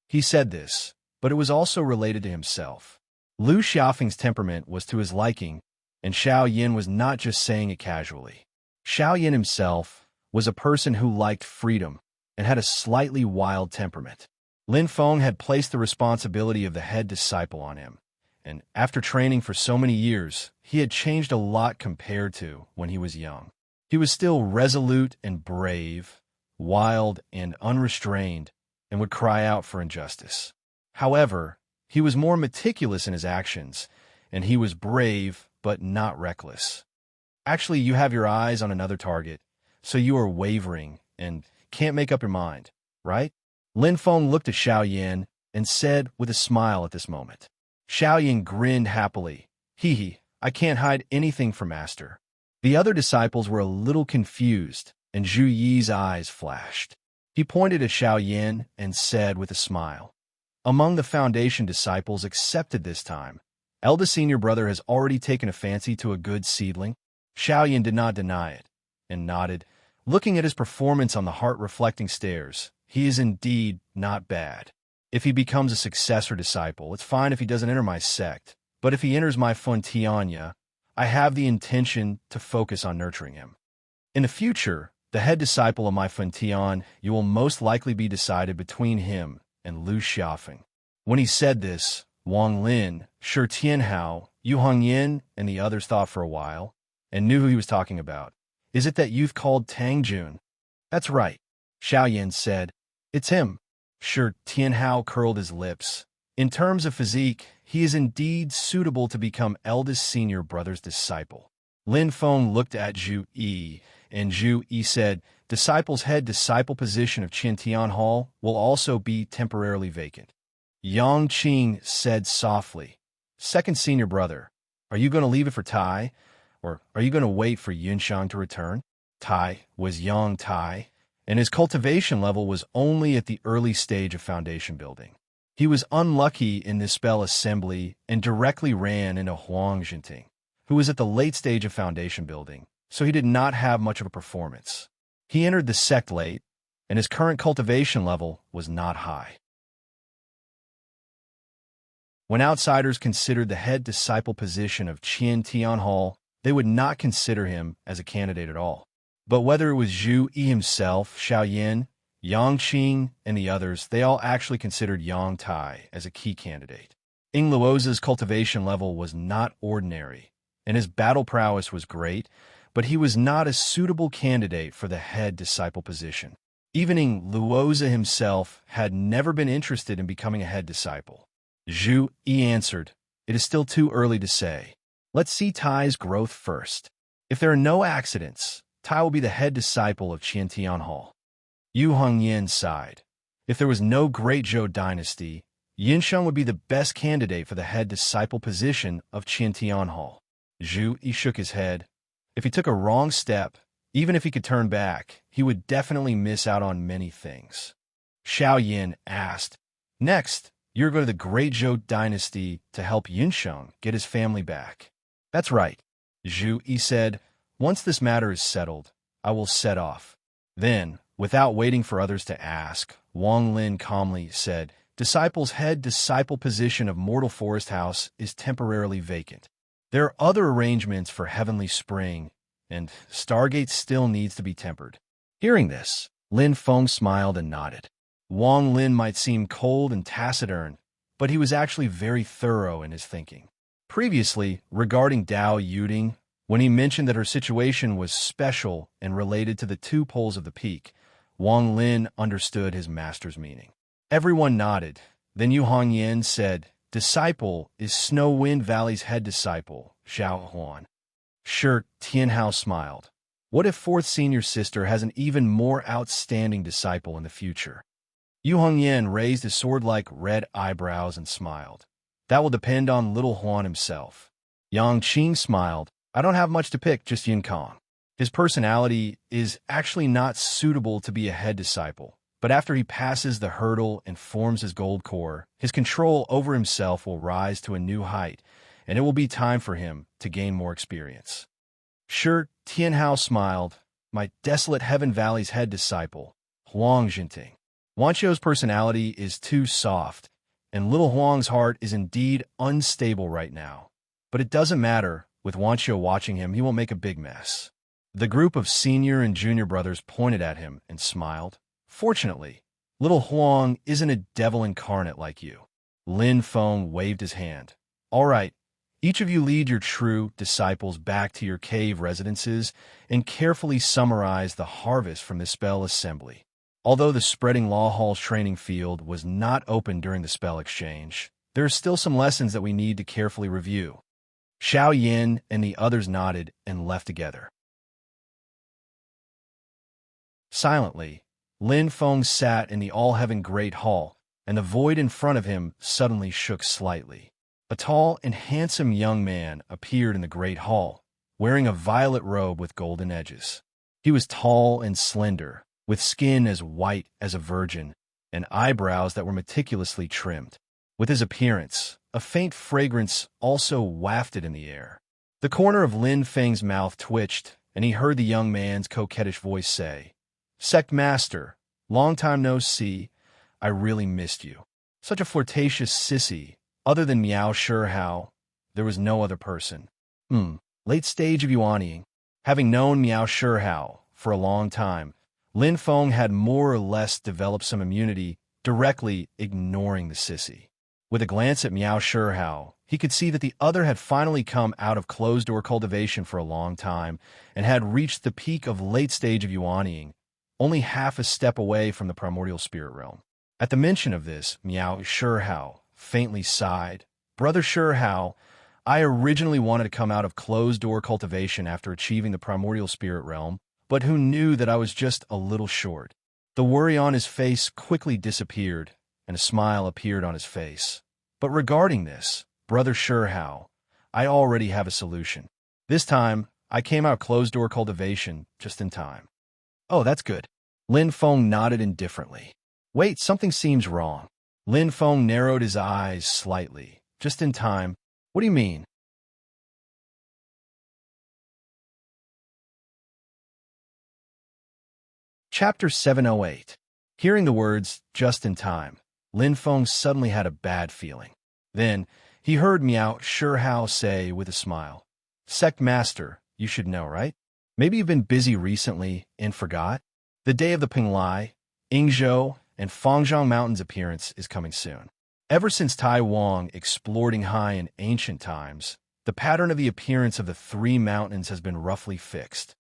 He said this, but it was also related to himself. Lu Xiaofeng's temperament was to his liking, and Xiao Yin was not just saying it casually. Xiao Yin himself was a person who liked freedom and had a slightly wild temperament. Lin Feng had placed the responsibility of the head disciple on him, and after training for so many years, he had changed a lot compared to when he was young. He was still resolute and brave, wild and unrestrained, and would cry out for injustice. However, he was more meticulous in his actions, and he was brave but not reckless. Actually, you have your eyes on another target, so you are wavering and can't make up your mind, right? Lin Feng looked at Xiao Yin and said with a smile at this moment. Xiao Yin grinned happily. Hee, I can't hide anything from Master." The other disciples were a little confused, and Zhu Yi's eyes flashed. He pointed at Xiao Yin and said with a smile, among the Foundation disciples accepted this time. Eldest senior brother has already taken a fancy to a good seedling. Xiaoyan did not deny it, and nodded, looking at his performance on the heart-reflecting stairs. He is indeed not bad. If he becomes a successor disciple, it's fine if he doesn't enter my sect, but if he enters my Funtianya, I have the intention to focus on nurturing him. In the future, the head disciple of my Funtian, you will most likely be decided between him and Lu Xiaofeng. When he said this, Wang Lin, Shi Tianhao, Yu Hongyan, and the others thought for a while, and knew who he was talking about. Is it that youth called Tang Jun? That's right, Xiaoyan said. It's him. Shi Tianhao curled his lips. In terms of physique, he is indeed suitable to become eldest senior brother's disciple. Lin Feng looked at Zhu Yi, and Zhu Yi said, Disciple's head disciple position of Qintian Hall will also be temporarily vacant. Yang Qing said softly, Second senior brother, are you going to leave it for Tai, or are you going to wait for Yunshang to return? Tai was Yang Tai, and his cultivation level was only at the early stage of foundation building. He was unlucky in this spell assembly and directly ran into Huang Jinting, who was at the late stage of foundation building, so he did not have much of a performance. He entered the sect late, and his current cultivation level was not high. When outsiders considered the head disciple position of Qian Tian Hall, they would not consider him as a candidate at all. But whether it was Zhu Yi himself, Xiaoyan, Yang Qing, and the others, they all actually considered Yang Tai as a key candidate. Ying Luoza's cultivation level was not ordinary, and his battle prowess was great, but he was not a suitable candidate for the head disciple position. Even Ying Luoza himself had never been interested in becoming a head disciple. Zhu Yi answered, It is still too early to say. Let's see Tai's growth first. If there are no accidents, Tai will be the head disciple of Qiantian Hall. Yu Hongyan sighed. If there was no great Zhou dynasty, Yinsheng would be the best candidate for the head disciple position of Qiantian Hall. Zhu Yi shook his head. If he took a wrong step, even if he could turn back, he would definitely miss out on many things. Xiaoyan asked, Next, you're going to the great Zhou dynasty to help Yinsheng get his family back. That's right, Zhu Yi said. Once this matter is settled, I will set off. Then, without waiting for others to ask, Wang Lin calmly said, Disciple's head disciple position of Mortal Forest House is temporarily vacant. There are other arrangements for Heavenly Spring, and Stargate still needs to be tempered. Hearing this, Lin Feng smiled and nodded. Wang Lin might seem cold and taciturn, but he was actually very thorough in his thinking. Previously, regarding Dao Yuding, when he mentioned that her situation was special and related to the two poles of the peak, Wang Lin understood his master's meaning. Everyone nodded. Then Yu Hongyan said, Disciple is Snow Wind Valley's head disciple, Xiao Huan. Shi Tianhao smiled. What if fourth senior sister has an even more outstanding disciple in the future? Yu Hongyan raised his sword-like red eyebrows and smiled. That will depend on little Huan himself. Yang Qing smiled. I don't have much to pick, just Yin Kong. His personality is actually not suitable to be a head disciple, but after he passes the hurdle and forms his gold core, his control over himself will rise to a new height, and it will be time for him to gain more experience. Shi Tianhao smiled. My desolate Heaven Valley's head disciple, Huang Jinting. Wanqiu's personality is too soft, and little Huang's heart is indeed unstable right now. But it doesn't matter. With Wanqiu watching him, he won't make a big mess. The group of senior and junior brothers pointed at him and smiled. Fortunately, little Huang isn't a devil incarnate like you. Lin Feng waved his hand. All right, each of you lead your true disciples back to your cave residences and carefully summarize the harvest from this spell assembly. Although the Spreading Law Hall's training field was not open during the spell exchange, there are still some lessons that we need to carefully review. Xiaoyan and the others nodded and left together. Silently, Lin Feng sat in the All-Heaven Great Hall, and the void in front of him suddenly shook slightly. A tall and handsome young man appeared in the Great Hall, wearing a violet robe with golden edges. He was tall and slender, with skin as white as a virgin, and eyebrows that were meticulously trimmed. With his appearance, a faint fragrance also wafted in the air. The corner of Lin Feng's mouth twitched, and he heard the young man's coquettish voice say, "Sect Master, long time no see. I really missed you." Such a flirtatious sissy. Other than Miao Shihao, there was no other person. Late stage of yuanying. Having known Miao Shihao for a long time, Lin Feng had more or less developed some immunity, directly ignoring the sissy. With a glance at Miao Shihao, he could see that the other had finally come out of closed-door cultivation for a long time and had reached the peak of late stage of yuanying, only half a step away from the primordial spirit realm. At the mention of this, Miao Shihao faintly sighed. "Brother Shihao, I originally wanted to come out of closed-door cultivation after achieving the primordial spirit realm, but who knew that I was just a little short?" The worry on his face quickly disappeared, and a smile appeared on his face. "But regarding this, Brother Shihao, I already have a solution. This time, I came out closed-door cultivation just in time." "Oh, that's good." Lin Feng nodded indifferently. "Wait, something seems wrong." Lin Feng narrowed his eyes slightly. "Just in time? What do you mean?" Chapter 708. Hearing the words, "just in time," Lin Feng suddenly had a bad feeling. Then, he heard Miao Shihao say with a smile, "Sect Master, you should know, right? Maybe you've been busy recently and forgot? The day of the Pinglai, Yingzhou, and Fangzhong Mountains appearance is coming soon." Ever since Tai Wang explored Qinghai in ancient times, the pattern of the appearance of the three mountains has been roughly fixed.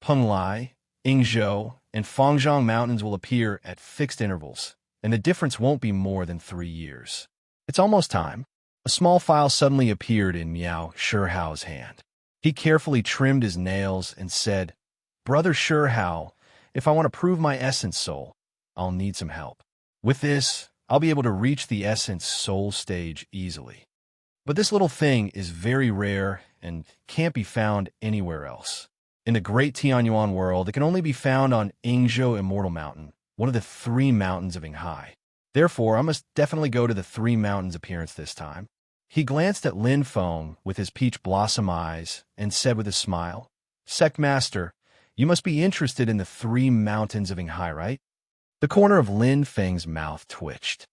Penglai, Yingzhou, and Fangzhong Mountains will appear at fixed intervals, and the difference won't be more than 3 years. It's almost time. A small file suddenly appeared in Miao Shihao's hand. He carefully trimmed his nails and said, "Brother Shihao, if I want to prove my essence soul, I'll need some help. With this, I'll be able to reach the essence soul stage easily. But this little thing is very rare and can't be found anywhere else. In the great Tianyuan world, it can only be found on Yingzhou Immortal Mountain, one of the 3 mountains of Qinghai. Therefore, I must definitely go to the 3 mountains appearance this time." He glanced at Lin Feng with his peach blossom eyes and said with a smile, "Sect Master, you must be interested in the 3 mountains of Qinghai, right?" The corner of Lin Feng's mouth twitched.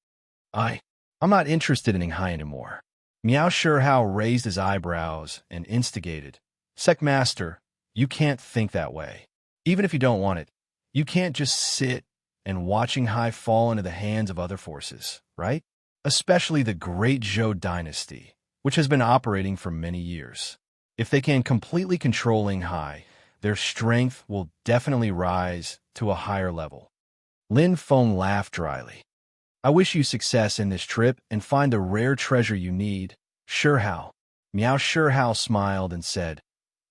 I'm not interested in Qinghai anymore." Miao Shihao raised his eyebrows and instigated, "Sect Master, you can't think that way. Even if you don't want it, you can't just sit and watch Qinghai fall into the hands of other forces, right? Especially the Great Zhou dynasty, which has been operating for many years. If they can completely control Qinghai, their strength will definitely rise to a higher level." Lin Feng laughed dryly. "I wish you success in this trip and find the rare treasure you need, Shihao." Miao Shihao smiled and said,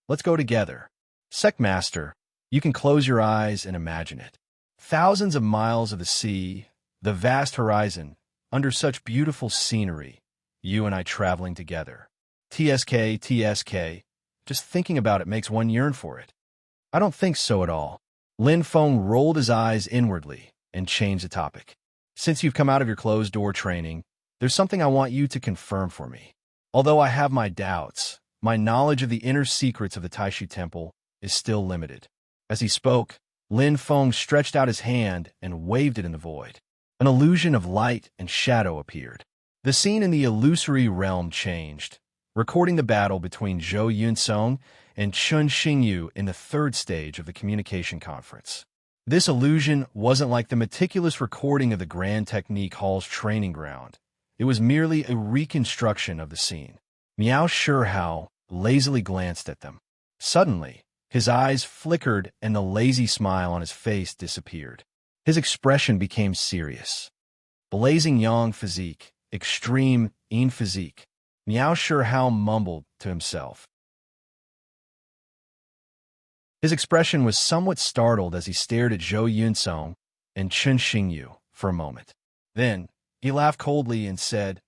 "Let's go together. Sect Master, you can close your eyes and imagine it. Thousands of miles of the sea, the vast horizon, under such beautiful scenery, you and I traveling together. TSK, TSK, just thinking about it makes one yearn for it." "I don't think so at all." Lin Feng rolled his eyes inwardly and changed the topic. "Since you've come out of your closed-door training, there's something I want you to confirm for me. Although I have my doubts, my knowledge of the inner secrets of the Taishu Temple is still limited." As he spoke, Lin Feng stretched out his hand and waved it in the void. An illusion of light and shadow appeared. The scene in the illusory realm changed, recording the battle between Zhou Yunsong and Chun Xingyu in the 3rd stage of the communication conference. This illusion wasn't like the meticulous recording of the Grand Technique Hall's training ground. It was merely a reconstruction of the scene. Miao Shihao lazily glanced at them. Suddenly, his eyes flickered and the lazy smile on his face disappeared. His expression became serious. Blazing yang physique, extreme yin physique. Miao Shihao mumbled to himself. His expression was somewhat startled as he stared at Zhou Yunsong and Chun Xingyu for a moment. Then, he laughed coldly and said,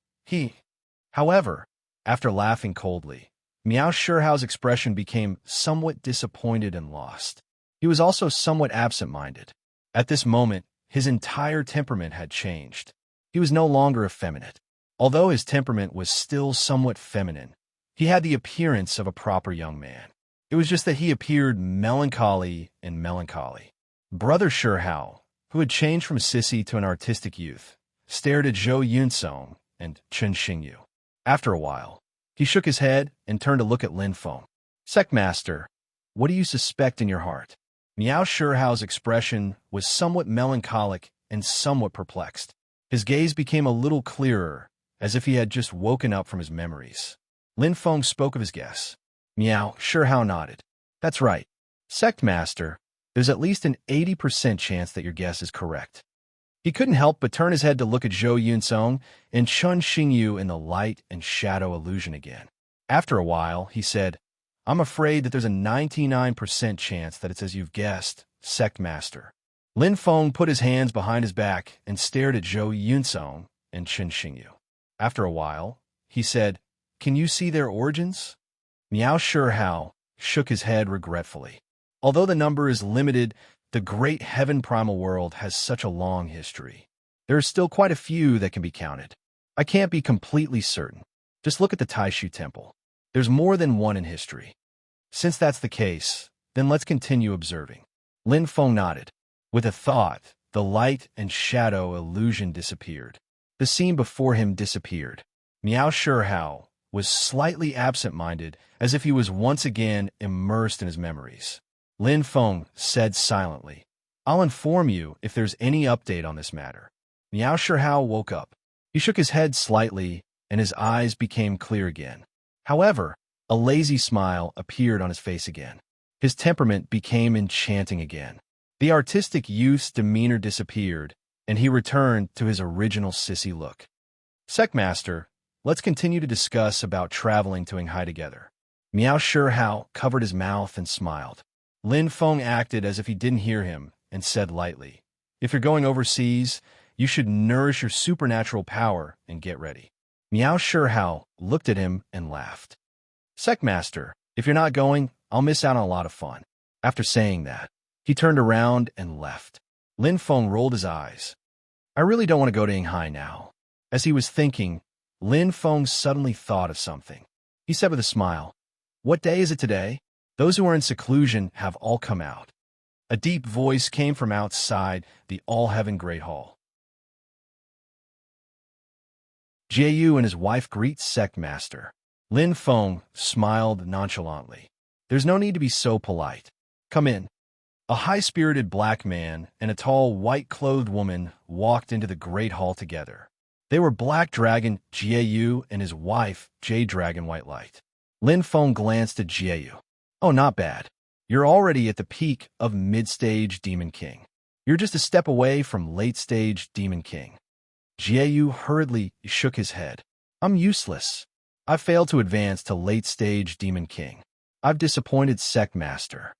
However, after laughing coldly, Miao Shihao's expression became somewhat disappointed and lost. He was also somewhat absent-minded. At this moment, his entire temperament had changed. He was no longer effeminate. Although his temperament was still somewhat feminine, he had the appearance of a proper young man. It was just that he appeared melancholy and melancholy. Brother Shurhao, who had changed from sissy to an artistic youth, stared at Zhou Yunsong and Chen Xingyu. After a while, he shook his head and turned to look at Lin Feng. Sectmaster, what do you suspect in your heart? Miao Shurhao's expression was somewhat melancholic and somewhat perplexed. His gaze became a little clearer, as if he had just woken up from his memories. Lin Feng spoke of his guess. Miao Shurhao nodded. That's right. Sectmaster, there's at least an 80% chance that your guess is correct. He couldn't help but turn his head to look at Zhou Yunsong and Chen Xingyu in the light and shadow illusion again. After a while, he said, I'm afraid that there's a 99% chance that it's as you've guessed, Sectmaster. Lin Feng put his hands behind his back and stared at Zhou Yunsong and Chen Xingyu. After a while, he said, Can you see their origins? Miao Shurhao shook his head regretfully. Although the number is limited, the great heaven primal world has such a long history. There are still quite a few that can be counted. I can't be completely certain. Just look at the Taishu Temple. There's more than one in history. Since that's the case, then let's continue observing. Lin Feng nodded. With a thought, the light and shadow illusion disappeared. The scene before him disappeared. Miao Shurhao was slightly absent-minded, as if he was once again immersed in his memories. Lin Feng said silently, I'll inform you if there's any update on this matter. Miao Shurhao woke up. He shook his head slightly, and his eyes became clear again. However, a lazy smile appeared on his face again. His temperament became enchanting again. The artistic youth's demeanor disappeared, and he returned to his original sissy look. Sectmaster, let's continue to discuss about traveling to Anghai together. Miao Shurhao covered his mouth and smiled. Lin Feng acted as if he didn't hear him and said lightly, If you're going overseas, you should nourish your supernatural power and get ready. Miao Shurhao looked at him and laughed. Sectmaster, if you're not going, I'll miss out on a lot of fun. After saying that, he turned around and left. Lin Feng rolled his eyes. I really don't want to go to Anghai now. As he was thinking, Lin Feng suddenly thought of something. He said with a smile, What day is it today? Those who are in seclusion have all come out. A deep voice came from outside the all-heaven Great Hall. Jie and his wife greet Sectmaster. Lin Feng smiled nonchalantly. There's no need to be so polite. Come in. A high-spirited black man and a tall, white-clothed woman walked into the Great Hall together. They were Black Dragon Jie and his wife, Jade Dragon White Light. Lin Feng glanced at Jie. Oh, not bad. You're already at the peak of mid-stage Demon King. You're just a step away from late-stage Demon King. Jie hurriedly shook his head. I'm useless. I failed to advance to late-stage Demon King. I've disappointed Sectmaster.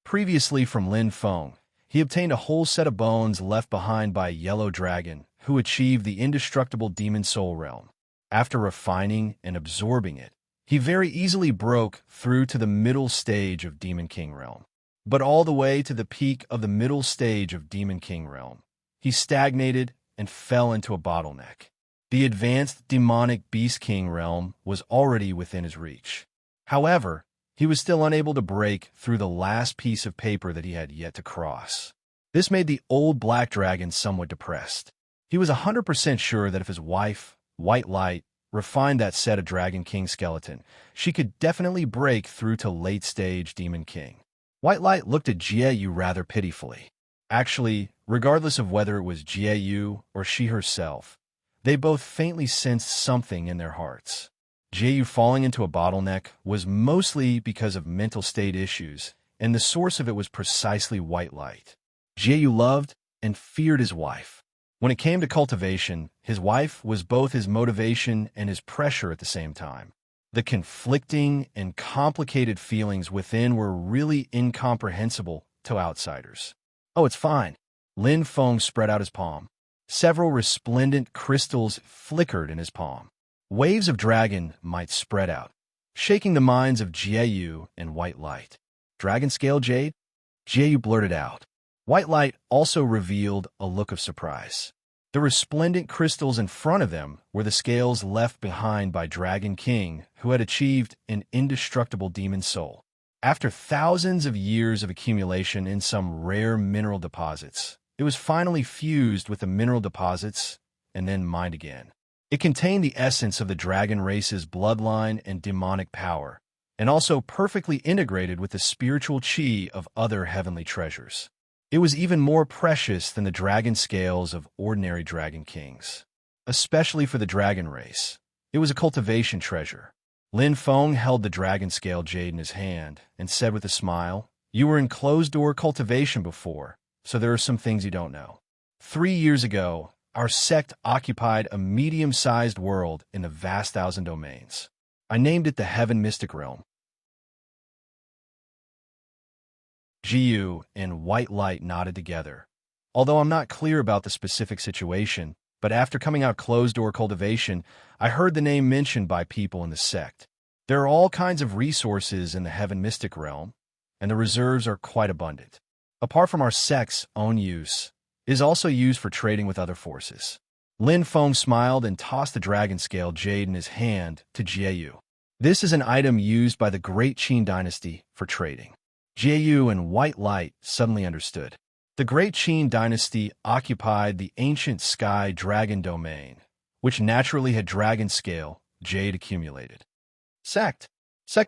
Previously from Lin Feng, he obtained a whole set of bones left behind by a yellow dragon who achieved the indestructible Demon Soul Realm. After refining and absorbing it, he very easily broke through to the middle stage of Demon King Realm. But all the way to the peak of the middle stage of Demon King Realm, he stagnated and fell into a bottleneck. The advanced demonic Beast King Realm was already within his reach. However, he was still unable to break through the last piece of paper that he had yet to cross. This made the old Black Dragon somewhat depressed. He was 100% sure that if his wife, White Light, refined that set of Dragon King skeleton, she could definitely break through to late-stage Demon King. White Light looked at Jie rather pitifully. Actually, regardless of whether it was Jie or she herself, they both faintly sensed something in their hearts. Jie falling into a bottleneck was mostly because of mental state issues, and the source of it was precisely White Light. Jie loved and feared his wife. When it came to cultivation, his wife was both his motivation and his pressure at the same time. The conflicting and complicated feelings within were really incomprehensible to outsiders. Oh, it's fine. Lin Feng spread out his palm. Several resplendent crystals flickered in his palm. Waves of dragon might spread out, shaking the minds of Jie and White Light. Dragon scale Jade? Jie blurted out. White light also revealed a look of surprise. The resplendent crystals in front of them were the scales left behind by Dragon King, who had achieved an indestructible demon soul. After thousands of years of accumulation in some rare mineral deposits, it was finally fused with the mineral deposits and then mined again. It contained the essence of the dragon race's bloodline and demonic power, and also perfectly integrated with the spiritual chi of other heavenly treasures. It was even more precious than the dragon scales of ordinary dragon kings. Especially for the dragon race, it was a cultivation treasure. Lin Feng held the dragon scale jade in his hand and said with a smile, "You were in closed-door cultivation before, so there are some things you don't know. 3 years ago, our sect occupied a medium-sized world in the vast thousand domains. I named it the Heaven Mystic Realm." Jiyu and White Light nodded together. Although I'm not clear about the specific situation, but after coming out closed-door cultivation, I heard the name mentioned by people in the sect. There are all kinds of resources in the Heaven Mystic Realm, and the reserves are quite abundant. Apart from our sect's own use, it is also used for trading with other forces. Lin Feng smiled and tossed the dragon scale jade in his hand to Jiyu. This is an item used by the Great Qin Dynasty for trading. Jiyu and White Light suddenly understood. The Great Qin Dynasty occupied the ancient sky dragon domain, which naturally had dragon scale jade accumulated. Sect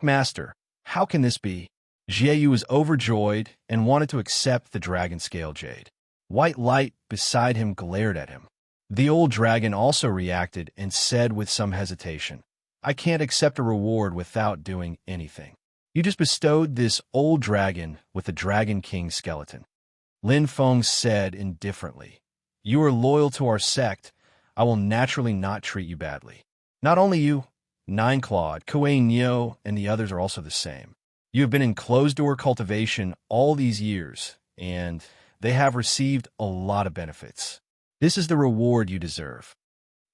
Master, how can this be? Jiyu was overjoyed and wanted to accept the dragon scale jade. White Light beside him glared at him. The old dragon also reacted and said with some hesitation, "I can't accept a reward without doing anything. You just bestowed this old dragon with the Dragon King skeleton." Lin Feng said indifferently, "You are loyal to our sect. I will naturally not treat you badly. Not only you, Nine Claude, Kuei Nio, and the others are also the same. You have been in closed-door cultivation all these years, and they have received a lot of benefits. This is the reward you deserve."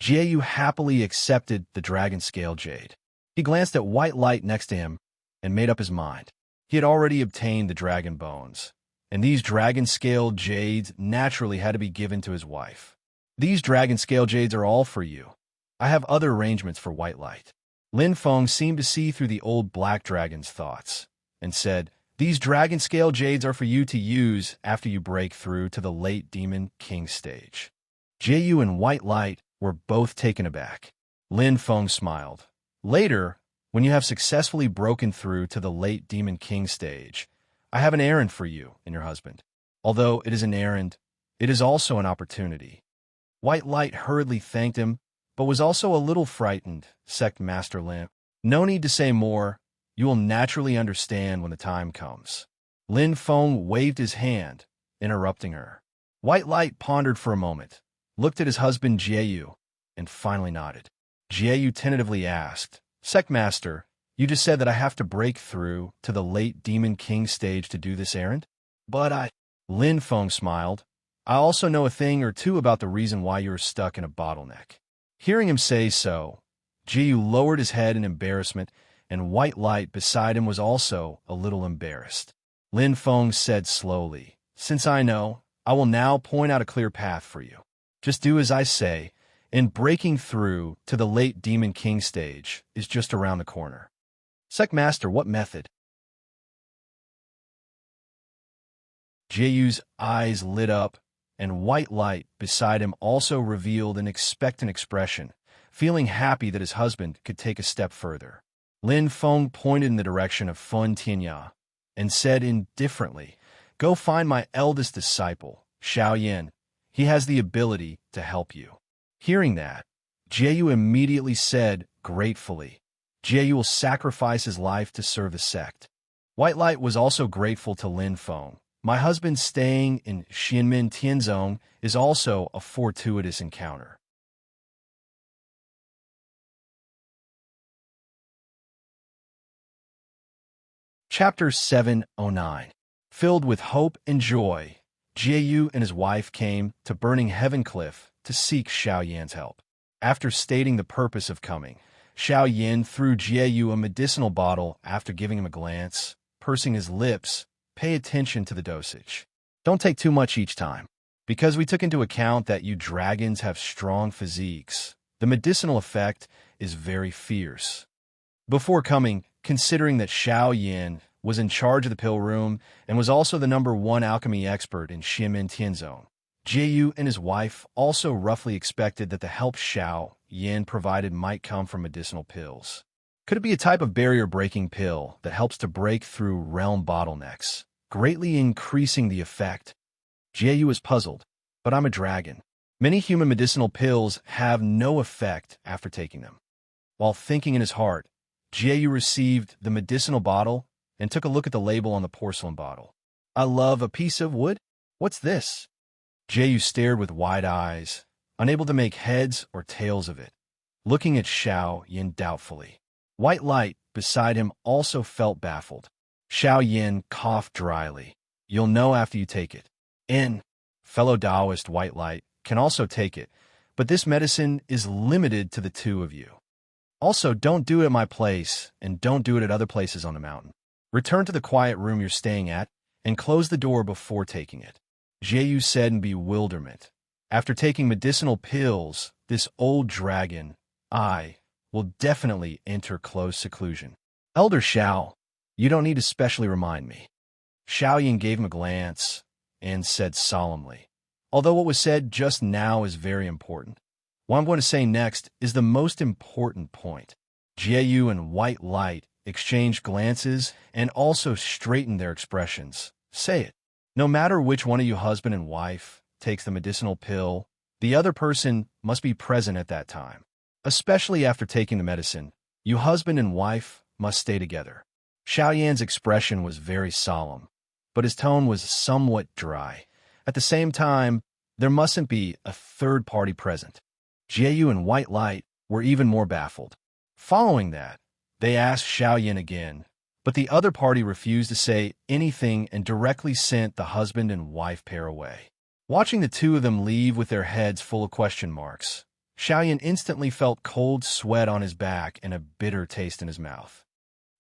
Jiyu happily accepted the dragon scale jade. He glanced at White Light next to him and made up his mind. He had already obtained the dragon bones, and these dragon scale jades naturally had to be given to his wife. "These dragon scale jades are all for you. I have other arrangements for White Light." Lin Feng seemed to see through the old black dragon's thoughts and said, "These dragon scale jades are for you to use after you break through to the late demon king stage." Jiyu and White Light were both taken aback. Lin Feng smiled. "Later, when you have successfully broken through to the late demon king stage, I have an errand for you and your husband. Although it is an errand, it is also an opportunity." White Light hurriedly thanked him, but was also a little frightened, Sect Master Lin. "No need to say more. You will naturally understand when the time comes." Lin Feng waved his hand, interrupting her. White Light pondered for a moment, looked at his husband Jiyu, and finally nodded. Jiyu tentatively asked, "Sect Master, you just said that I have to break through to the late Demon King stage to do this errand?" "But Lin Feng smiled. "I also know a thing or two about the reason why you are stuck in a bottleneck." Hearing him say so, Jiyu lowered his head in embarrassment, and White Light beside him was also a little embarrassed. Lin Feng said slowly, "Since I know, I will now point out a clear path for you. Just do as I say, and breaking through to the late Demon King stage is just around the corner." "Sect Master, what method?" Jiyu's eyes lit up, and White Light beside him also revealed an expectant expression, feeling happy that his husband could take a step further. Lin Feng pointed in the direction of Fun Tianya and said indifferently, "Go find my eldest disciple, Xiao Yan. He has the ability to help you." Hearing that, Jiyu immediately said gratefully, "Jiyu will sacrifice his life to serve the sect." White Light was also grateful to Lin Feng. "My husband staying in Xianmen Tianzong is also a fortuitous encounter." Chapter 709. Filled with hope and joy, Jiyu and his wife came to Burning Heaven Cliff to seek Xiao Yan's help. After stating the purpose of coming, Xiao Yan threw Jiyu a medicinal bottle after giving him a glance, pursing his lips. "Pay attention to the dosage. Don't take too much each time. Because we took into account that you dragons have strong physiques, the medicinal effect is very fierce. Before coming, considering that Xiao Yin was in charge of the pill room and was also the #1 alchemy expert in Xianmen Tianzong, Jieyu and his wife also roughly expected that the help Xiao Yin provided might come from medicinal pills. Could it be a type of barrier-breaking pill that helps to break through realm bottlenecks, greatly increasing the effect? Jieyu is puzzled, but I'm a dragon. Many human medicinal pills have no effect after taking them. While thinking in his heart, Jieyu received the medicinal bottle and took a look at the label on the porcelain bottle. I love a piece of wood? What's this? Jieyu stared with wide eyes, unable to make heads or tails of it, looking at Xiao Yin doubtfully. White Light beside him also felt baffled. Xiao Yin coughed dryly. You'll know after you take it. Fellow Taoist White Light can also take it, but this medicine is limited to the two of you. Also, don't do it at my place, and don't do it at other places on the mountain. Return to the quiet room you're staying at, and close the door before taking it. Jieyu said in bewilderment. After taking medicinal pills, this old dragon, I, will definitely enter close seclusion. Elder Xiao, you don't need to specially remind me. Xiao Yin gave him a glance and said solemnly, although what was said just now is very important. What I'm going to say next is the most important point. Jieyu and White Light exchanged glances and also straightened their expressions. Say it. No matter which one of you husband and wife takes the medicinal pill, the other person must be present at that time. Especially after taking the medicine, you husband and wife must stay together. Xiao Yan's expression was very solemn, but his tone was somewhat dry. At the same time, there mustn't be a third party present. Jieyu and White Light were even more baffled. Following that, they asked Xiao Yin again, but the other party refused to say anything and directly sent the husband and wife pair away. Watching the two of them leave with their heads full of question marks, Xiao Yin instantly felt cold sweat on his back and a bitter taste in his mouth.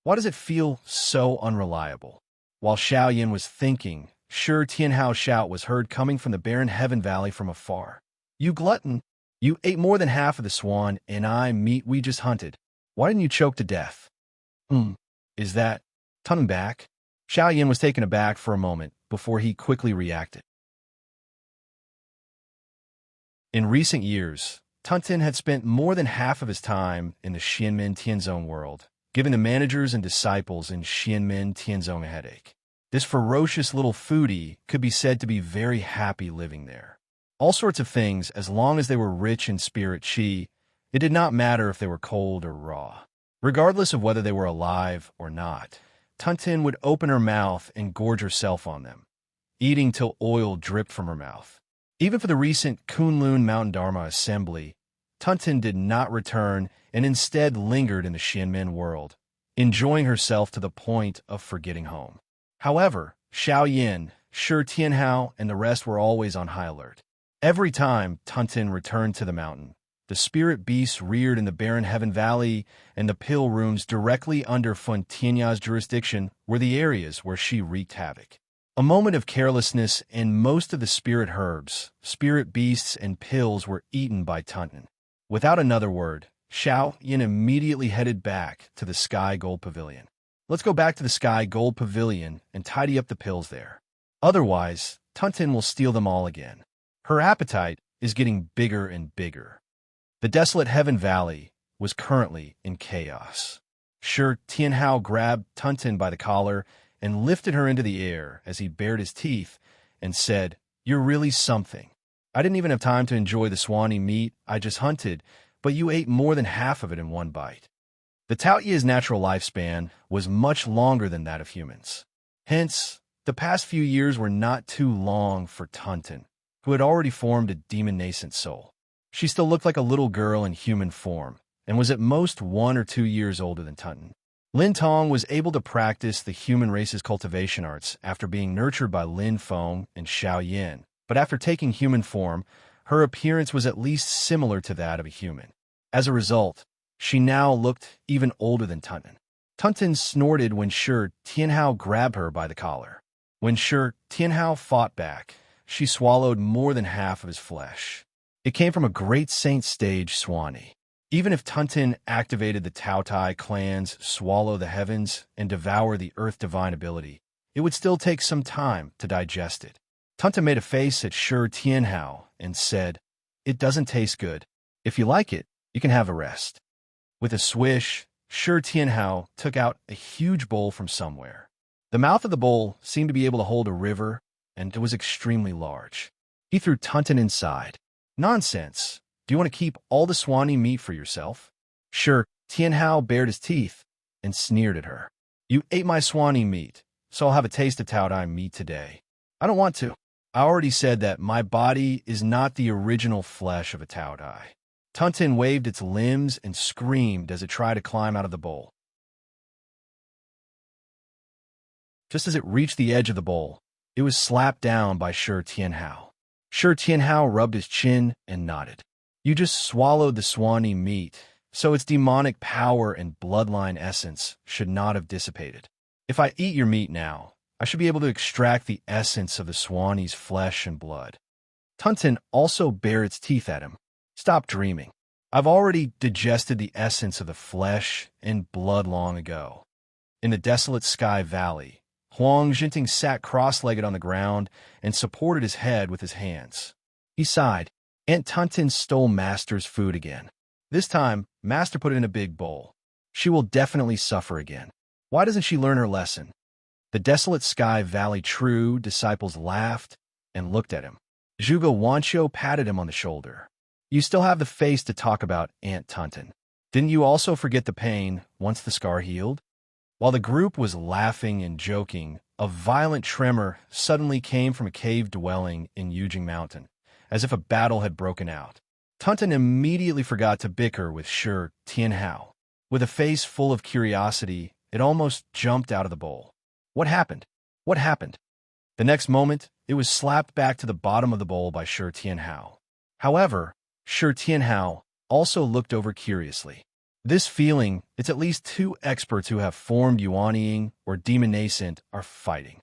Why does it feel so unreliable? While Xiao Yin was thinking, sure Tianhao's shout was heard coming from the barren heaven valley from afar. You glutton! You ate more than half of the swan and meat we just hunted. Why didn't you choke to death? Is that Tunten back? Xiao Yin was taken aback for a moment before he quickly reacted. In recent years, Tunten had spent more than half of his time in the Xianmen Tianzong world, giving the managers and disciples in Xianmen Tianzong a headache. This ferocious little foodie could be said to be very happy living there. All sorts of things, as long as they were rich in spirit qi, it did not matter if they were cold or raw. Regardless of whether they were alive or not, Tunten would open her mouth and gorge herself on them, eating till oil dripped from her mouth. Even for the recent Kunlun Mountain Dharma assembly, Tunten did not return and instead lingered in the Xianmen world, enjoying herself to the point of forgetting home. However, Xiao Yin, Shi Tianhao, and the rest were always on high alert. Every time Tunten returned to the mountain, the spirit beasts reared in the barren heaven valley, and the pill rooms directly under Fontienya's jurisdiction were the areas where she wreaked havoc. A moment of carelessness, and most of the spirit herbs, spirit beasts, and pills were eaten by Tunten. Without another word, Xiao Yin immediately headed back to the Sky Gold Pavilion. Let's go back to the Sky Gold Pavilion and tidy up the pills there. Otherwise, Tunten will steal them all again. Her appetite is getting bigger and bigger. The desolate Heaven Valley was currently in chaos. Shi Tianhao grabbed Tunten by the collar and lifted her into the air as he bared his teeth and said, "You're really something. I didn't even have time to enjoy the swanny meat I just hunted, but you ate more than half of it in one bite." The Taoye's natural lifespan was much longer than that of humans. Hence, the past few years were not too long for Tunten, who had already formed a demon-nascent soul. She still looked like a little girl in human form, and was at most 1 or 2 years older than Tunten. Lin Tong was able to practice the human race's cultivation arts after being nurtured by Lin Feng and Xiao Yin, but after taking human form, her appearance was at least similar to that of a human. As a result, she now looked even older than Tunten. Tunten snorted when Shi Tianhao grabbed her by the collar. When Shi Tianhao fought back, she swallowed more than half of his flesh. It came from a great saint stage Swanee. Even if Tuntin activated the Taotai clan's swallow the heavens and devour the earth divine ability, it would still take some time to digest it. Tuntin made a face at Shi Tianhao and said, "It doesn't taste good. If you like it, you can have a rest." With a swish, Shi Tianhao took out a huge bowl from somewhere. The mouth of the bowl seemed to be able to hold a river, and it was extremely large. He threw Tuntin inside. "Nonsense. Do you want to keep all the Swanee meat for yourself?" Shi Tianhao bared his teeth and sneered at her. "You ate my Swanee meat, so I'll have a taste of Taodai meat today." "I don't want to. I already said that my body is not the original flesh of a Taodai." Tuntin waved its limbs and screamed as it tried to climb out of the bowl. Just as it reached the edge of the bowl, it was slapped down by Shi Tianhao. Shi Tianhao rubbed his chin and nodded. "You just swallowed the Swanee meat, so its demonic power and bloodline essence should not have dissipated. If I eat your meat now, I should be able to extract the essence of the Swanee's flesh and blood." Tuntin also bared its teeth at him. "Stop dreaming. I've already digested the essence of the flesh and blood long ago." In the desolate sky valley, Huang Jinting sat cross-legged on the ground and supported his head with his hands. He sighed. Aunt Tuntin stole Master's food again. This time, Master put it in a big bowl. She will definitely suffer again. Why doesn't she learn her lesson? The desolate sky valley true disciples laughed and looked at him. Zhuge Wanqiu patted him on the shoulder. "You still have the face to talk about Aunt Tuntin. Didn't you also forget the pain once the scar healed?" While the group was laughing and joking, a violent tremor suddenly came from a cave dwelling in Yujing Mountain, as if a battle had broken out. Tuntin immediately forgot to bicker with Shi Tianhao. With a face full of curiosity, it almost jumped out of the bowl. "What happened? What happened?" The next moment, it was slapped back to the bottom of the bowl by Shi Tianhao. However, Shi Tianhao also looked over curiously. This feeling, it's at least two experts who have formed Yuanying or demon nascent are fighting.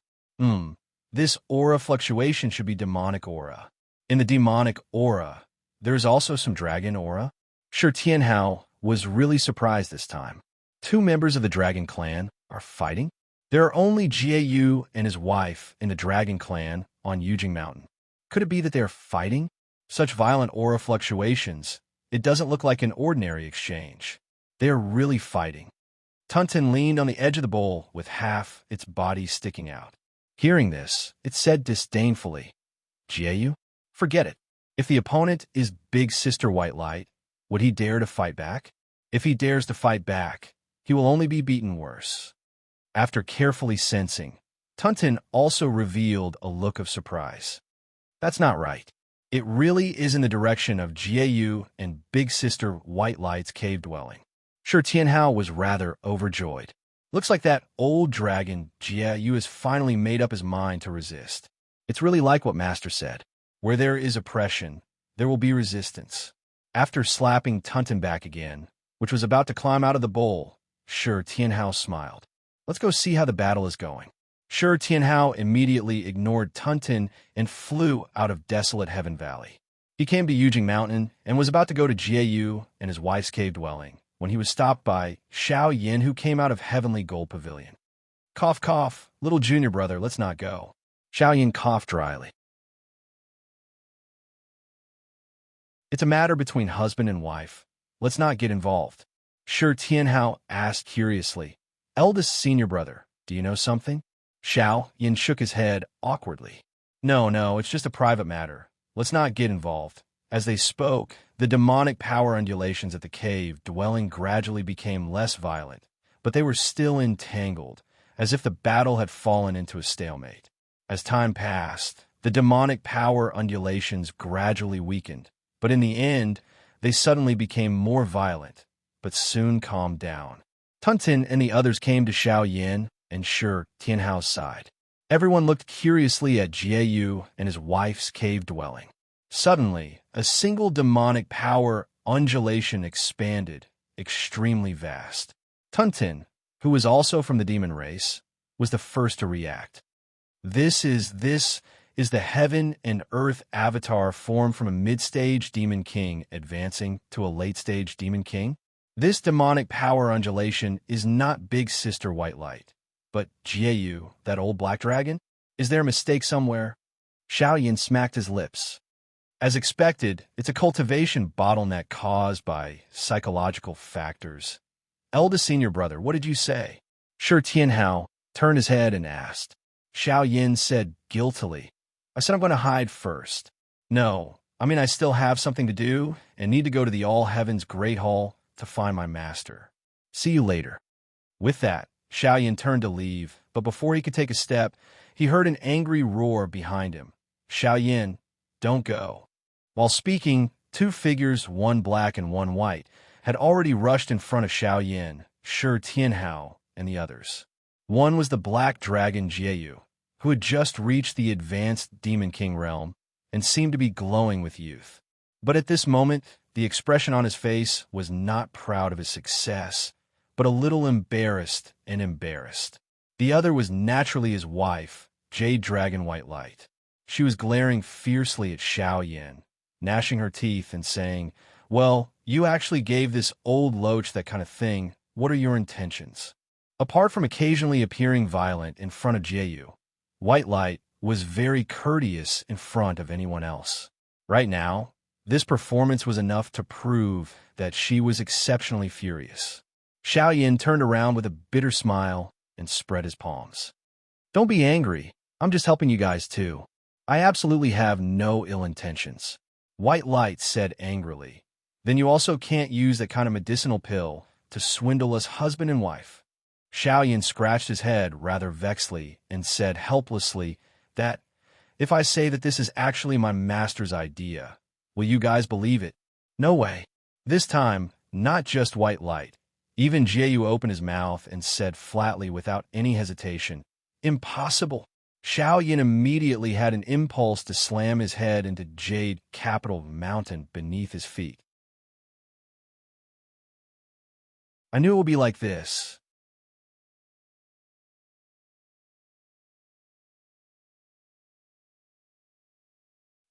This aura fluctuation should be demonic aura. In the demonic aura, there is also some dragon aura. Shi Tianhao was really surprised this time. Two members of the dragon clan are fighting? There are only Jiayu and his wife in the dragon clan on Yujing Mountain. Could it be that they are fighting? Such violent aura fluctuations, it doesn't look like an ordinary exchange. They are really fighting. Tuntin leaned on the edge of the bowl with half its body sticking out. Hearing this, it said disdainfully, "Jiayu? Forget it. If the opponent is Big Sister White Light, would he dare to fight back? If he dares to fight back, he will only be beaten worse." After carefully sensing, Tuntin also revealed a look of surprise. "That's not right. It really is in the direction of Jiayu and Big Sister White Light's cave dwelling." Shi Tianhao was rather overjoyed. Looks like that old dragon Jiayu has finally made up his mind to resist. It's really like what Master said. Where there is oppression, there will be resistance. After slapping Tuntin back again, which was about to climb out of the bowl, Shi Tianhao smiled. "Let's go see how the battle is going." Shi Tianhao immediately ignored Tuntin and flew out of desolate Heaven Valley. He came to Yujing Mountain and was about to go to Jiayu and his wife's cave dwelling when he was stopped by Xiao Yin, who came out of Heavenly Gold Pavilion. "Cough, cough, little junior brother, let's not go." Xiao Yin coughed dryly. "It's a matter between husband and wife. Let's not get involved." Shi Tianhao asked curiously, "Eldest senior brother, do you know something?" Xiao Yin shook his head awkwardly. No, it's just a private matter. Let's not get involved." As they spoke, the demonic power undulations at the cave dwelling gradually became less violent, but they were still entangled, as if the battle had fallen into a stalemate. As time passed, the demonic power undulations gradually weakened, but in the end, they suddenly became more violent, but soon calmed down. Tuntin and the others came to Xiao Yin and Shi Tianhao's side. Everyone looked curiously at Jiayu and his wife's cave dwelling. Suddenly, a single demonic power undulation expanded, extremely vast. Tuntin, who was also from the demon race, was the first to react. This is the heaven and earth avatar formed from a mid-stage demon king advancing to a late-stage demon king. This demonic power undulation is not Big Sister White Light, but Jieyu, that old black dragon? Is there a mistake somewhere? Xiaoyan smacked his lips. As expected, it's a cultivation bottleneck caused by psychological factors. Eldest senior brother, what did you say? Shi Tianhao turned his head and asked. Xiaoyan said guiltily, I said I'm going to hide first. No, I still have something to do and need to go to the All Heavens Great Hall to find my master. See you later. With that, Xiaoyan turned to leave, but before he could take a step, he heard an angry roar behind him. Xiaoyan, don't go. While speaking, two figures, one black and one white, had already rushed in front of Xiaoyan, Shi Tianhao, and the others. One was the black dragon Jieyu, who had just reached the advanced Demon King realm and seemed to be glowing with youth. But at this moment, the expression on his face was not proud of his success, but a little embarrassed and embarrassed. The other was naturally his wife, Jade Dragon White Light. She was glaring fiercely at Xiaoyan, gnashing her teeth and saying, Well, you actually gave this old loach that kind of thing. What are your intentions? Apart from occasionally appearing violent in front of Jieyu, White Light was very courteous in front of anyone else. Right now, this performance was enough to prove that she was exceptionally furious. Xiaoyan turned around with a bitter smile and spread his palms. Don't be angry. I'm just helping you guys too. I absolutely have no ill intentions. White Light said angrily. Then you also can't use that kind of medicinal pill to swindle us husband and wife. Xiaoyan scratched his head rather vexedly and said helplessly that, if I say that this is actually my master's idea, will you guys believe it? No way. This time, not just White Light. Even Jieyu opened his mouth and said flatly without any hesitation, Impossible. Xiaoyan immediately had an impulse to slam his head into Jade Capital Mountain beneath his feet. I knew it would be like this.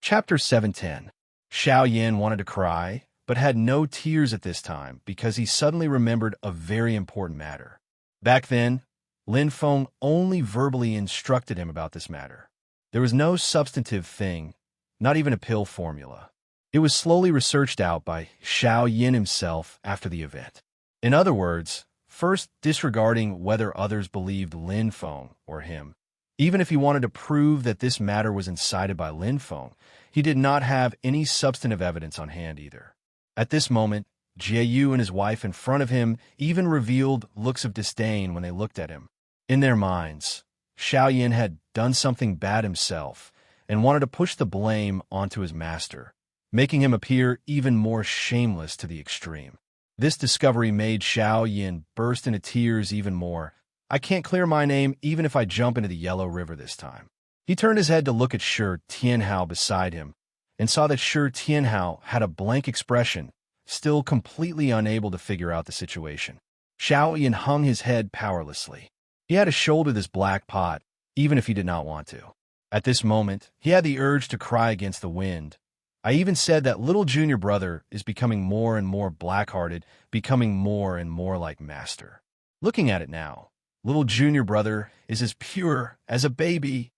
Chapter 710. Xiaoyan wanted to cry, but had no tears at this time because he suddenly remembered a very important matter. Back then, Lin Feng only verbally instructed him about this matter. There was no substantive thing, not even a pill formula. It was slowly researched out by Xiaoyan himself after the event. In other words, first disregarding whether others believed Lin Feng or him. Even if he wanted to prove that this matter was incited by Lin Feng, he did not have any substantive evidence on hand either. At this moment, Jieyu and his wife in front of him even revealed looks of disdain when they looked at him. In their minds, Xiaoyan had done something bad himself and wanted to push the blame onto his master, making him appear even more shameless to the extreme. This discovery made Xiaoyan burst into tears even more. I can't clear my name even if I jump into the Yellow River this time. He turned his head to look at Shi Tianhao beside him and saw that Shi Tianhao had a blank expression, still completely unable to figure out the situation. Xiaoyan hung his head powerlessly. He had to shoulder this black pot, even if he did not want to. At this moment, he had the urge to cry against the wind. I even said that little junior brother is becoming more and more black-hearted, becoming more and more like master. Looking at it now, little junior brother is as pure as a baby.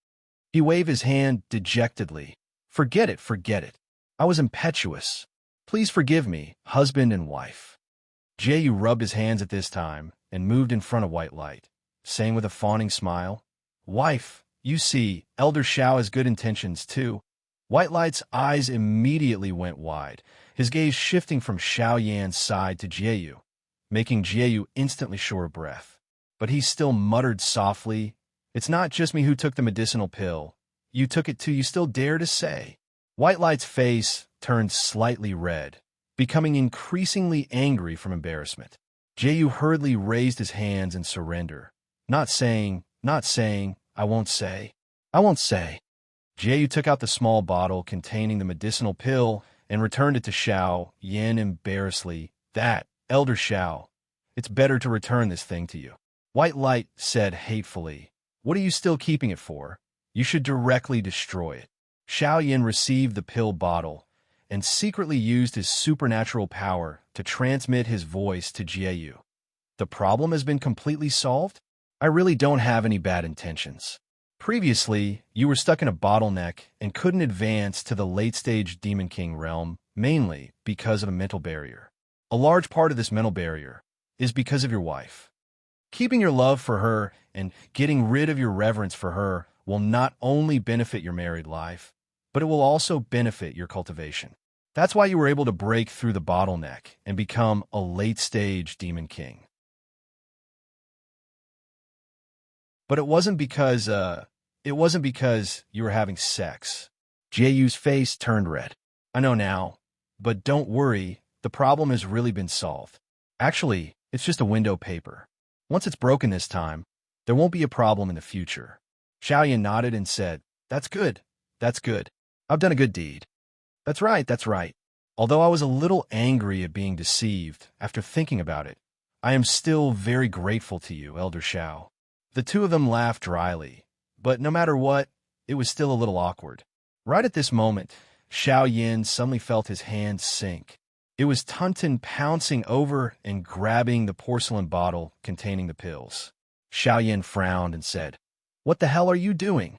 He waved his hand dejectedly. Forget it, forget it. I was impetuous. Please forgive me, husband and wife. Jieyu rubbed his hands at this time and moved in front of White Light, saying with a fawning smile, Wife, you see, Elder Xiao has good intentions too. White Light's eyes immediately went wide, his gaze shifting from Xiaoyan's side to Jieyu, making Jieyu instantly short of breath. But he still muttered softly, It's not just me who took the medicinal pill. You took it too, you still dare to say. White Light's face turned slightly red, becoming increasingly angry from embarrassment. Jieyu hurriedly raised his hands in surrender, not saying, I won't say. Jieyu took out the small bottle containing the medicinal pill and returned it to Xiaoyan embarrassedly. That, Elder Xiao, it's better to return this thing to you. White Light said hatefully, What are you still keeping it for? You should directly destroy it. Xiao Yin received the pill bottle and secretly used his supernatural power to transmit his voice to Jieyu. The problem has been completely solved? I really don't have any bad intentions. Previously, you were stuck in a bottleneck and couldn't advance to the late-stage Demon King realm, mainly because of a mental barrier. A large part of this mental barrier is because of your wife. Keeping your love for her and getting rid of your reverence for her will not only benefit your married life, but it will also benefit your cultivation. That's why you were able to break through the bottleneck and become a late-stage Demon King. But it wasn't because you were having sex. Jieyu's face turned red. I know now, but don't worry, the problem has really been solved. Actually, it's just a window paper. Once it's broken this time, there won't be a problem in the future. Xiaoyan nodded and said, That's good. That's good. I've done a good deed. That's right, that's right. Although I was a little angry at being deceived after thinking about it, I am still very grateful to you, Elder Xiao. The two of them laughed dryly, but no matter what, it was still a little awkward. Right at this moment, Xiao Yin suddenly felt his hand sink. It was Tuntin pouncing over and grabbing the porcelain bottle containing the pills. Xiao Yin frowned and said, What the hell are you doing?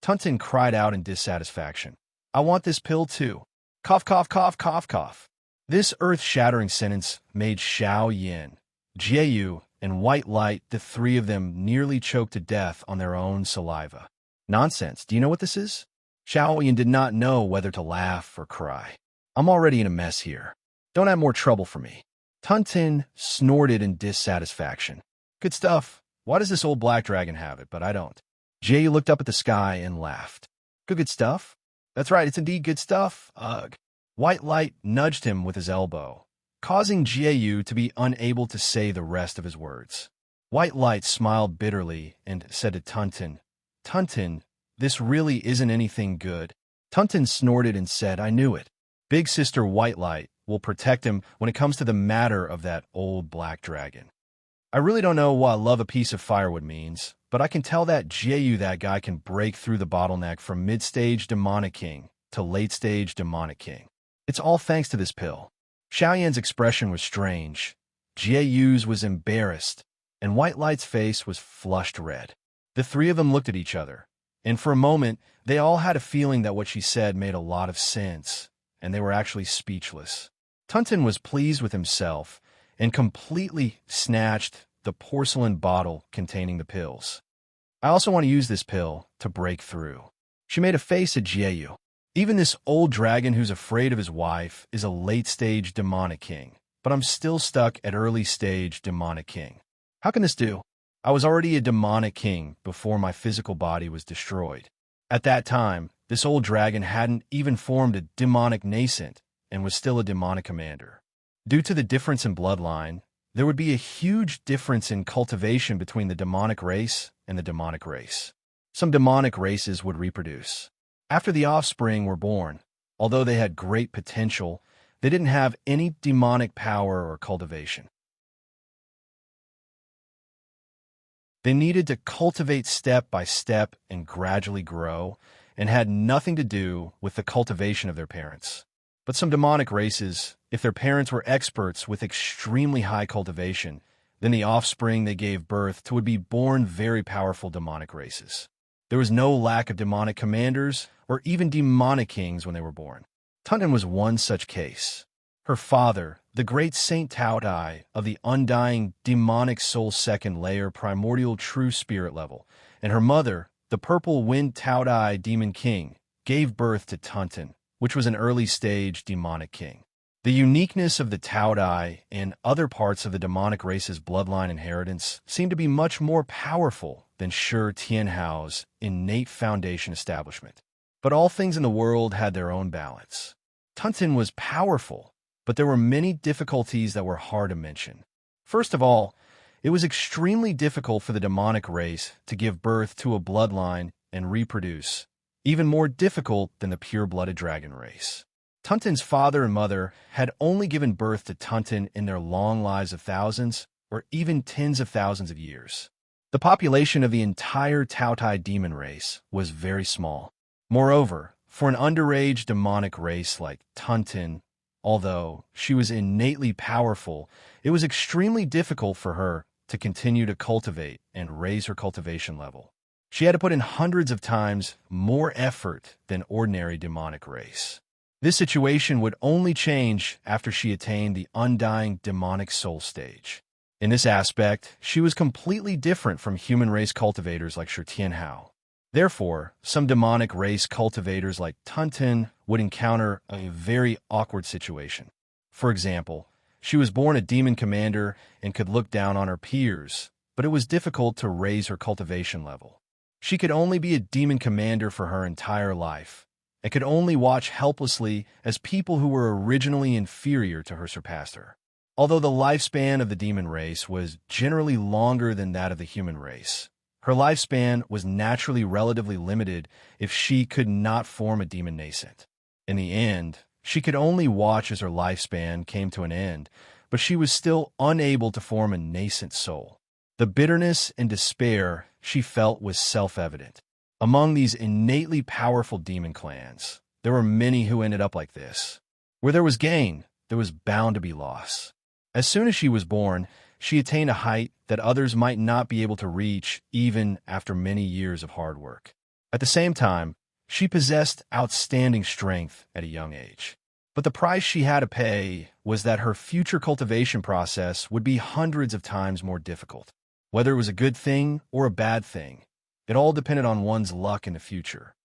Tuntin cried out in dissatisfaction. I want this pill too. Cough, cough, cough, cough, cough. This earth-shattering sentence made Xiao Yin, Jieyu, and White Light, the three of them, nearly choked to death on their own saliva. Nonsense. Do you know what this is? Xiao Yin did not know whether to laugh or cry. I'm already in a mess here. Don't have more trouble for me. Tuntin snorted in dissatisfaction. Good stuff. Why does this old black dragon have it, but I don't? Jieyu looked up at the sky and laughed. Good stuff? That's right, it's indeed good stuff. Ugh. White Light nudged him with his elbow, causing Jieyu to be unable to say the rest of his words. White Light smiled bitterly and said to Tuntin, Tuntin, this really isn't anything good. Tuntin snorted and said, I knew it. Big Sister White Light will protect him when it comes to the matter of that old black dragon. I really don't know what love a piece of firewood means, but I can tell that Jieyu, that guy, can break through the bottleneck from mid-stage Demonic King to late-stage Demonic King. It's all thanks to this pill. Xiaoyan's expression was strange. Jieyu's was embarrassed, and White Light's face was flushed red. The three of them looked at each other, and for a moment, they all had a feeling that what she said made a lot of sense, and they were actually speechless. Tuntin was pleased with himself and completely snatched the porcelain bottle containing the pills. I also want to use this pill to break through. She made a face at Jieyu. Even this old dragon who's afraid of his wife is a late-stage Demonic King, but I'm still stuck at early-stage Demonic King. How can this do? I was already a Demonic King before my physical body was destroyed. At that time, this old dragon hadn't even formed a demonic nascent and was still a demonic commander. Due to the difference in bloodline, there would be a huge difference in cultivation between the demonic race and the demonic race. Some demonic races would reproduce. After the offspring were born, although they had great potential, they didn't have any demonic power or cultivation. They needed to cultivate step by step and gradually grow, and had nothing to do with the cultivation of their parents. But some demonic races, if their parents were experts with extremely high cultivation, then the offspring they gave birth to would be born very powerful demonic races. There was no lack of demonic commanders or even demonic kings when they were born. Tuntin was one such case. Her father, the great Saint Tao Dai of the undying demonic soul second layer primordial true spirit level, and her mother, the purple wind Tao Dai demon king, gave birth to Tuntin, which was an early-stage demonic king. The uniqueness of the Tao Dai and other parts of the demonic race's bloodline inheritance seemed to be much more powerful than Shi Tianhao's innate foundation establishment. But all things in the world had their own balance. Tuntin was powerful, but there were many difficulties that were hard to mention. First of all, it was extremely difficult for the demonic race to give birth to a bloodline and reproduce, even more difficult than the pure-blooded dragon race. Tuntin's father and mother had only given birth to Tuntin in their long lives of thousands or even tens of thousands of years. The population of the entire Taotai demon race was very small. Moreover, for an underage demonic race like Tuntin, although she was innately powerful, it was extremely difficult for her to continue to cultivate and raise her cultivation level. She had to put in hundreds of times more effort than ordinary demonic race. This situation would only change after she attained the undying demonic soul stage. In this aspect, she was completely different from human race cultivators like Shutianhao. Therefore, some demonic race cultivators like Tuntin would encounter a very awkward situation. For example, she was born a demon commander and could look down on her peers, but it was difficult to raise her cultivation level. She could only be a demon commander for her entire life, and could only watch helplessly as people who were originally inferior to her surpassed her. Although the lifespan of the demon race was generally longer than that of the human race, her lifespan was naturally relatively limited if she could not form a demon nascent. In the end, she could only watch as her lifespan came to an end, but she was still unable to form a nascent soul. The bitterness and despair she felt was self-evident. Among these innately powerful demon clans, there were many who ended up like this. Where there was gain, there was bound to be loss. As soon as she was born, she attained a height that others might not be able to reach even after many years of hard work. At the same time, she possessed outstanding strength at a young age. But the price she had to pay was that her future cultivation process would be hundreds of times more difficult. Whether it was a good thing or a bad thing, it all depended on one's luck in the future.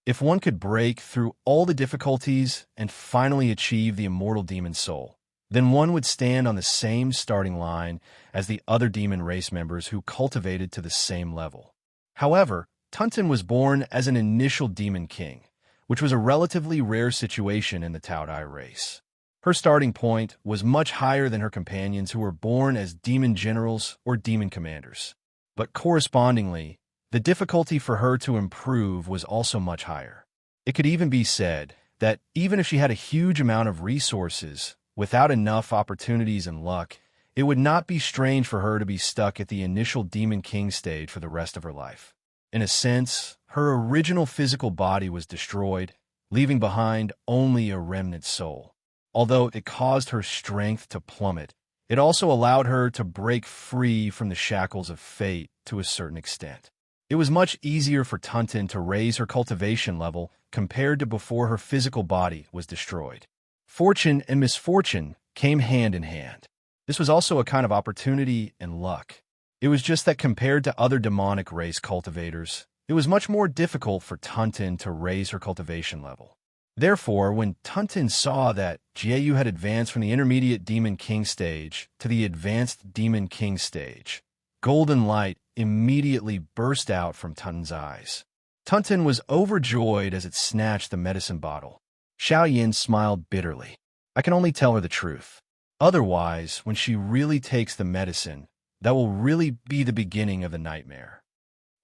If one could break through all the difficulties and finally achieve the immortal demon soul, then one would stand on the same starting line as the other demon race members who cultivated to the same level. However, Tuntin was born as an initial demon king, which was a relatively rare situation in the Taodai race. Her starting point was much higher than her companions who were born as demon generals or demon commanders. But correspondingly, the difficulty for her to improve was also much higher. It could even be said that even if she had a huge amount of resources, without enough opportunities and luck, it would not be strange for her to be stuck at the initial Demon King stage for the rest of her life. In a sense, her original physical body was destroyed, leaving behind only a remnant soul. Although it caused her strength to plummet, it also allowed her to break free from the shackles of fate to a certain extent. It was much easier for Tuntin to raise her cultivation level compared to before her physical body was destroyed. Fortune and misfortune came hand in hand. This was also a kind of opportunity and luck. It was just that compared to other demonic race cultivators, it was much more difficult for Tuntin to raise her cultivation level. Therefore, when Tuntin saw that Jieyu had advanced from the intermediate Demon King stage to the advanced Demon King stage, golden light immediately burst out from Tuntin's eyes. Tuntin was overjoyed as it snatched the medicine bottle. Xiao Yin smiled bitterly. I can only tell her the truth. Otherwise, when she really takes the medicine, that will really be the beginning of the nightmare.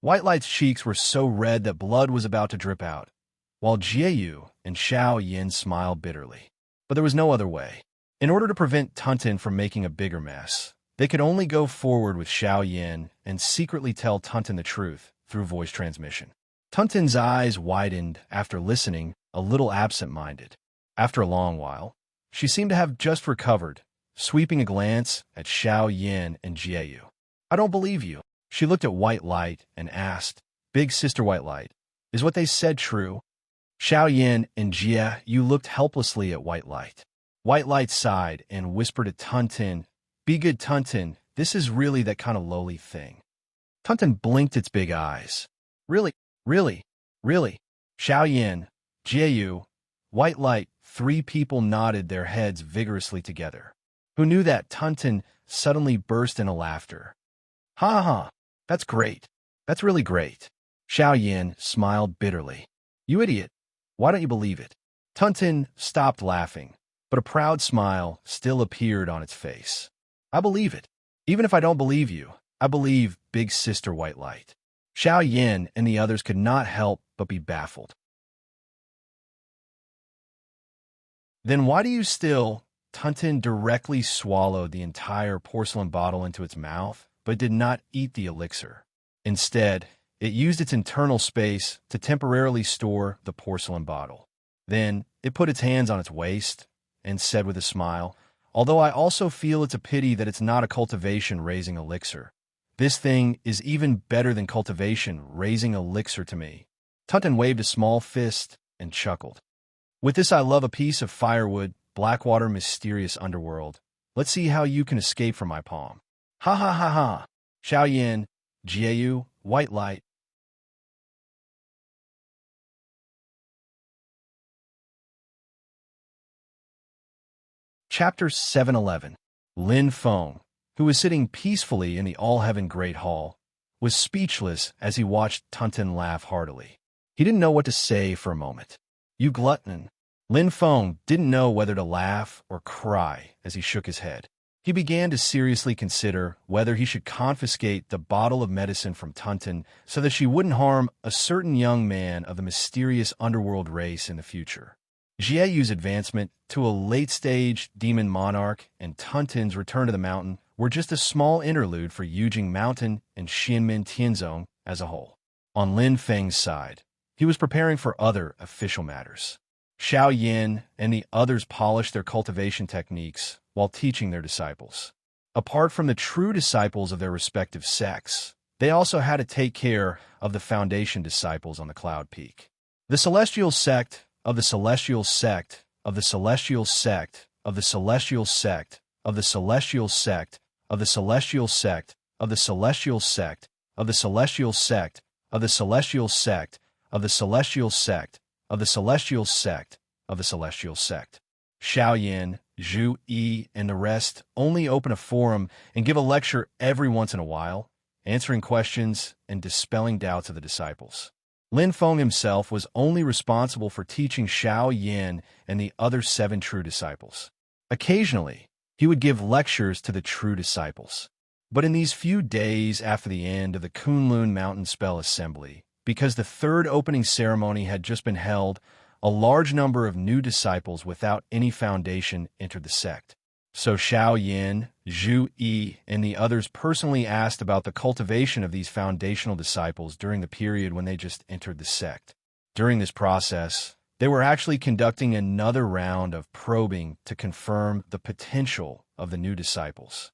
White Light's cheeks were so red that blood was about to drip out, while Jieyu and Xiao Yin smiled bitterly. But there was no other way. In order to prevent Tuntin from making a bigger mess, they could only go forward with Xiao Yin and secretly tell Tuntin the truth through voice transmission. Tuntin's eyes widened after listening, a little absent-minded. After a long while, she seemed to have just recovered, sweeping a glance at Xiao Yin and Jieyu. I don't believe you. She looked at White Light and asked, Big Sister White Light, is what they said true? Xiao Yin and Jieyu looked helplessly at White Light. White Light sighed and whispered to Tuntin, Be good, Tuntin, this is really that kind of lowly thing. Tuntin blinked its big eyes. Really? Xiao Yin, Jieyu, White Light, three people nodded their heads vigorously together. Who knew that Tuntin suddenly burst into laughter. Ha ha, that's great. That's really great. Xiao Yin smiled bitterly. You idiot. Why don't you believe it? Tuntin stopped laughing, but a proud smile still appeared on its face. I believe it. Even if I don't believe you, I believe Big Sister White Light. Xiao Yin and the others could not help but be baffled. Then why do you still Tuntin directly swallowed the entire porcelain bottle into its mouth, but did not eat the elixir. Instead, it used its internal space to temporarily store the porcelain bottle. Then, it put its hands on its waist and said with a smile, "Although I also feel it's a pity that it's not a cultivation-raising elixir. This thing is even better than cultivation-raising elixir to me." Tuntin waved a small fist and chuckled. "With this I love a piece of firewood, Blackwater mysterious underworld. Let's see how you can escape from my palm." "Ha ha ha ha! Xiao Yin, Jiayu, white light." Chapter 711. Lin Feng, who was sitting peacefully in the all-heaven Great Hall, was speechless as he watched Tuntin laugh heartily. He didn't know what to say for a moment. "You glutton." Lin Feng didn't know whether to laugh or cry as he shook his head. He began to seriously consider whether he should confiscate the bottle of medicine from Tuntin so that she wouldn't harm a certain young man of the mysterious underworld race in the future. Jieyu's advancement to a late-stage demon monarch and Tuntin's return to the mountain were just a small interlude for Yujing Mountain and Xianmen Tianzong as a whole. On Lin Feng's side, he was preparing for other official matters. Xiao Yin and the others polished their cultivation techniques while teaching their disciples. Apart from the true disciples of their respective sects, they also had to take care of the foundation disciples on the Cloud Peak. The celestial sect of the celestial sect of the celestial sect of the celestial sect of the celestial sect of the celestial sect of the celestial sect of the celestial sect of the celestial sect of the celestial sect of the celestial sect of the celestial sect. Xiao Yin, Zhu Yi, and the rest only open a forum and give a lecture every once in a while, answering questions and dispelling doubts of the disciples. Lin Feng himself was only responsible for teaching Xiao Yin and the other 7 true disciples. Occasionally, he would give lectures to the true disciples. But in these few days after the end of the Kunlun Mountain Spell Assembly, because the 3rd opening ceremony had just been held, a large number of new disciples without any foundation entered the sect. So Xiao Yin, Zhu Yi, and the others personally asked about the cultivation of these foundational disciples during the period when they just entered the sect. During this process, they were actually conducting another round of probing to confirm the potential of the new disciples.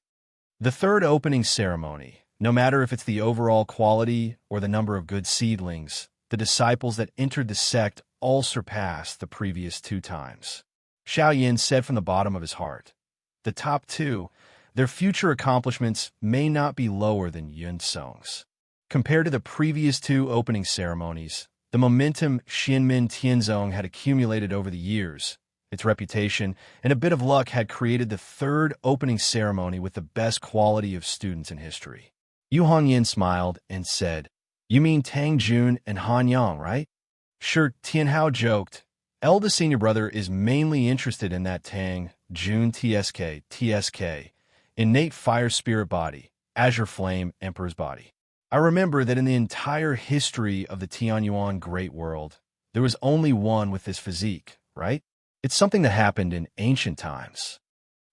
The 3rd opening ceremony, no matter if it's the overall quality or the number of good seedlings, the disciples that entered the sect all surpassed the previous 2 times. Xiao Yin said from the bottom of his heart, "The top 2, their future accomplishments may not be lower than Yun Song's." Compared to the previous 2 opening ceremonies, the momentum Xianmen Tianzong had accumulated over the years, its reputation, and a bit of luck had created the 3rd opening ceremony with the best quality of students in history. Yu Hongyan smiled and said, "You mean Tang Jun and Han Yang, right?" "Sure," Tianhao joked. "Eldest senior brother is mainly interested in that Tang Jun TSK, innate fire spirit body, azure flame emperor's body. I remember that in the entire history of the Tianyuan Great World, there was only one with this physique, right? It's something that happened in ancient times."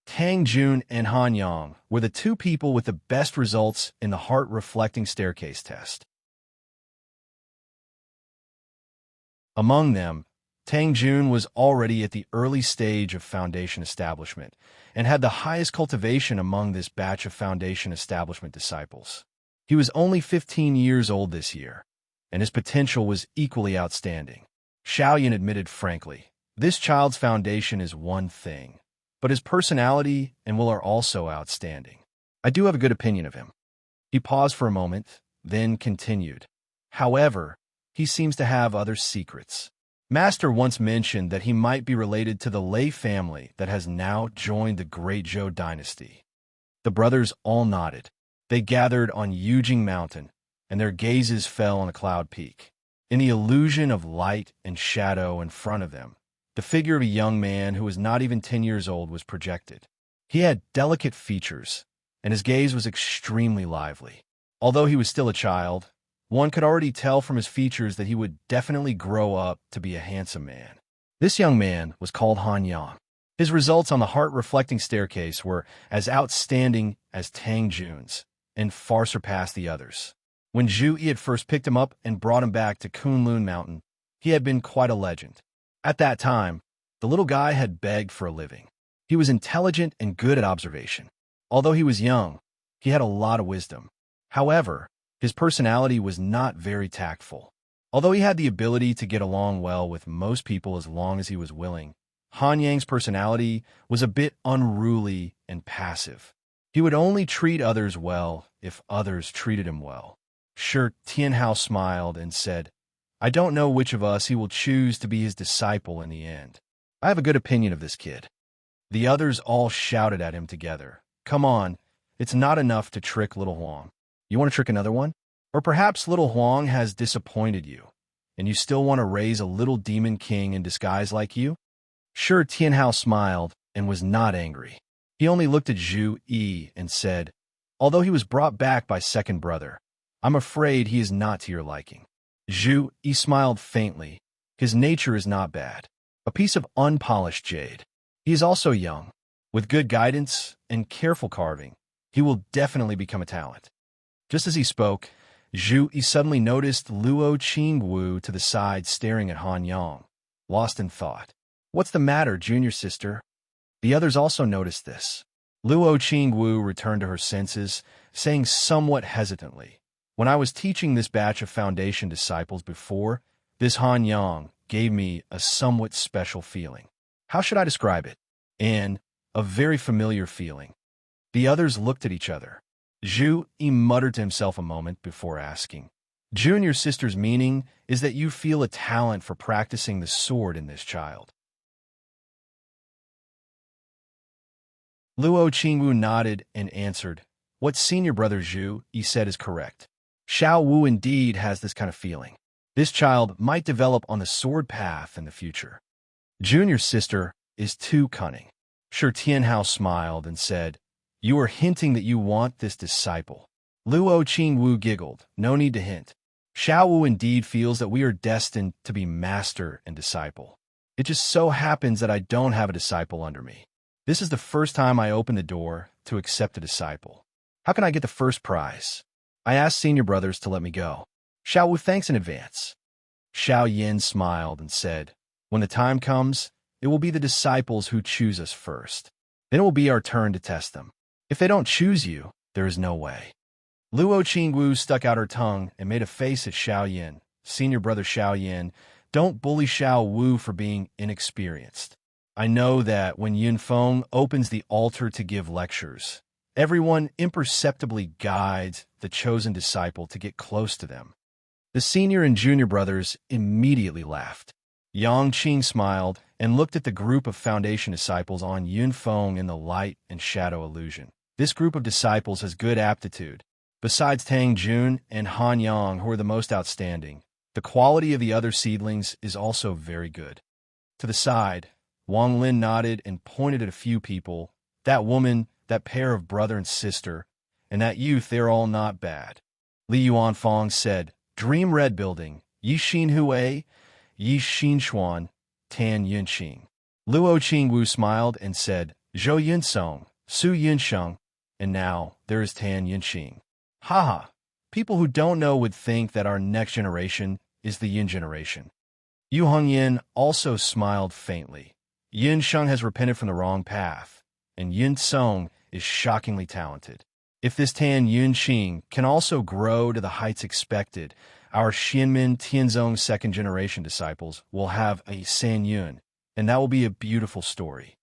Tang Jun and Han Yang were the 2 people with the best results in the heart-reflecting staircase test. Among them, Tang Jun was already at the early stage of foundation establishment and had the highest cultivation among this batch of foundation establishment disciples. He was only 15 years old this year, and his potential was equally outstanding. Xiaoyan admitted frankly, "This child's foundation is one thing, but his personality and will are also outstanding. I do have a good opinion of him." He paused for a moment, then continued. "However, he seems to have other secrets. Master once mentioned that he might be related to the Lei family that has now joined the Great Zhou dynasty." The brothers all nodded. They gathered on Yujing Mountain, and their gazes fell on a cloud peak. In the illusion of light and shadow in front of them, the figure of a young man who was not even 10 years old was projected. He had delicate features, and his gaze was extremely lively. Although he was still a child, one could already tell from his features that he would definitely grow up to be a handsome man. This young man was called Han Yang. His results on the heart-reflecting staircase were as outstanding as Tang Jun's, and far surpassed the others. When Zhu Yi had first picked him up and brought him back to Kunlun Mountain, he had been quite a legend. At that time, the little guy had begged for a living. He was intelligent and good at observation. Although he was young, he had a lot of wisdom. However, his personality was not very tactful. Although he had the ability to get along well with most people as long as he was willing, Han Yang's personality was a bit unruly and passive. He would only treat others well if others treated him well. Shi Tianhao smiled and said, I don't know which of us he will choose to be his disciple in the end. I have a good opinion of this kid. The others all shouted at him together. Come on, it's not enough to trick little Huang. You want to trick another one? Or perhaps little Huang has disappointed you, and you still want to raise a little demon king in disguise like you? Shi Tianhao smiled and was not angry. He only looked at Zhu Yi and said, although he was brought back by second brother, I'm afraid he is not to your liking. Zhu Yi smiled faintly. His nature is not bad. A piece of unpolished jade. He is also young. With good guidance and careful carving, he will definitely become a talent. Just as he spoke, Zhu Yi suddenly noticed Luo Qingwu to the side staring at Han Yang, lost in thought. What's the matter, junior sister? The others also noticed this. Luo Qingwu returned to her senses, saying somewhat hesitantly, when I was teaching this batch of foundation disciples before, this Han Yang gave me a somewhat special feeling. How should I describe it? A very familiar feeling. The others looked at each other. Zhu Yi muttered to himself a moment before asking, Junior sister's meaning is that you feel a talent for practicing the sword in this child. Luo Qingwu nodded and answered, what senior brother Zhu Yi said is correct. Xiao Wu indeed has this kind of feeling. This child might develop on the sword path in the future. Junior sister is too cunning. Shi Tianhao smiled and said, you are hinting that you want this disciple. Luo Qingwu giggled. No need to hint. Xiao Wu indeed feels that we are destined to be master and disciple. It just so happens that I don't have a disciple under me. This is the first time I open the door to accept a disciple. How can I get the first prize? I asked senior brothers to let me go. Xiao Wu thanks in advance. Xiao Yin smiled and said, when the time comes, it will be the disciples who choose us first. Then it will be our turn to test them. If they don't choose you, there is no way. Luo Qingwu stuck out her tongue and made a face at Xiao Yin. Senior brother Xiao Yin, don't bully Xiao Wu for being inexperienced. I know that when Yunfeng opens the altar to give lectures, everyone imperceptibly guides the chosen disciple to get close to them. The senior and junior brothers immediately laughed. Yang Qing smiled and looked at the group of foundation disciples on Yunfeng in the light and shadow illusion. This group of disciples has good aptitude. Besides Tang Jun and Han Yang, who are the most outstanding, the quality of the other seedlings is also very good. To the side, Wang Lin nodded and pointed at a few people. That woman, that pair of brother and sister, and that youth, they're all not bad. Li Yuanfang said, Dream Red Building, Yi Xin Hui, Yi Xin Xuan, Tan Yunqing. Luo Qingwu smiled and said, Zhou Yunsong, Su Yunsheng, and now there is Tan Yunqing. Haha, people who don't know would think that our next generation is the Yin generation. Yu Hongyin also smiled faintly. Yin Sheng has repented from the wrong path, and Yin Song is shockingly talented. If this Tan Yunqing can also grow to the heights expected, our Xianmin Tianzong second-generation disciples will have a San Yun, and that will be a beautiful story.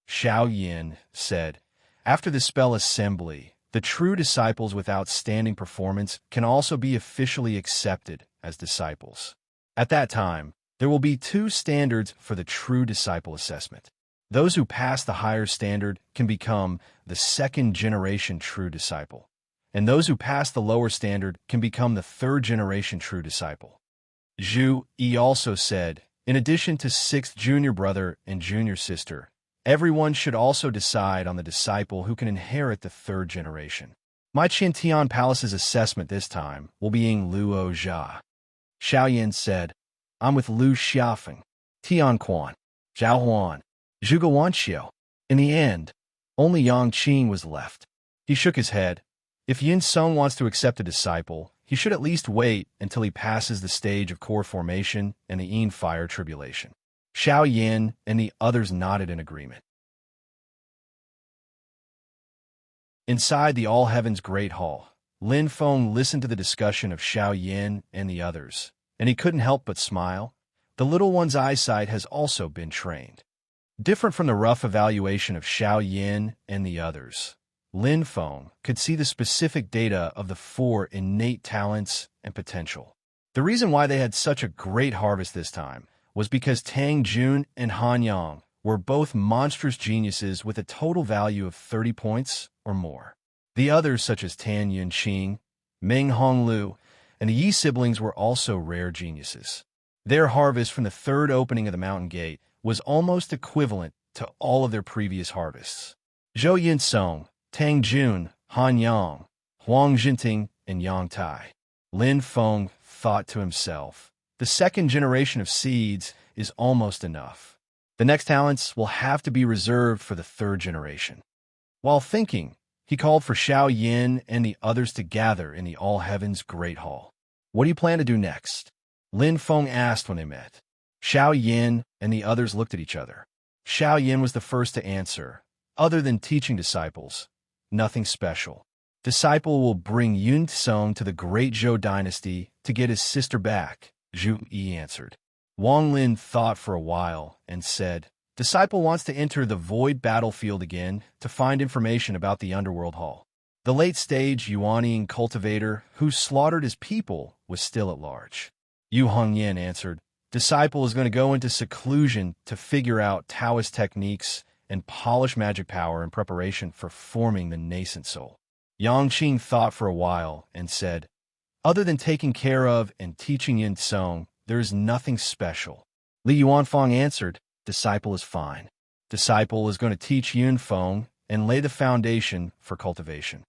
Xiao Yin said, after the spell assembly, the true disciples with outstanding performance can also be officially accepted as disciples. At that time, there will be two standards for the true disciple assessment. Those who pass the higher standard can become the second-generation true disciple, and those who pass the lower standard can become the third-generation true disciple. Zhu Yi also said, in addition to sixth junior brother and junior sister, everyone should also decide on the disciple who can inherit the third generation. My Qintian Palace's assessment this time will be in Luo Jia. Xiao Yin said, I'm with Lu Xiafeng, Tian Quan, Zhao Huan, Zhuge Wanxiu. In the end, only Yang Qing was left. He shook his head. If Yin Sung wants to accept a disciple, he should at least wait until he passes the stage of core formation and the Yin fire tribulation. Xiao Yin and the others nodded in agreement. Inside the All Heavens Great Hall, Lin Feng listened to the discussion of Xiao Yin and the others, and he couldn't help but smile. The little one's eyesight has also been trained. Different from the rough evaluation of Xiao Yin and the others, Lin Feng could see the specific data of the 4 innate talents and potential. The reason why they had such a great harvest this time was because Tang Jun and Han Yang were both monstrous geniuses with a total value of 30 points or more. The others, such as Tan Yun Qing, Ming Honglu, and the Yi siblings were also rare geniuses. Their harvest from the 3rd opening of the Mountain Gate was almost equivalent to all of their previous harvests. Zhou Yinsong, Tang Jun, Han Yang, Huang Jinting, and Yang Tai. Lin Feng thought to himself, the 2nd generation of seeds is almost enough. The next talents will have to be reserved for the 3rd generation. While thinking, he called for Xiao Yin and the others to gather in the All Heavens Great Hall. What do you plan to do next? Lin Feng asked when they met. Xiao Yin and the others looked at each other. Xiao Yin was the first to answer. Other than teaching disciples, nothing special. Disciple will bring Yun Song to the Great Zhou dynasty to get his sister back, Zhu Yi answered. Wang Lin thought for a while and said, Disciple wants to enter the void battlefield again to find information about the Underworld Hall. The late-stage Yuanian cultivator who slaughtered his people was still at large. Yu Hongyan answered, Disciple is going to go into seclusion to figure out Taoist techniques and polish magic power in preparation for forming the nascent soul. Yang Qing thought for a while and said, Other than taking care of and teaching Yin Song, there is nothing special. Li Yuanfang answered, Disciple is fine. Disciple is going to teach Yun Feng and lay the foundation for cultivation.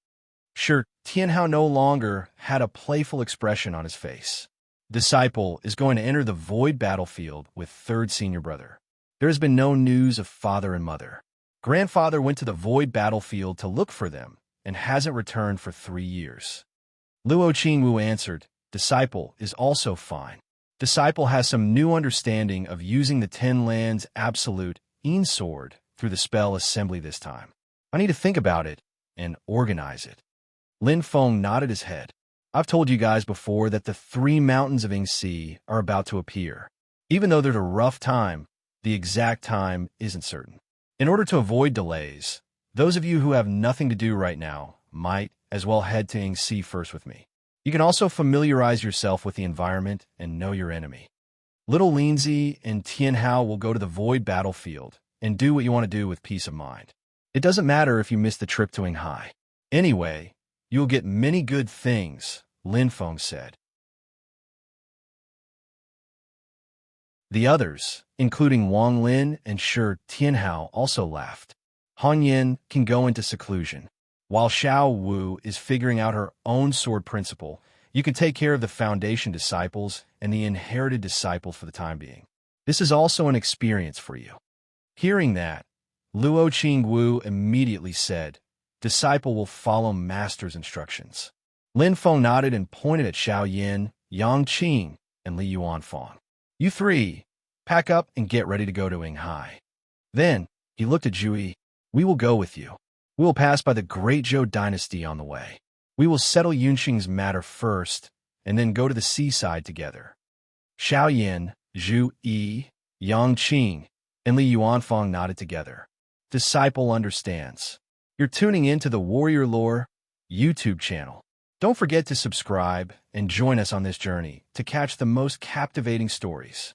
Sure, Tianhao no longer had a playful expression on his face. Disciple is going to enter the void battlefield with 3rd senior brother. There has been no news of father and mother. Grandfather went to the void battlefield to look for them and hasn't returned for 3 years. Luo Qingwu answered, Disciple is also fine. Disciple has some new understanding of using the 10 lands absolute Yin sword through the spell assembly this time. I need to think about it and organize it. Lin Feng nodded his head. I've told you guys before that the 3 mountains of Yingxi are about to appear. Even though they're a rough time, the exact time isn't certain. In order to avoid delays, those of you who have nothing to do right now might as well head to Yingxi first with me. You can also familiarize yourself with the environment and know your enemy. Little Linzi and Tianhao will go to the void battlefield and do what you want to do with peace of mind. It doesn't matter if you miss the trip to Yinghai. Anyway, you'll get many good things, Lin Feng said. The others, including Wang Lin and Shi Tianhao, also laughed. Han Yin can go into seclusion. While Xiao Wu is figuring out her own sword principle, you can take care of the foundation disciples and the inherited disciples for the time being. This is also an experience for you. Hearing that, Luo Qingwu immediately said, Disciple will follow master's instructions. Lin Feng nodded and pointed at Xiao Yin, Yang Qing, and Li Yuanfang. You 3, pack up and get ready to go to Yinghai. Then, he looked at Zhu Yi. We will go with you. We will pass by the Great Zhou dynasty on the way. We will settle Yunqing's matter first, and then go to the seaside together. Xiao Yin, Zhu Yi, Yang Qing, and Li Yuanfang nodded together. Disciple understands. You're tuning in to the Warrior Lore YouTube channel. Don't forget to subscribe and join us on this journey to catch the most captivating stories.